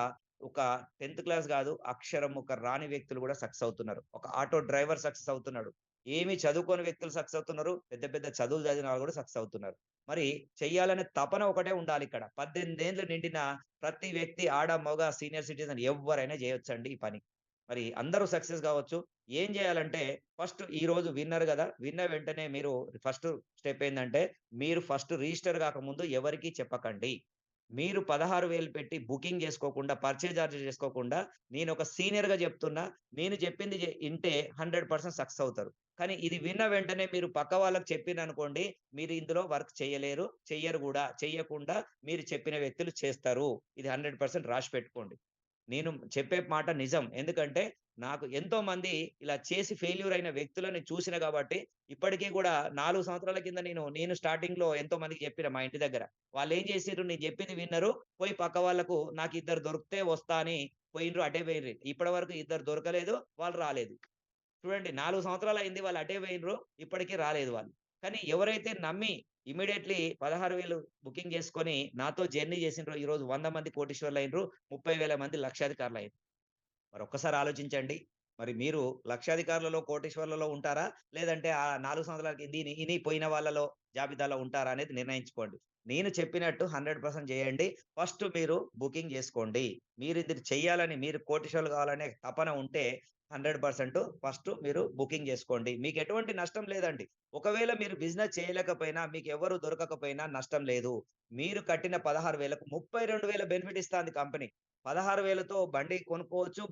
ఒక 10థ్ క్లాస్ గాదు, అక్షరం ముక్క రాని వ్యక్తులు గూడా సక్సెస్ అవుతున్నారు. ఒక ఆటో డ్రైవర్ సక్సెస్ అవుతున్నాడు. ఏమి చదువుకోని వ్యక్తులు సక్సెస్ అవుతున్నారు. పెద్ద పెద్ద చదువులు చదివిన వాళ్ళు గూడా సక్సెస్ అవుతున్నారు. మరి చెయ్యాలనే తపన ఒకటే ఉండాలిక్కడ. 18 ఏండ్లు నిండిన ప్రతి వ్యక్తి ఆడ, మగ, సీనియర్ సిటిజన్ ఎవ్వరైనా చేయొచ్చండి ఈ పని. మరి అందరూ సక్సెస్ గావచ్చు. ఏం జేయాలంటే ఫస్ట్ ఈరోజు విన్నర్ గదా! విన్న వెంటనే మీరు ఫస్ట్ స్టెప్ ఏందంటే మీరు ఫస్ట్ రిజిస్టర్ గాకముందు ఎవరికీ చెప్పకండి. మీరు 16,000 పెట్టి బుకింగ్ జేసుకోకుండా, పర్చేజ్ చార్జ్ చేసుకోకుండా నేనొక సీనియర్‌గా జెప్తున్నా. నేను చెప్పింది ఇంటే 100% సక్సెస్ అవుతారు. కానీ ఇది విన్న వెంటనే మీరు పక్క వాళ్ళకి చెప్పిరనుకోండి, మీరు ఇందులో వర్క్ చేయలేరు. చెయ్యరు గూడా. చెయ్యకుండా మీరు చెప్పిన వ్యక్తులు చేస్తారు. ఇది 100% రాసి పెట్టుకోండి. నేను చెప్పే మాట నిజం. ఎందుకంటే, నాకు ఎంతోమంది ఇలా చేసి ఫెయిల్యూర్ అయిన వ్యక్తులని చూసిన గాబట్టి, ఇప్పటికి గూడా 4 సంవత్సరాల కింద నేను స్టార్టింగ్‌లో ఎంతో మందికి చెప్పిన మా ఇంటి దగ్గర. వాళ్ళేం జేసిర్రు నేను జెప్పింది విన్నరు. పోయి పక్క వాళ్ళకు నాకిద్దరు దొరికితే వస్తా అని పోయిండ్రు. అటే పోయిండ్రు. ఇప్పటి వరకు ఇద్దరు దొరకలేదు. వాళ్ళు రాలేదు. చూడండి 4 సంవత్సరాలయింది వాళ్ళు అటే పోయిండ్రు. ఇప్పటికి రాలేదు వాళ్ళు. కానీ ఎవరైతే నమ్మి ఇమ్మీడియేట్‌లీ 16,000 బుకింగ్ చేసుకొని నాతో జర్నీ చేసిండ్రో ఈరోజు 100 మంది కోటీశ్వరులైండ్రు. 30,000 మంది లక్షాధికారులయ్యిండ్రు. మరొక్కసారి ఆలోచించండి. మరి మీరు లక్షాధికారులలో, కోటీశ్వరులలో ఉంటారా? లేదంటే ఆ 4 సంవత్సరాలకి ఇని పోయిన వాళ్ళలో జాబితాలో ఉంటారా అనేది నిర్ణయించుకోండి. నేను చెప్పినట్టు 100% చేయండి. ఫస్ట్ మీరు బుకింగ్ చేసుకోండి. మీరు ఇది చెయ్యాలని, మీరు కోటీశ్వరులు కావాలనే తపన ఉంటే 100% ఫస్ట్ మీరు బుకింగ్ చేసుకోండి. మీకు ఎటువంటి నష్టం లేదండి. ఒకవేళ మీరు బిజినెస్ చేయలేకపోయినా, మీకు ఎవరు దొరకకపోయినా నష్టం లేదు. మీరు కట్టిన 16,000కు 32,000 బెనిఫిట్ ఇస్తాంది కంపెనీ. 16,000తో బండి కొనుక్కోవచ్చు.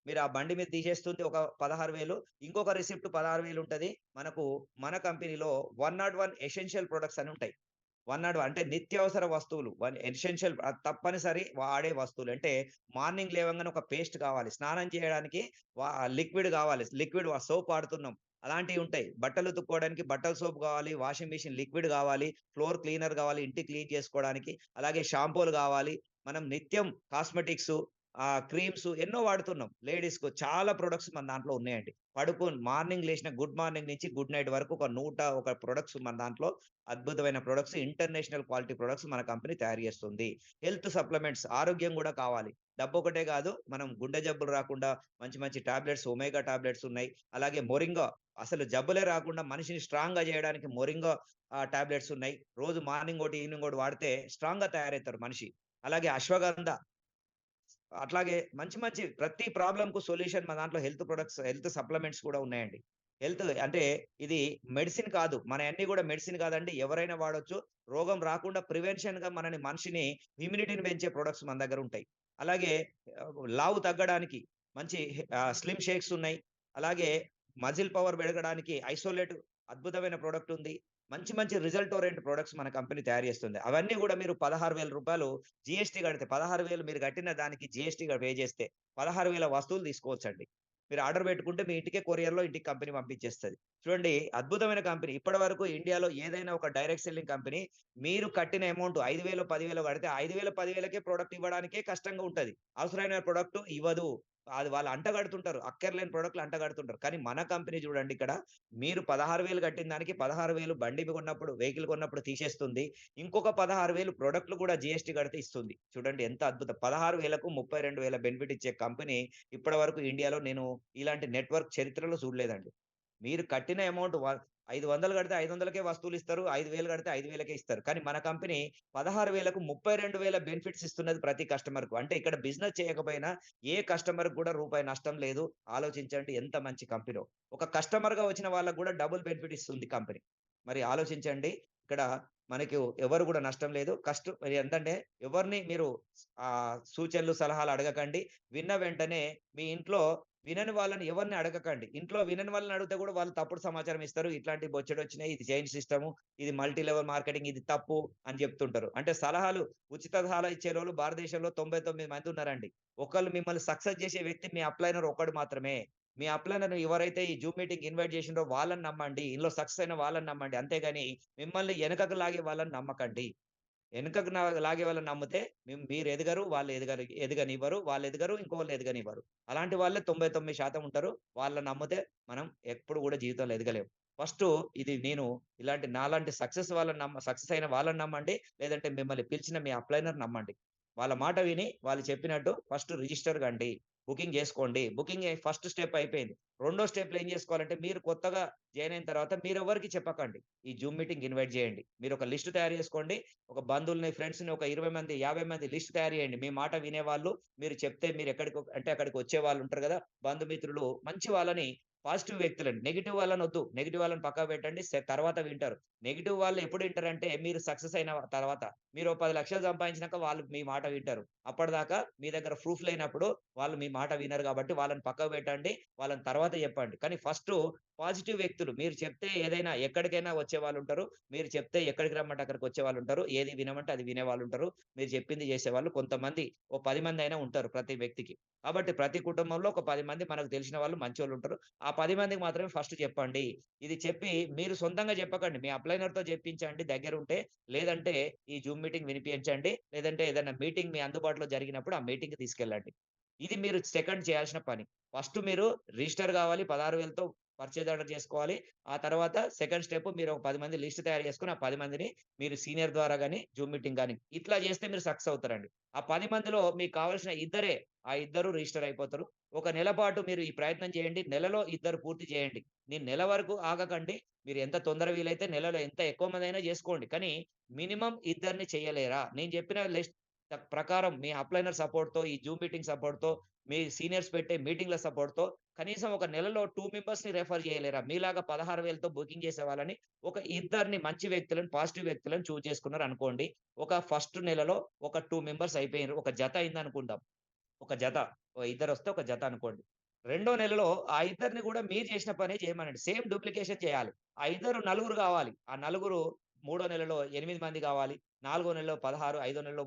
మీరు ఆ బండి మీద తీసేస్తుంది ఒక 16,000. ఇంకొక రిసిప్ట్ 16,000 ఉంటది. మన కంపెనీలో 101 ఎసెన్షియల్ ప్రొడక్ట్స్ అని ఉంటాయి. 101 అంటే నిత్యావసర వస్తువులు. ఎసెన్షియల్ తప్పనిసరి వాడే వస్తువులు. అంటే మార్నింగ్ లేవంగానే ఒక పేస్ట్ కావాలి. స్నానం చేయడానికి లిక్విడ్ కావాలి. లిక్విడ్ సోప్ వాడుతున్నాం. అలాంటివి ఉంటాయి. బట్టలు ఉతుక్కోవడానికి బట్టల సోప్ కావాలి. వాషింగ్ మిషన్ లిక్విడ్ కావాలి. ఫ్లోర్ క్లీనర్ కావాలి. ఇంటి క్లీన్ చేసుకోవడానికి. అలాగే షాంపూలు కావాలి. మనం నిత్యం కాస్మెటిక్స్, క్రీమ్స్ ఎన్నో వాడుతున్నాం. లేడీస్‌కు చాలా ప్రొడక్ట్స్ మన దాంట్లో ఉన్నాయండి. మార్నింగ్ లేచిన గుడ్ మార్నింగ్ నుంచి గుడ్ నైట్ వరకు ఒక 101 ప్రొడక్ట్స్ మన దాంట్లో అద్భుతమైన ప్రొడక్ట్స్, ఇంటర్నేషనల్ క్వాలిటీ ప్రొడక్ట్స్ మన కంపెనీ తయారు చేస్తుంది. హెల్త్ సప్లిమెంట్స్, ఆరోగ్యం కూడా కావాలి. డబ్బొకటే కాదు, మనం గుండె జబ్బులు రాకుండా మంచి మంచి టాబ్లెట్స్, ఒమేగా టాబ్లెట్స్ ఉన్నాయి. అలాగే మొరింగా, అసలు జబ్బులే రాకుండా మనిషిని స్ట్రాంగ్‌గా చేయడానికి మొరింగా టాబ్లెట్స్ ఉన్నాయి. రోజు మార్నింగ్ ఒకటి, ఈవినింగ్ ఒకటి వాడితే స్ట్రాంగ్‌గా తయారవుతారు మనిషి. అలాగే అశ్వగంధ, అట్లాగే మంచి మంచి ప్రతి ప్రాబ్లమ్‌కు సొల్యూషన్ మన దాంట్లో హెల్త్ ప్రొడక్ట్స్, హెల్త్ సప్లిమెంట్స్ కూడా ఉన్నాయండి. హెల్త్ అంటే ఇది మెడిసిన్ కాదు. మనయన్నీ కూడా మెడిసిన్ కాదండి. ఎవరైనా వాడొచ్చు. రోగం రాకుండా ప్రివెన్షన్‌గా మనిషిని ఇమ్యూనిటీని పెంచే ప్రొడక్ట్స్ మన దగ్గర ఉంటాయి. అలాగే లావు తగ్గడానికి మంచి స్లిమ్ షేక్స్ ఉన్నాయి. అలాగే మజిల్ పవర్ పెరగడానికి ఐసోలేట్ అద్భుతమైన ప్రొడక్ట్ ఉంది. మంచి మంచి రిజల్ట్ ఓరియెంటెడ్ ప్రొడక్ట్స్ మన కంపెనీ తయారు చేస్తుంది. అవన్నీ కూడా మీరు రూ. 16,000 జీఎస్టీ కడితే 16,000 మీరు కట్టిన దానికి జీఎస్టీ పే చేస్తే 16,000 వస్తువులు తీసుకోవచ్చండి. మీరు ఆర్డర్ పెట్టుకుంటే మీ ఇంటికే కొరియర్‌లో ఇంటికి కంపెనీ పంపించేస్తది. చూడండి, అద్భుతమైన కంపెనీ. ఇప్పటివరకు ఇండియాలో ఏదైనా ఒక డైరెక్ట్ సెల్లింగ్ కంపెనీ మీరు కట్టిన అమౌంట్ 5,000, 10,000 కడితే 5,000, 10,000కే ప్రొడక్ట్ ఇవ్వడానికే కష్టంగా ఉంటది. అవసరమైన ప్రొడక్ట్ ఇవ్వదు. అది వాళ్ళు అంటగడుతుంటారు. అక్కర్లేని ప్రొడక్ట్‌లు అంటగడుతుంటారు. కానీ మన కంపెనీ చూడండి, ఇక్కడ మీరు 16,000 కట్టిన దానికి 16,000 బండి కొన్నప్పుడు, వెహికల్ కొన్నప్పుడు తీసేస్తుంది. ఇంకొక 16,000 ప్రొడక్ట్‌లు కూడా జీఎస్టీ కడితే ఇస్తుంది. చూడండి ఎంత అద్భుతం. 16,000కు 32,000 బెనిఫిట్ ఇచ్చే కంపెనీ ఇప్పటివరకు ఇండియాలో నేను ఇలాంటి నెట్వర్క్ చరిత్రలో చూడలేదండి. మీరు కట్టిన అమౌంట్ 500 కడితే 500కే వస్తువులు ఇస్తారు. 5,000 కడితే 5,000కే ఇస్తారు. కానీ మన కంపెనీ 16,000కు 32,000 బెనిఫిట్స్ ఇస్తున్నది ప్రతి కస్టమర్‌కు. అంటే ఇక్కడ బిజినెస్ చేయకపోయినా ఏ కస్టమర్‌కి కూడా రూపాయి నష్టం లేదు. ఆలోచించండి ఎంత మంచి కంపెనో. ఒక కస్టమర్‌గా వచ్చిన వాళ్ళకి కూడా డబుల్ బెనిఫిట్ ఇస్తుంది కంపెనీ. మరి ఆలోచించండి. ఇక్కడ మనకు ఎవరు కూడా నష్టం లేదు. మరి ఎంతంటే ఎవరిని మీరు సూచనలు, సలహాలు అడగకండి. విన్న వెంటనే మీ ఇంట్లో వినని వాళ్ళని ఎవరిని అడగకండి. ఇంట్లో వినని వాళ్ళని అడిగితే కూడా వాళ్ళు తప్పుడు సమాచారం ఇస్తారు. ఇట్లాంటి బొచ్చెడొచ్చినాయి. ఇది చైన్ సిస్టము. ఇది మల్టీ లెవెల్ మార్కెటింగ్. ఇది తప్పు అని చెప్తుంటారు. అంటే ఉచిత సలహాలు ఇచ్చేరోళ్ళు భారతదేశంలో 99 మంది ఉన్నారండి. ఒకళ్ళు మిమ్మల్ని సక్సెస్ చేసే వ్యక్తి మీ అప్లైనర్ ఒక్కడు మాత్రమే. మీ అప్లైనర్‌ని ఎవరైతే ఈ జూమ్ మీటింగ్‌కి ఇన్వైట్ చేసిండ్రో వాళ్ళని నమ్మండి. ఇందులో సక్సెస్ అయిన వాళ్ళని నమ్మండి. అంతేగాని మిమ్మల్ని వెనకకు లాగే వాళ్ళని నమ్మకండి. వెనకకు లాగే వాళ్ళని నమ్మితే మీరు ఎదగరు, వాళ్ళు ఎదగనివ్వరు, వాళ్ళు ఎదగరు, ఇంకోళ్ళు ఎదగనివ్వరు. అలాంటి వాళ్ళే 99% ఉంటారు. వాళ్ళని నమ్మితే మనం ఎప్పుడు కూడా జీవితంలో ఎదగలేము. ఫస్టు నాలాంటి సక్సెస్ అయిన వాళ్ళని నమ్మండి. లేదంటే మిమ్మల్ని పిలిచిన మీ అప్లైనర్ నమ్మండి. వాళ్ళ మాట విని వాళ్ళు చెప్పినట్టు ఫస్ట్ రిజిస్టర్ కండి. బుకింగ్ చేసుకోండి. బుకింగ్ ఫస్ట్ స్టెప్ అయిపోయింది. రెండో స్టెప్‌లో ఏం చేసుకోవాలంటే మీరు కొత్తగా జాయిన్ అయిన తర్వాత మీరెవ్వరికీ చెప్పకండి. ఈ జూమ్ మీటింగ్‌కి ఇన్వైట్ చేయండి. మీరు ఒక లిస్ట్ తయారు చేసుకోండి. ఒక బంధువుల్ని, ఫ్రెండ్స్‌ని ఒక 20 మంది, 50 మంది లిస్ట్ తయారు చేయండి. మీ మాట వినేవాళ్ళు, మీరు చెప్తే మీరు అక్కడికి వచ్చేవాళ్ళు ఉంటారు కదా! బంధుమిత్రులు మంచి వాళ్ళని, పాజిటివ్ వ్యక్తులండి. నెగెటివ్ వాళ్ళనొద్దు. నెగెటివ్ వాళ్ళని పక్కకు పెట్టండి. తర్వాత వింటారు. నెగెటివ్ వాళ్ళు ఎప్పుడు వింటారంటే మీరు సక్సెస్ అయిన తర్వాత. మీరు ఓ 10,00,000 సంపాదించినాక వాళ్ళు మీ మాట వింటారు. అప్పటిదాకా మీ దగ్గర ప్రూఫ్ లేనప్పుడు వాళ్ళు మీ మాట వినరు కాబట్టి వాళ్ళని పక్కకు పెట్టండి. వాళ్ళని తర్వాత చెప్పండి. కానీ ఫస్టు పాజిటివ్ వ్యక్తులు మీరు చెప్తే ఏదైనా ఎక్కడికైనా వచ్చేవాళ్ళుంటారు. మీరు చెప్తే ఎక్కడికి రమ్మంటే అక్కడికి వచ్చేవాళ్ళుంటారు. ఏది వినమంటే అది వినేవాళ్ళుంటారు. మీరు చెప్పింది చేసేవాళ్ళు కొంతమంది, ఓ 10 మందైనా ఉంటారు ప్రతి వ్యక్తికి. కాబట్టి ప్రతి కుటుంబంలో ఒక 10 మంది మనకు తెలిసిన వాళ్ళు మంచోళ్ళుంటారు. ఆ 10 మందికి మాత్రమే ఫస్ట్ చెప్పండి. ఇది చెప్పి మీరు సొంతంగా చెప్పకండి. మీ అప్లైనర్‌తో చెప్పించండి దగ్గరుంటే. లేదంటే ఈ జూమ్ మీటింగ్ వినిపించండి. లేదంటే ఏదైనా మీటింగ్ మీ అందుబాటులో జరిగినప్పుడు ఆ మీటింగ్‌కి తీసుకెళ్ళండి. ఇది మీరు సెకండ్ చేయాల్సిన పని. ఫస్ట్ మీరు రిజిస్టర్ కావాలి. 16,000తో పర్చేజ్ ఆర్డర్ చేసుకోవాలి. ఆ తర్వాత సెకండ్ స్టెప్ మీరు ఒక 10 మంది లిస్ట్ తయారు చేసుకొని ఆ 10 మందిని మీరు సీనియర్ ద్వారా గాని జూమ్ మీటింగ్ గాని ఇట్లా చేస్తే మీరు సక్సెస్ అవుతారండి. ఆ 10 మందిలో మీకు కావాల్సిన ఇద్దరే ఆ ఇద్దరు రిజిస్టర్ అయిపోతారు. ఒక నెల పాటు మీరు ఈ ప్రయత్నం చేయండి. నెలలో ఇద్దరు పూర్తి చేయండి. నేను నెల వరకు ఆగకండి. మీరు ఎంత తొందర వీలైతే నెలలో ఎంత ఎక్కువ మందైనా చేసుకోండి. కానీ మినిమమ్ ఇద్దరిని చేయలేరా? నేను చెప్పిన లిస్ట్ ప్రకారం మీ అప్లైనర్ సపోర్ట్‌తో, ఈ జూమ్ మీటింగ్ సపోర్ట్‌తో, మీ సీనియర్స్ పెట్టే మీటింగ్‌ల సపోర్ట్‌తో కనీసం ఒక నెలలో 2 మెంబర్స్‌ని రెఫర్ చేయలేరా? మీలాగా 16,000తో బుకింగ్ చేసే వాళ్ళని ఒక ఇద్దరిని మంచి వ్యక్తులను, పాజిటివ్ వ్యక్తులను చూజ్ చేసుకున్నారనుకోండి. ఒక ఫస్ట్ నెలలో ఒక 2 మెంబర్స్ అయిపోయిర్రు. ఒక జత అయిందనుకుందాం. ఒక జత. ఓ ఇద్దరొస్తే ఒక జత అనుకోండి. రెండో నెలలో ఆ ఇద్దరిని గూడా మీరు చేసిన పనే చేయమనండి. సేమ్ డూప్లికేషన్ చేయాలి. ఆ ఇద్దరు నలుగురు గావాలి. ఆ నలుగురు మూడో నెలలో 8 మంది గావాలి. నాలుగో నెలలో 16, ఐదో నెలలో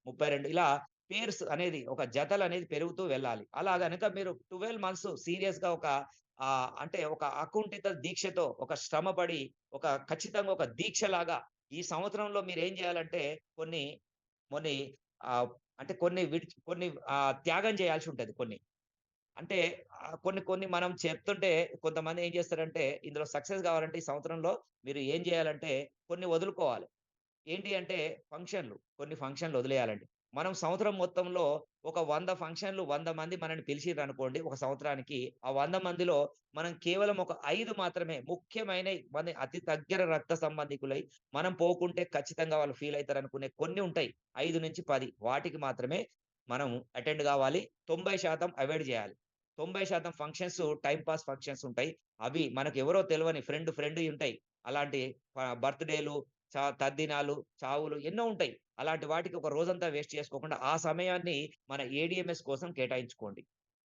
32 ఇలా పేర్స్ అనేది ఒక జతలనేది పెరుగుతూ వెళ్ళాలి. అలా గనక మీరు 12 మంత్స్ సీరియస్‌గా ఒక అంటే ఒక అకుంఠిత దీక్షతో, ఒక శ్రమపడి, ఒక ఖచ్చితంగా ఒక దీక్షలాగా ఈ సంవత్సరంలో మీరేం జేయాలంటే కొన్ని, కొన్ని అంటే కొన్ని త్యాగం చేయాల్సి ఉంటది కొన్ని. అంటే కొన్ని కొన్ని మనం చెప్తుంటే కొంతమంది ఏం చేస్తారంటే ఇందులో సక్సెస్ కావాలంటే ఈ సంవత్సరంలో మీరు ఏం చేయాలంటే కొన్ని వదులుకోవాలి. ఏంటి అంటే కొన్ని ఫంక్షన్‌లు వదిలేయాలండి. మనం సంవత్సరం మొత్తంలో ఒక 100 ఫంక్షన్‌లు 100 మంది మనల్ని పిలిచిర్రనుకోండి ఒక సంవత్సరానికి. ఆ 100 మందిలో మనం కేవలం ఒక 5 మాత్రమే ముఖ్యమైనయి అతి దగ్గర రక్త సంబంధికులై మనం పోకుంటే ఖచ్చితంగా వాళ్ళు ఫీల్ అయితారనుకునే కొన్ని ఉంటాయి. 5-10 వాటికి మాత్రమే మనం అటెండ్ కావాలి. 90% అవాయిడ్ చేయాలి. 90% ఫంక్షన్స్ టైమ్ పాస్ ఫంక్షన్స్ ఉంటాయి. అవి మనకెవరో తెలవని ఫ్రెండ్‌యి ఉంటాయి. అలాంటి బర్త్‌డేలు తద్దినాలు, చావులు ఎన్నో ఉంటాయి. అలాంటి వాటికి ఒక రోజంతా వేస్ట్ చేసుకోకుండా, ఆ సమయాన్ని మన ఏడీఎంఎస్ కోసం కేటాయించుకోండి.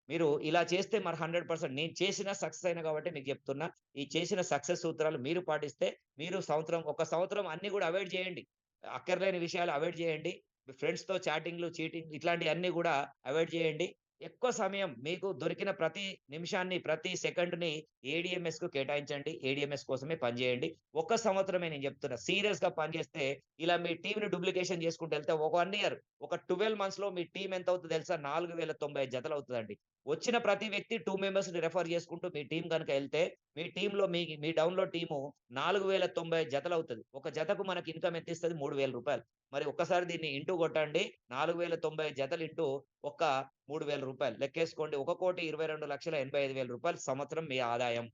మీరు ఇలా చేస్తే మరి 100% నేను చేసిన సక్సెస్ అయినా కాబట్టి మీకు చెప్తున్నా. ఈ చేసిన సక్సెస్ సూత్రాలు మీరు పాటిస్తే, మీరు ఒక సంవత్సరం అన్నీ గూడా అవాయిడ్ చేయండి. అక్కర్లేని విషయాలు అవాయిడ్ చేయండి. మీ ఫ్రెండ్స్‌తో చాటింగ్‌లు, చీటింగ్ ఇట్లాంటియన్నీ గూడా అవాయిడ్ చేయండి. ఎక్కువ సమయం మీకు దొరికిన ప్రతి నిమిషాన్ని, ప్రతి సెకండ్‌ని ఏడీఎంఎస్‌కు కేటాయించండి. ఏడీఎంఎస్ కోసమే పనిచేయండి. ఒక్క సంవత్సరమే నేను చెప్తున్నా. సీరియస్‌గా పనిచేస్తే ఇలా మీ టీమ్‌ని డూప్లికేషన్ చేసుకుంటూ వెళ్తే ఒక 1 ఇయర్, ఒక 12 మంత్స్‌లో మీ టీమ్ ఎంత అవుతదో తెలుసా? 4095 జతలవుతదండి. వచ్చిన ప్రతి వ్యక్తి 2 మెంబర్స్‌ని రిఫర్ చేసుకుంటూ మీ టీమ్ గనుక ఎళ్తే, మీ టీమ్‌లో మీ డౌన్‌లోడ్ టీము 4095 జతలవుతది. ఒక జతకు మనకి ఇన్‌కమ్ ఎంతిస్తది? రూ. 3000. మరి ఒక్కసారి దీన్ని ఇంటూ కొట్టండి. 4095 జతలు ఇంటూ ఒక్క రూ. 3000 లెక్కేసుకోండి. 1,22,85,000 సంవత్సరం మీ ఆదాయం.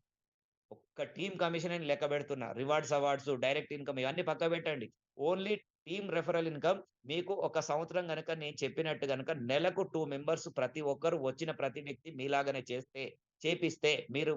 ఒక్క టీమ్ కమిషన్ అని లెక్క పెడుతున్నా. రివార్డ్స్, అవార్డ్స్, డైరెక్ట్ ఇన్‌కమ్ ఇవన్నీ పక్కకు పెట్టండి. ఓన్లీ టీమ్ రెఫరల్ ఇన్‌కమ్ మీకు ఒక సంవత్సరం గనక నేను చెప్పినట్టు గనక నెలకు 2 మెంబర్స్ ప్రతి ఒక్కరు వచ్చిన ప్రతి వ్యక్తి మీలాగానే చేపిస్తే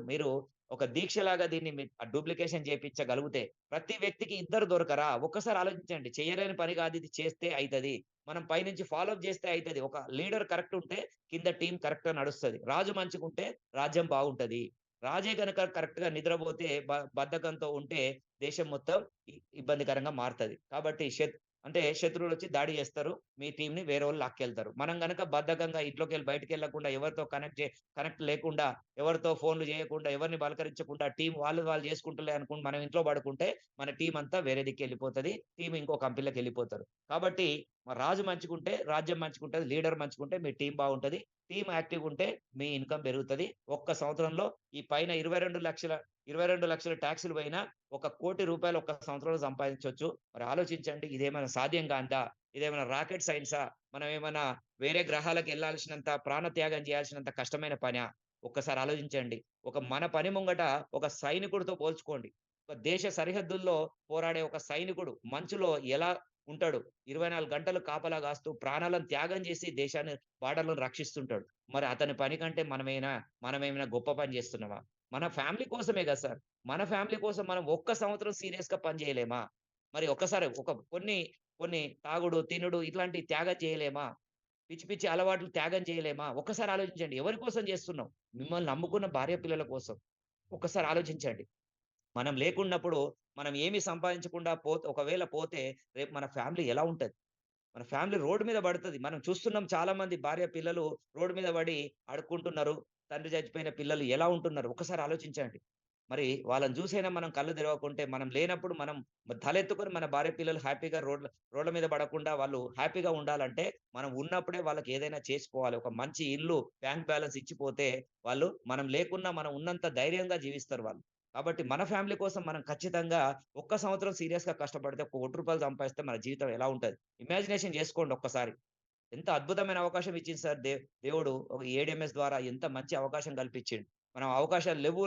మీరు ఒక దీక్షలాగా దీన్ని డూప్లికేషన్ చేపించగలిగితే ప్రతి వ్యక్తికి ఇద్దరు దొరకరా? ఒక్కసారి ఆలోచించండి. చేయలేని పని కాదు ఇది చేస్తే అయితది. మనం పైనుంచి ఫాలో అప్ చేస్తే అయితది. ఒక లీడర్ కరెక్ట్ ఉంటే కింద టీమ్ కరెక్ట్‌గా నడుస్తది. రాజు మంచిగుంటే రాజ్యం బాగుంటది. రాజే గనక కరెక్ట్‌గా నిద్రపోతే బద్ధకంతో ఉంటే దేశం మొత్తం ఇబ్బందికరంగా మారుతది. కాబట్టి అంటే శత్రువులొచ్చి దాడి చేస్తారు. మీ టీమ్‌ని వేరేవాళ్ళు లాక్కెళ్తారు. మనం గనక బద్ధకంగా ఇంట్లోకెళ్ళి బయటికెళ్ళకుండా ఎవరితో కనెక్ట్ లేకుండా, ఎవరితో ఫోన్‌లు చేయకుండా, ఎవరిని పలకరించకుండా టీమ్ వాళ్ళు చేసుకుంటలే అనుకుని మనం ఇంట్లో పడుకుంటే మన టీమ్ అంతా వేరే దిక్కెళ్ళిపోతది. టీమ్ ఇంకో కంపెనీలోకెళ్ళిపోతారు. కాబట్టి రాజు మంచిగుంటే రాజ్యం మంచిగుంటది. లీడర్ మంచిగుంటే మీ టీమ్ బాగుంటది. టీమ్ యాక్టివ్‌గా ఉంటే మీ ఇన్‌కమ్ పెరుగుతది. ఒక్క సంవత్సరంలో ఈ పైన 22,00,000 టాక్స్‌లు పోయినా రూ. 1,00,00,000 ఒక్క సంవత్సరంలో సంపాదించొచ్చు. మరి ఆలోచించండి. ఇదేమైనా సాధ్యం కానిదా? ఇదేమైనా రాకెట్ సైన్సా? మనమేమన్నా వేరే గ్రహాలకెళ్ళాల్సినంత ప్రాణత్యాగం చేయాల్సినంత కష్టమైన పనా? ఒక్కసారి ఆలోచించండి. మన పని ముంగట ఒక సైనికుడితో పోల్చుకోండి. ఒక దేశ సరిహద్దుల్లో పోరాడే ఒక సైనికుడు మంచులో ఎలా ఉంటాడు? 24 గంటలు కాపలా కాస్తూ ప్రాణాలను త్యాగం చేసి దేశాన్ని బార్డర్‌లను రక్షిస్తుంటాడు. మరి అతని పని కంటే మనమేమైనా గొప్ప పని చేస్తున్నామా? మన ఫ్యామిలీ కోసమే కదా సార్! మన ఫ్యామిలీ కోసం మనం ఒక్క సంవత్సరం సీరియస్‌గా పని చేయలేమా? మరి ఒక్కసారి కొన్ని తాగుడు, తినుడు ఇట్లాంటివి త్యాగం చేయలేమా? పిచ్చి పిచ్చి అలవాట్లు త్యాగం చేయలేమా? ఒక్కసారి ఆలోచించండి. ఎవరి కోసం చేస్తున్నాం? మిమ్మల్ని నమ్ముకున్న భార్య పిల్లల కోసం. ఒక్కసారి ఆలోచించండి. మనం లేకున్నప్పుడు మనం ఏమి సంపాదించకుండా ఒకవేళ పోతే రేపు మన ఫ్యామిలీ ఎలా ఉంటది? మన ఫ్యామిలీ రోడ్ మీద పడతది. మనం చూస్తున్నాం చాలా మంది భార్య, పిల్లలు రోడ్ మీద పడి అడుక్కుంటున్నారు. తండ్రి చచ్చిపోయిన పిల్లలు ఎలా ఉంటున్నారు? ఒక్కసారి ఆలోచించండి. మరి వాళ్ళని చూసైనా మనం కళ్ళు తెరవకుంటే, మనం లేనప్పుడు మనం తలెత్తుకొని మన భార్య పిల్లలు హ్యాపీగా రోడ్ల మీద పడకుండా వాళ్ళు హ్యాపీగా ఉండాలంటే, మనం ఉన్నప్పుడే వాళ్ళకి ఏదైనా చేసుకోవాలి. ఒక మంచి ఇల్లు, బ్యాంక్ బ్యాలెన్స్ ఇచ్చిపోతే వాళ్ళు మనం లేకున్నా మనం ఉన్నంత ధైర్యంగా జీవిస్తారు వాళ్ళు. కాబట్టి మన ఫ్యామిలీ కోసం మనం ఖచ్చితంగా ఒక్క సంవత్సరం సీరియస్‌గా కష్టపడితే ఒక రూ. 1 సంపాదిస్తే మన జీవితం ఎలా ఉంటది? ఇమాజినేషన్ చేసుకోండి ఒక్కసారి. ఎంత అద్భుతమైన అవకాశం ఇచ్చింది సార్ దేవుడు ఒక ఏడీఎంఎస్ ద్వారా ఎంత మంచి అవకాశం కల్పించిండు. మనం అవకాశాలు లేవు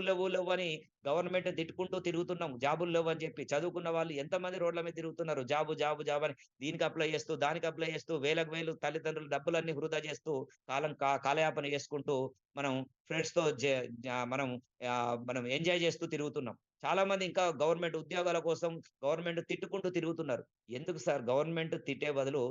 అని గవర్నమెంట్ తిట్టుకుంటూ తిరుగుతున్నాం. జాబులు లేవు అని చెప్పి. చదువుకున్న వాళ్ళు ఎంతమంది రోడ్ల మీద తిరుగుతున్నారు. జాబ్ అని దీనికి అప్లై చేస్తూ, దానికి అప్లై చేస్తూ వేలకు వేలు తల్లిదండ్రుల డబ్బులన్నీ వృధా చేస్తూ కాలయాపన చేసుకుంటూ మనం ఫ్రెండ్స్‌తో మనం ఎంజాయ్ చేస్తూ తిరుగుతున్నాం. చాలా మంది ఇంకా గవర్నమెంట్ ఉద్యోగాల కోసం గవర్నమెంట్ తిట్టుకుంటూ తిరుగుతున్నారు. ఎందుకు సార్ గవర్నమెంట్ తిట్టే బదులు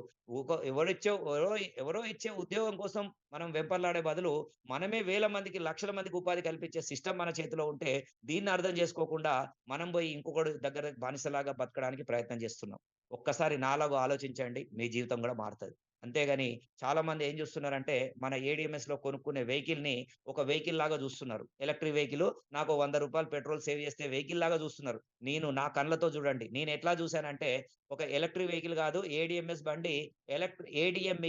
ఎవరో ఇచ్చే ఉద్యోగం కోసం మనం వెంపర్లాడే బదులు మనమే వేల మందికి, లక్షల మందికి ఉపాధి కల్పించే సిస్టమ్ మన చేతిలో ఉంటే దీన్ని అర్థం చేసుకోకుండా మనం పోయి ఇంకొకడి దగ్గర బానిసలాగా బతకడానికి ప్రయత్నం చేస్తున్నాం. ఒక్కసారి నాలాగా ఆలోచించండి. మీ జీవితం కూడా మారుతది. అంతేగాని చాలా మంది ఏం చూస్తున్నారంటే మన ఏడీఎంఎస్‌లో కొనుక్కునే వెహికల్‌ని ఒక వెహికల్ లాగా చూస్తున్నారు. ఎలక్ట్రిక్ వెహికల్ నాకు రూ. 100 పెట్రోల్ సేవ్ చేస్తే వెహికల్ లాగా చూస్తున్నారు. నేను నా కళ్ళతో చూడండి. నేను ఎట్లా చూసానంటే ఒక ఎలక్ట్రిక్ వెహికల్ కాదు ఏడీఎంఎస్ బండి ఏటీఎం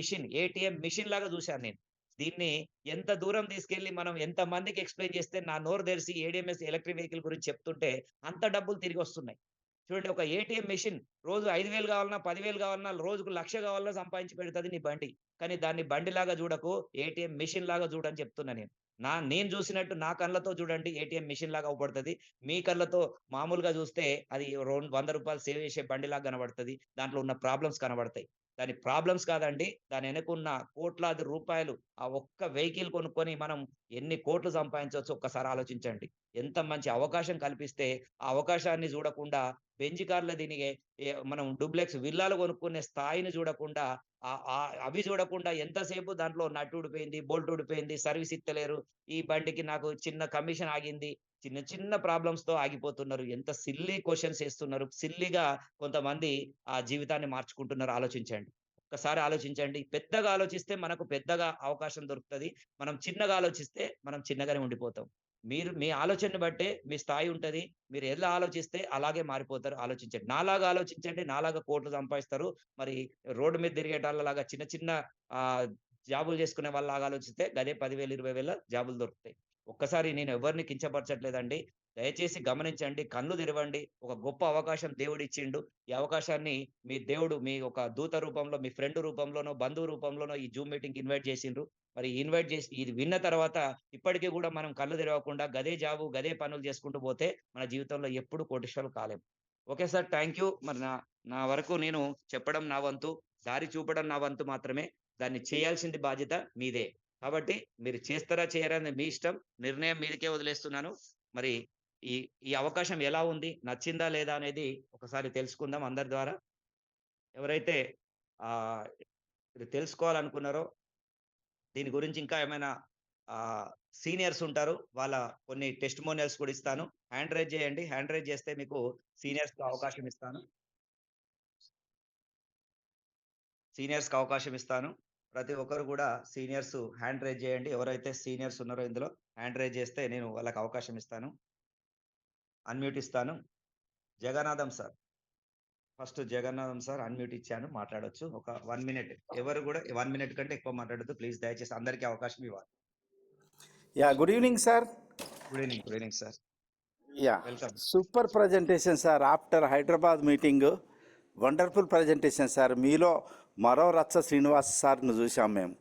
మిషన్ లాగా చూశాను నేను. దీన్ని ఎంత దూరం తీసుకెళ్ళి మనం ఎంత మందికి ఎక్స్‌ప్లెయిన్ చేస్తే నా నోరు తెరిసి ఏడీఎంఎస్ ఎలక్ట్రిక్ వెహికల్ గురించి చెప్తుంటే అంత డబ్బులు తిరిగొస్తున్నాయి. చూడండి ఒక ఏటీఎం మెషిన్ రోజు 5,000 కావాలన్నా, 10,000 కావాలన్నా, రోజుకు 1,00,000 కావాలన్నా సంపాదించి పెడతది నీ బండి. కానీ దాన్ని బండిలాగా చూడకు, ఏటీఎం మెషిన్ లాగా చూడని చెప్తున్నా నేను. నేను చూసినట్టు నా కళ్ళతో చూడండి ఏటీఎం మెషిన్ లాగా అవుపడతది. మీ కళ్ళతో మామూలుగా చూస్తే అది రూ. 100 సేవ్ చేసే బండిలాగా కనబడతది. దాంట్లో ఉన్న ప్రాబ్లమ్స్ కనబడతాయి. దాని ప్రాబ్లమ్స్ కాదండి. దాని వెనకున్న కోట్లాది రూపాయలు ఆ ఒక్క వెహికల్ కొనుక్కొని మనం ఎన్ని కోట్లు సంపాదించొచ్చో ఒక్కసారి ఆలోచించండి. ఎంత మంచి అవకాశం కల్పిస్తే ఆ అవకాశాన్ని చూడకుండా బెంజ్ కార్‌లో మనం డూప్లెక్స్ విల్లాలు కొనుక్కునే స్థాయిని చూడకుండా అవి చూడకుండా ఎంతసేపు దాంట్లో నట్టు ఊడిపోయింది, బోల్ట్ ఊడిపోయింది, సర్వీస్ ఇత్తలేరు. ఈ బండికి నాకు చిన్న కమిషన్ ఆగింది. చిన్న చిన్న ప్రాబ్లమ్స్‌తో ఆగిపోతున్నారు. ఎంత సిల్లీ క్వెషన్స్ ఏస్తున్నారు. సిల్లీగా కొంతమంది ఆ జీవితాన్ని మార్చుకుంటున్నారు ఆలోచించండి. ఒక్కసారి ఆలోచించండి. పెద్దగా ఆలోచిస్తే మనకు పెద్దగా అవకాశం దొరుకుతది. మనం చిన్నగా ఆలోచిస్తే మనం చిన్నగానే ఉండిపోతాం. మీ ఆలోచనని బట్టే మీ స్థాయి ఉంటది. మీరు ఎలా ఆలోచిస్తే అలాగే మారిపోతారు. ఆలోచించండి. నాలాగా ఆలోచించండి. నాలాగా కోట్లు సంపాదిస్తారు. మరి రోడ్డు మీద తిరిగేటోళ్ళలాగా చిన్న చిన్న జాబులు చేసుకునే వాళ్ళలాగా ఆలోచిస్తే గదే 10,000, 20,000 జాబులు దొరుకుతాయి. ఒక్కసారి నేను ఎవరిని కించపరచట్లేదండి. దయచేసి గమనించండి. కళ్ళు తెరవండి. ఒక గొప్ప అవకాశం దేవుడిచ్చిండు. ఈ అవకాశాన్ని మీ దేవుడు మీ ఒక దూత రూపంలో, మీ ఫ్రెండ్ రూపంలోనో, బంధువు రూపంలోనో ఈ జూమ్ మీటింగ్‌కి ఇన్వైట్ చేసిండ్రు. మరి ఇన్వైట్ చేసి ఇది విన్న తర్వాత ఇప్పటికి కూడా మనం కళ్ళు తెరవకుండా గదే జాబు, గదే పనులు చేసుకుంటూ పోతే మన జీవితంలో ఎప్పుడు కోటీశ్వరులు కాలేం. Okay sir. Thank you. మరి నా వరకు నేను చెప్పడం నా వంతు, దారి చూపడం నా వంతు మాత్రమే. దాన్ని చేయాల్సింది బాధ్యత మీదే. కాబట్టి మీరు చేస్తారా చేయరా అనేది మీ ఇష్టం. నిర్ణయం మీదకే వదిలేస్తున్నాను. మరి ఈ అవకాశం ఎలా ఉంది? నచ్చిందా లేదా అనేది ఒకసారి తెలుసుకుందాం అందరి ద్వారా. ఎవరైతే ఇది తెలుసుకోవాలనుకున్నారో దీని గురించి ఇంకా ఏమైనా సీనియర్స్ ఉంటారు. వాళ్ళ కొన్ని టెస్టిమోనియల్స్ కూడా ఇస్తాను. హ్యాండ్ రైజ్ చేయండి. హ్యాండ్ రైజ్ చేస్తే మీకు సీనియర్స్‌కి అవకాశం ఇస్తాను. ప్రతి ఒక్కరు కూడా సీనియర్స్ హ్యాండ్ రైజ్ చేయండి. ఎవరైతే సీనియర్స్ ఉన్నారో ఇందులో హ్యాండ్ రైజ్ చేస్తే నేను వాళ్ళకి అవకాశం ఇస్తాను. అన్మ్యూట్ ఇస్తాను. Jagannatham sir. First Jagannatham sir unmute ఇచ్చాను. మాట్లాడొచ్చు. ఒక 1 మినిట్. ఎవరు కూడా 1 మినిట్ కంటే ఎక్కువ మాట్లాడొద్దు. ప్లీజ్ దయచేసి అందరికీ అవకాశం ఇవ్వాలి. Good evening sir. Good evening sir. Welcome. Super presentation sir. After Hyderabad meeting wonderful presentation sir. మీలో మరో రచ్చ శ్రీనివాస్ సార్ను చూసాం మేము.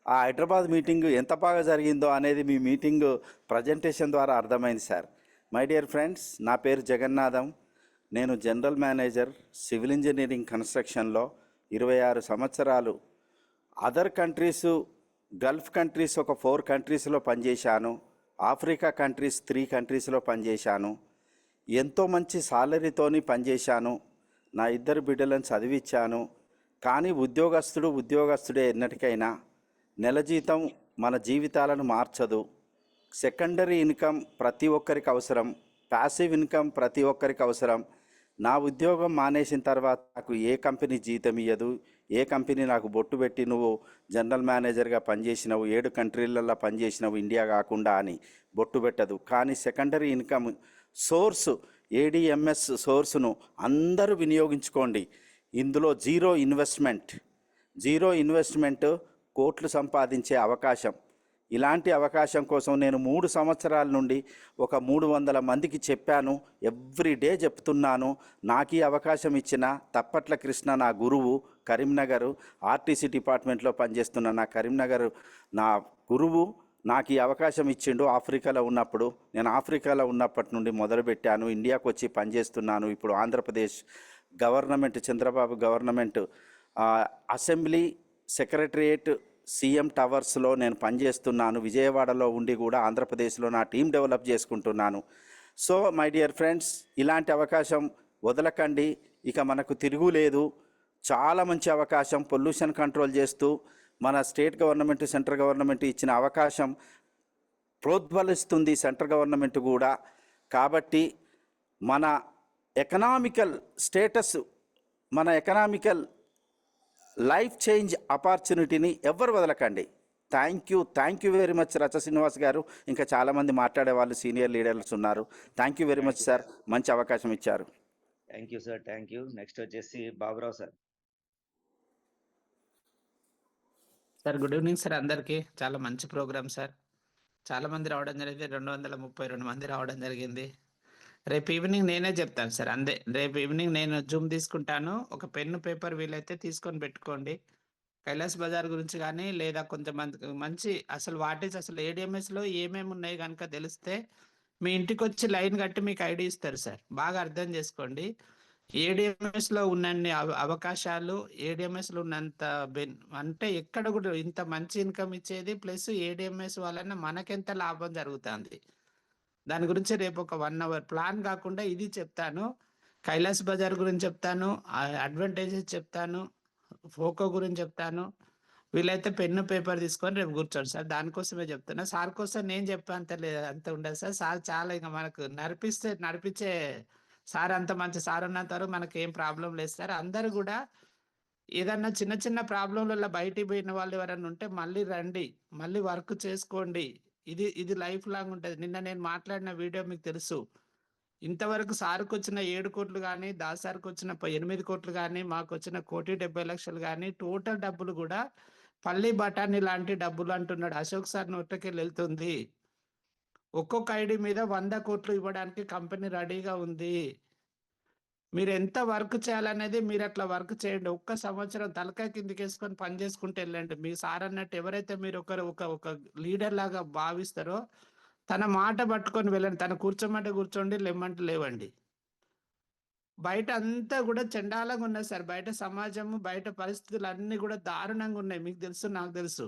ఆ హైదరాబాద్ మీటింగ్ ఎంత బాగా జరిగిందో అనేది మీ మీటింగ్ ప్రజెంటేషన్ ద్వారా అర్థమైంది సార్. మై డియర్ ఫ్రెండ్స్, నా పేరు జగన్నాథం. నేను జనరల్ మేనేజర్ సివిల్ ఇంజనీరింగ్ కన్స్ట్రక్షన్లో 26 సంవత్సరాలు. అదర్ కంట్రీసు, గల్ఫ్ కంట్రీస్ ఒక 4 కంట్రీస్లో పనిచేశాను. ఆఫ్రికా కంట్రీస్ 3 కంట్రీస్లో పనిచేశాను. ఎంతో మంచి సాలరీతోని పనిచేశాను. నా 2 బిడ్డలను చదివించాను. కానీ ఉద్యోగస్తుడే ఎన్నటికైనా. నెల జీతం మన జీవితాలను మార్చదు. సెకండరీ ఇన్కమ్ ప్రతి ఒక్కరికి అవసరం. ప్యాసివ్ ఇన్కమ్ ప్రతి ఒక్కరికి అవసరం. నా ఉద్యోగం మానేసిన తర్వాత నాకు ఏ కంపెనీ జీతం ఇయ్యదు, ఏ కంపెనీ నాకు బొట్టు పెట్టి నువ్వు జనరల్ మేనేజర్గా పనిచేసినావు 7 కంట్రీలలో పనిచేసినావు ఇండియా కాకుండా అని బొట్టు పెట్టదు. కానీ సెకండరీ ఇన్కమ్ సోర్స్ ఏడిఎంఎస్ సోర్సును అందరూ వినియోగించుకోండి. ఇందులో జీరో ఇన్వెస్ట్మెంట్ కోట్లు సంపాదించే అవకాశం. ఇలాంటి అవకాశం కోసం నేను 3 సంవత్సరాల నుండి ఒక 300 మందికి చెప్పాను. ఎవ్రీడే చెప్తున్నాను. నాకు ఈ అవకాశం ఇచ్చిన తప్పట్ల కృష్ణ నా గురువు, కరీంనగర్ ఆర్టీసీ డిపార్ట్మెంట్లో పనిచేస్తున్న నా కరీంనగర్ నా గురువు నాకు ఈ అవకాశం ఇచ్చిండు. ఆఫ్రికాలో ఉన్నప్పుడు నేను ఆఫ్రికాలో ఉన్నప్పటి నుండి మొదలుపెట్టాను. ఇండియాకు వచ్చి పనిచేస్తున్నాను. ఇప్పుడు Andhra Pradesh government, Chandrababu government assembly secretariat CM టవర్స్లో నేను పనిచేస్తున్నాను. విజయవాడలో ఉండి కూడా ఆంధ్రప్రదేశ్లో నా టీం డెవలప్ చేసుకుంటున్నాను. సో మై డియర్ ఫ్రెండ్స్, ఇలాంటి అవకాశం వదలకండి. ఇక మనకు తిరుగులేదు. చాలా మంచి అవకాశం. పొల్యూషన్ కంట్రోల్ చేస్తూ మన స్టేట్ గవర్నమెంట్, సెంట్రల్ గవర్నమెంట్ ఇచ్చిన అవకాశం ప్రోద్బలిస్తుంది సెంట్రల్ గవర్నమెంట్ కూడా. కాబట్టి మన ఎకనామికల్ స్టేటస్, మన ఎకనామికల్ లైఫ్ చేంజ్ ఆపర్చునిటీని ఎవ్వరు వదలకండి. Thank you very much Racha Srinivas garu. ఇంకా చాలామంది మాట్లాడే వాళ్ళు సీనియర్ లీడర్స్ ఉన్నారు. Thank you very much sir, మంచి అవకాశం ఇచ్చారు. Thank you sir, thank you. Next వచ్చేసి Baburao sir. Sir good evening sir అందరికీ. చాలా మంచి ప్రోగ్రామ్ సార్. చాలామంది రావడం జరిగింది. 232 మంది రావడం జరిగింది. రేపు ఈవినింగ్ నేనే చెప్తాను సార్. రేపు ఈవినింగ్ నేను జూమ్ తీసుకుంటాను. ఒక పెన్ను పేపర్ వీలైతే తీసుకొని పెట్టుకోండి. కైలాస్ బజార్ గురించి కానీ లేదా కొంతమంది మంచి అసలు అసలు ఏడిఎంఎస్లో ఏమేమి ఉన్నాయి కనుక తెలిస్తే మీ ఇంటికి వచ్చి లైన్ కట్టి మీకు ఐడి ఇస్తారు సార్. బాగా అర్థం చేసుకోండి. ఏడిఎంఎస్లో ఉన్నన్ని అవకాశాలు, ఏడిఎంఎస్లో ఉన్నంత అంటే ఎక్కడ కూడా ఇంత మంచి ఇన్కమ్ ఇచ్చేది, ప్లస్ ఏడిఎంఎస్ వలన మనకెంత లాభం జరుగుతుంది దాని గురించి రేపు ఒక 1 అవర్ ప్లాన్ కాకుండా ఇది చెప్తాను. కైలాస్ బజార్ గురించి చెప్తాను, అడ్వాంటేజెస్ చెప్తాను, ఫోకో గురించి చెప్తాను. వీలైతే పెన్ను పేపర్ తీసుకొని రేపు కూర్చోండి సార్. దానికోసమే చెప్తున్నా. సార్ కోసం నేను అంత ఉండదు సార్. సార్ చాలా ఇంకా మనకు నడిపించే సార్. అంత మంచి సార్ ఉన్నంత వరకు మనకి ఏం ప్రాబ్లం లేదు సార్. అందరూ కూడా ఏదన్నా చిన్న చిన్న ప్రాబ్లంలలో బయటికి పోయిన వాళ్ళు ఎవరన్నా ఉంటే మళ్ళీ రండి, మళ్ళీ వర్క్ చేసుకోండి. ఇది లైఫ్ లాంగ్ ఉంటుంది. నిన్న నేను మాట్లాడిన వీడియో మీకు తెలుసు. ఇంతవరకు సార్కు వచ్చిన 7 కోట్లు కానీ, దాసార్కి వచ్చిన 8 కోట్లు కానీ, మాకు వచ్చిన 1,70,00,000 కానీ, టోటల్ డబ్బులు కూడా పల్లి బఠానీ లాంటి డబ్బులు అంటున్నాడు అశోక్ సార్ నోట్లకెళ్ళి వెళ్తుంది. ఒక్కొక్క ఐడి మీద 100 కోట్లు ఇవ్వడానికి కంపెనీ రెడీగా ఉంది. మీరు ఎంత వర్క్ చేయాలనేది మీరు అట్లా వర్క్ చేయండి. ఒక్క సంవత్సరం తలకాయ కిందికి వేసుకొని పని చేసుకుంటూ వెళ్ళండి. మీ సార్ అన్నట్టు ఎవరైతే మీరు ఒక లీడర్ లాగా భావిస్తారో తన మాట పట్టుకొని వెళ్ళండి. తన కూర్చోమంటే కూర్చోండి, లేమంటే లేవండి. బయట అంతా కూడా చండాలంగా ఉన్నాయి సార్. బయట సమాజము, బయట పరిస్థితులు అన్నీ కూడా దారుణంగా ఉన్నాయి. మీకు తెలుసు, నాకు తెలుసు.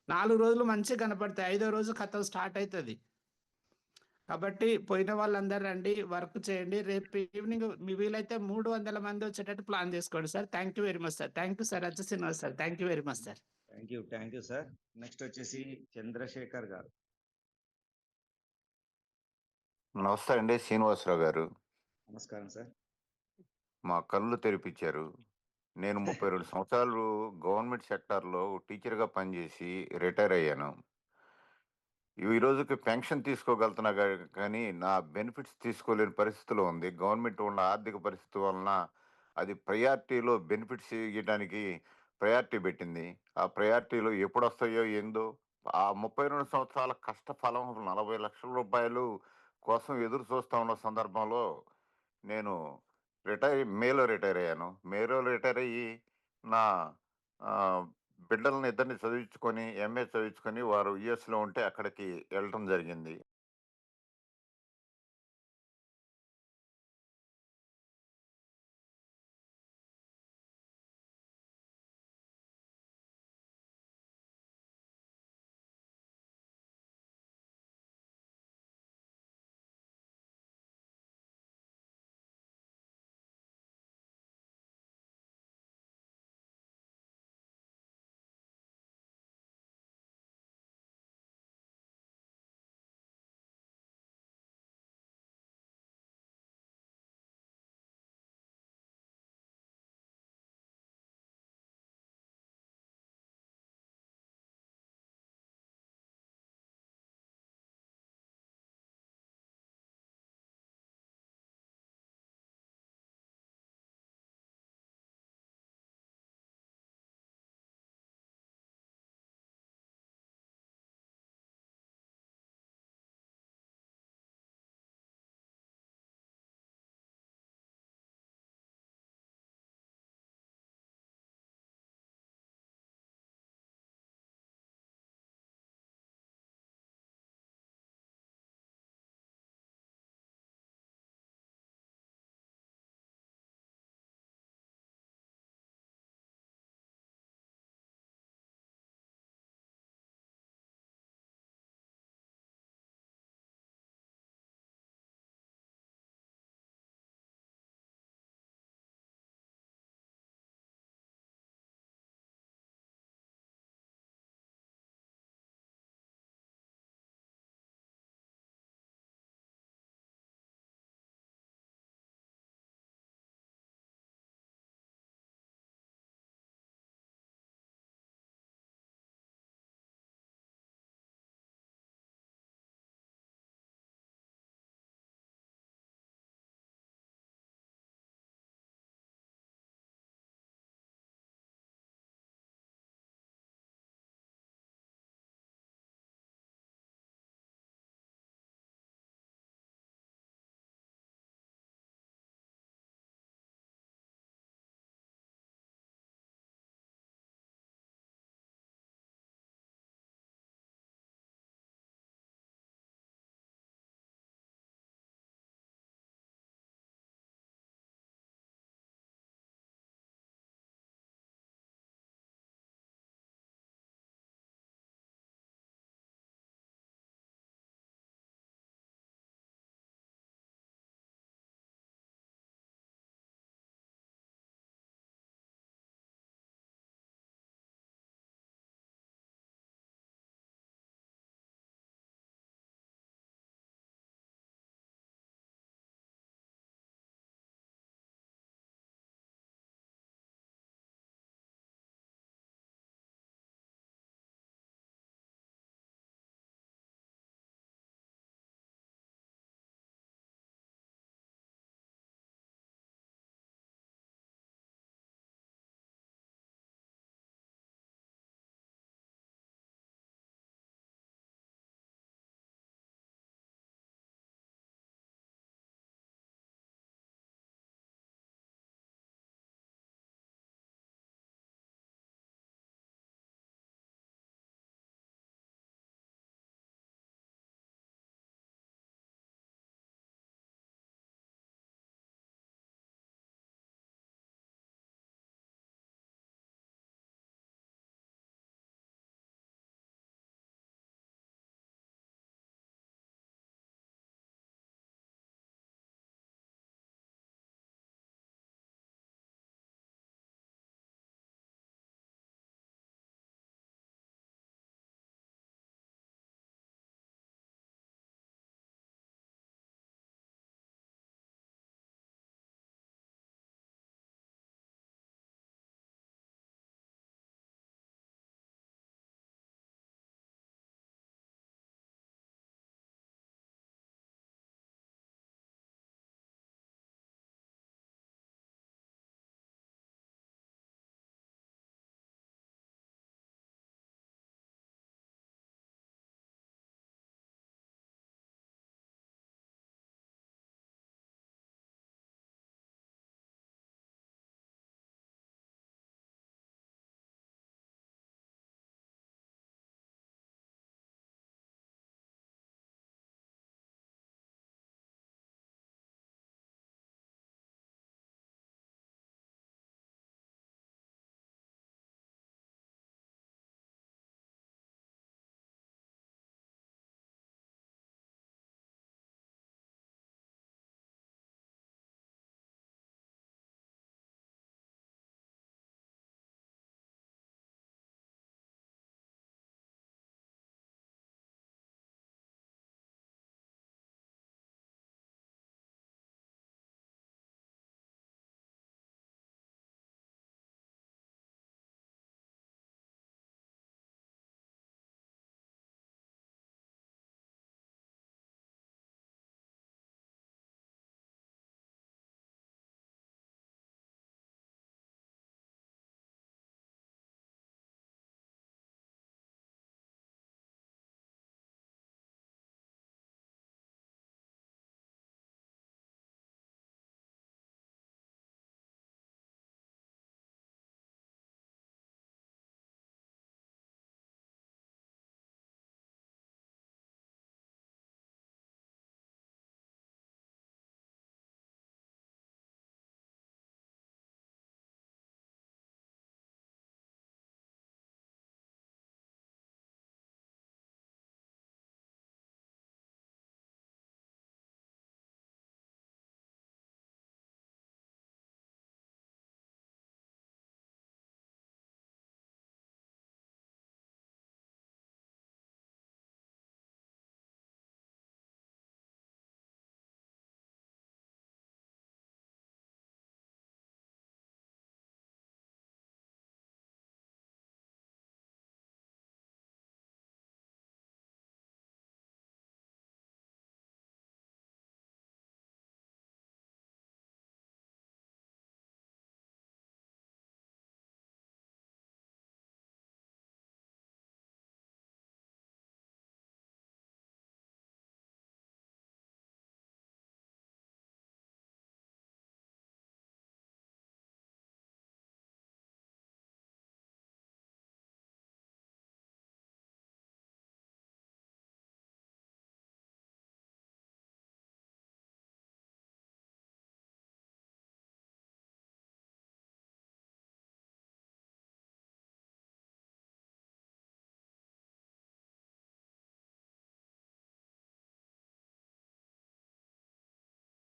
4 రోజులు మంచిగా కనపడతాయి, 5వ రోజు కథ స్టార్ట్ అవుతుంది. కాబట్టి పోయిన వాళ్ళందరూ రండి, వర్క్ చేయండి. రేపు ఈవినింగ్ మీ వీలైతే 300 మంది వచ్చేటట్టు ప్లాన్ చేసుకోండి sir. Thank you very much sir. Thank you sir Racha Srinivas sir. Thank you very much sir. Thank you sir. Next వచ్చేసి చంద్రశేఖర్ గారు. నమస్తే అండి శ్రీనివాసరావు గారు. నమస్కారం సార్. మా కళ్ళు తెరిపించారు. నేను 32 సంవత్సరాలు గవర్నమెంట్ సెక్టార్లో టీచర్గా పనిచేసి రిటైర్ అయ్యాను. ఈ రోజుకి పెన్షన్ తీసుకోగలుగుతున్నా కానీ నా బెనిఫిట్స్ తీసుకోలేని పరిస్థితిలో ఉంది. గవర్నమెంట్ ఉన్న ఆర్థిక పరిస్థితి వలన అది ప్రయారిటీలో బెనిఫిట్స్ ఇవ్వడానికి ప్రయారిటీ పెట్టింది. ఆ ప్రయారిటీలో ఎప్పుడు వస్తాయో ఏందో. ఆ 32 సంవత్సరాల కష్టఫలం 40 లక్షల రూపాయలు కోసం ఎదురు చూస్తూ ఉన్న సందర్భంలో నేను మేలో రిటైర్ అయ్యాను. మేలో రిటైర్ అయ్యి నా బిడ్డలను ఇద్దరిని చదివించుకొని ఎంఏ చదివించుకొని వారు యుఎస్లో ఉంటే అక్కడికి వెళ్ళటం జరిగింది.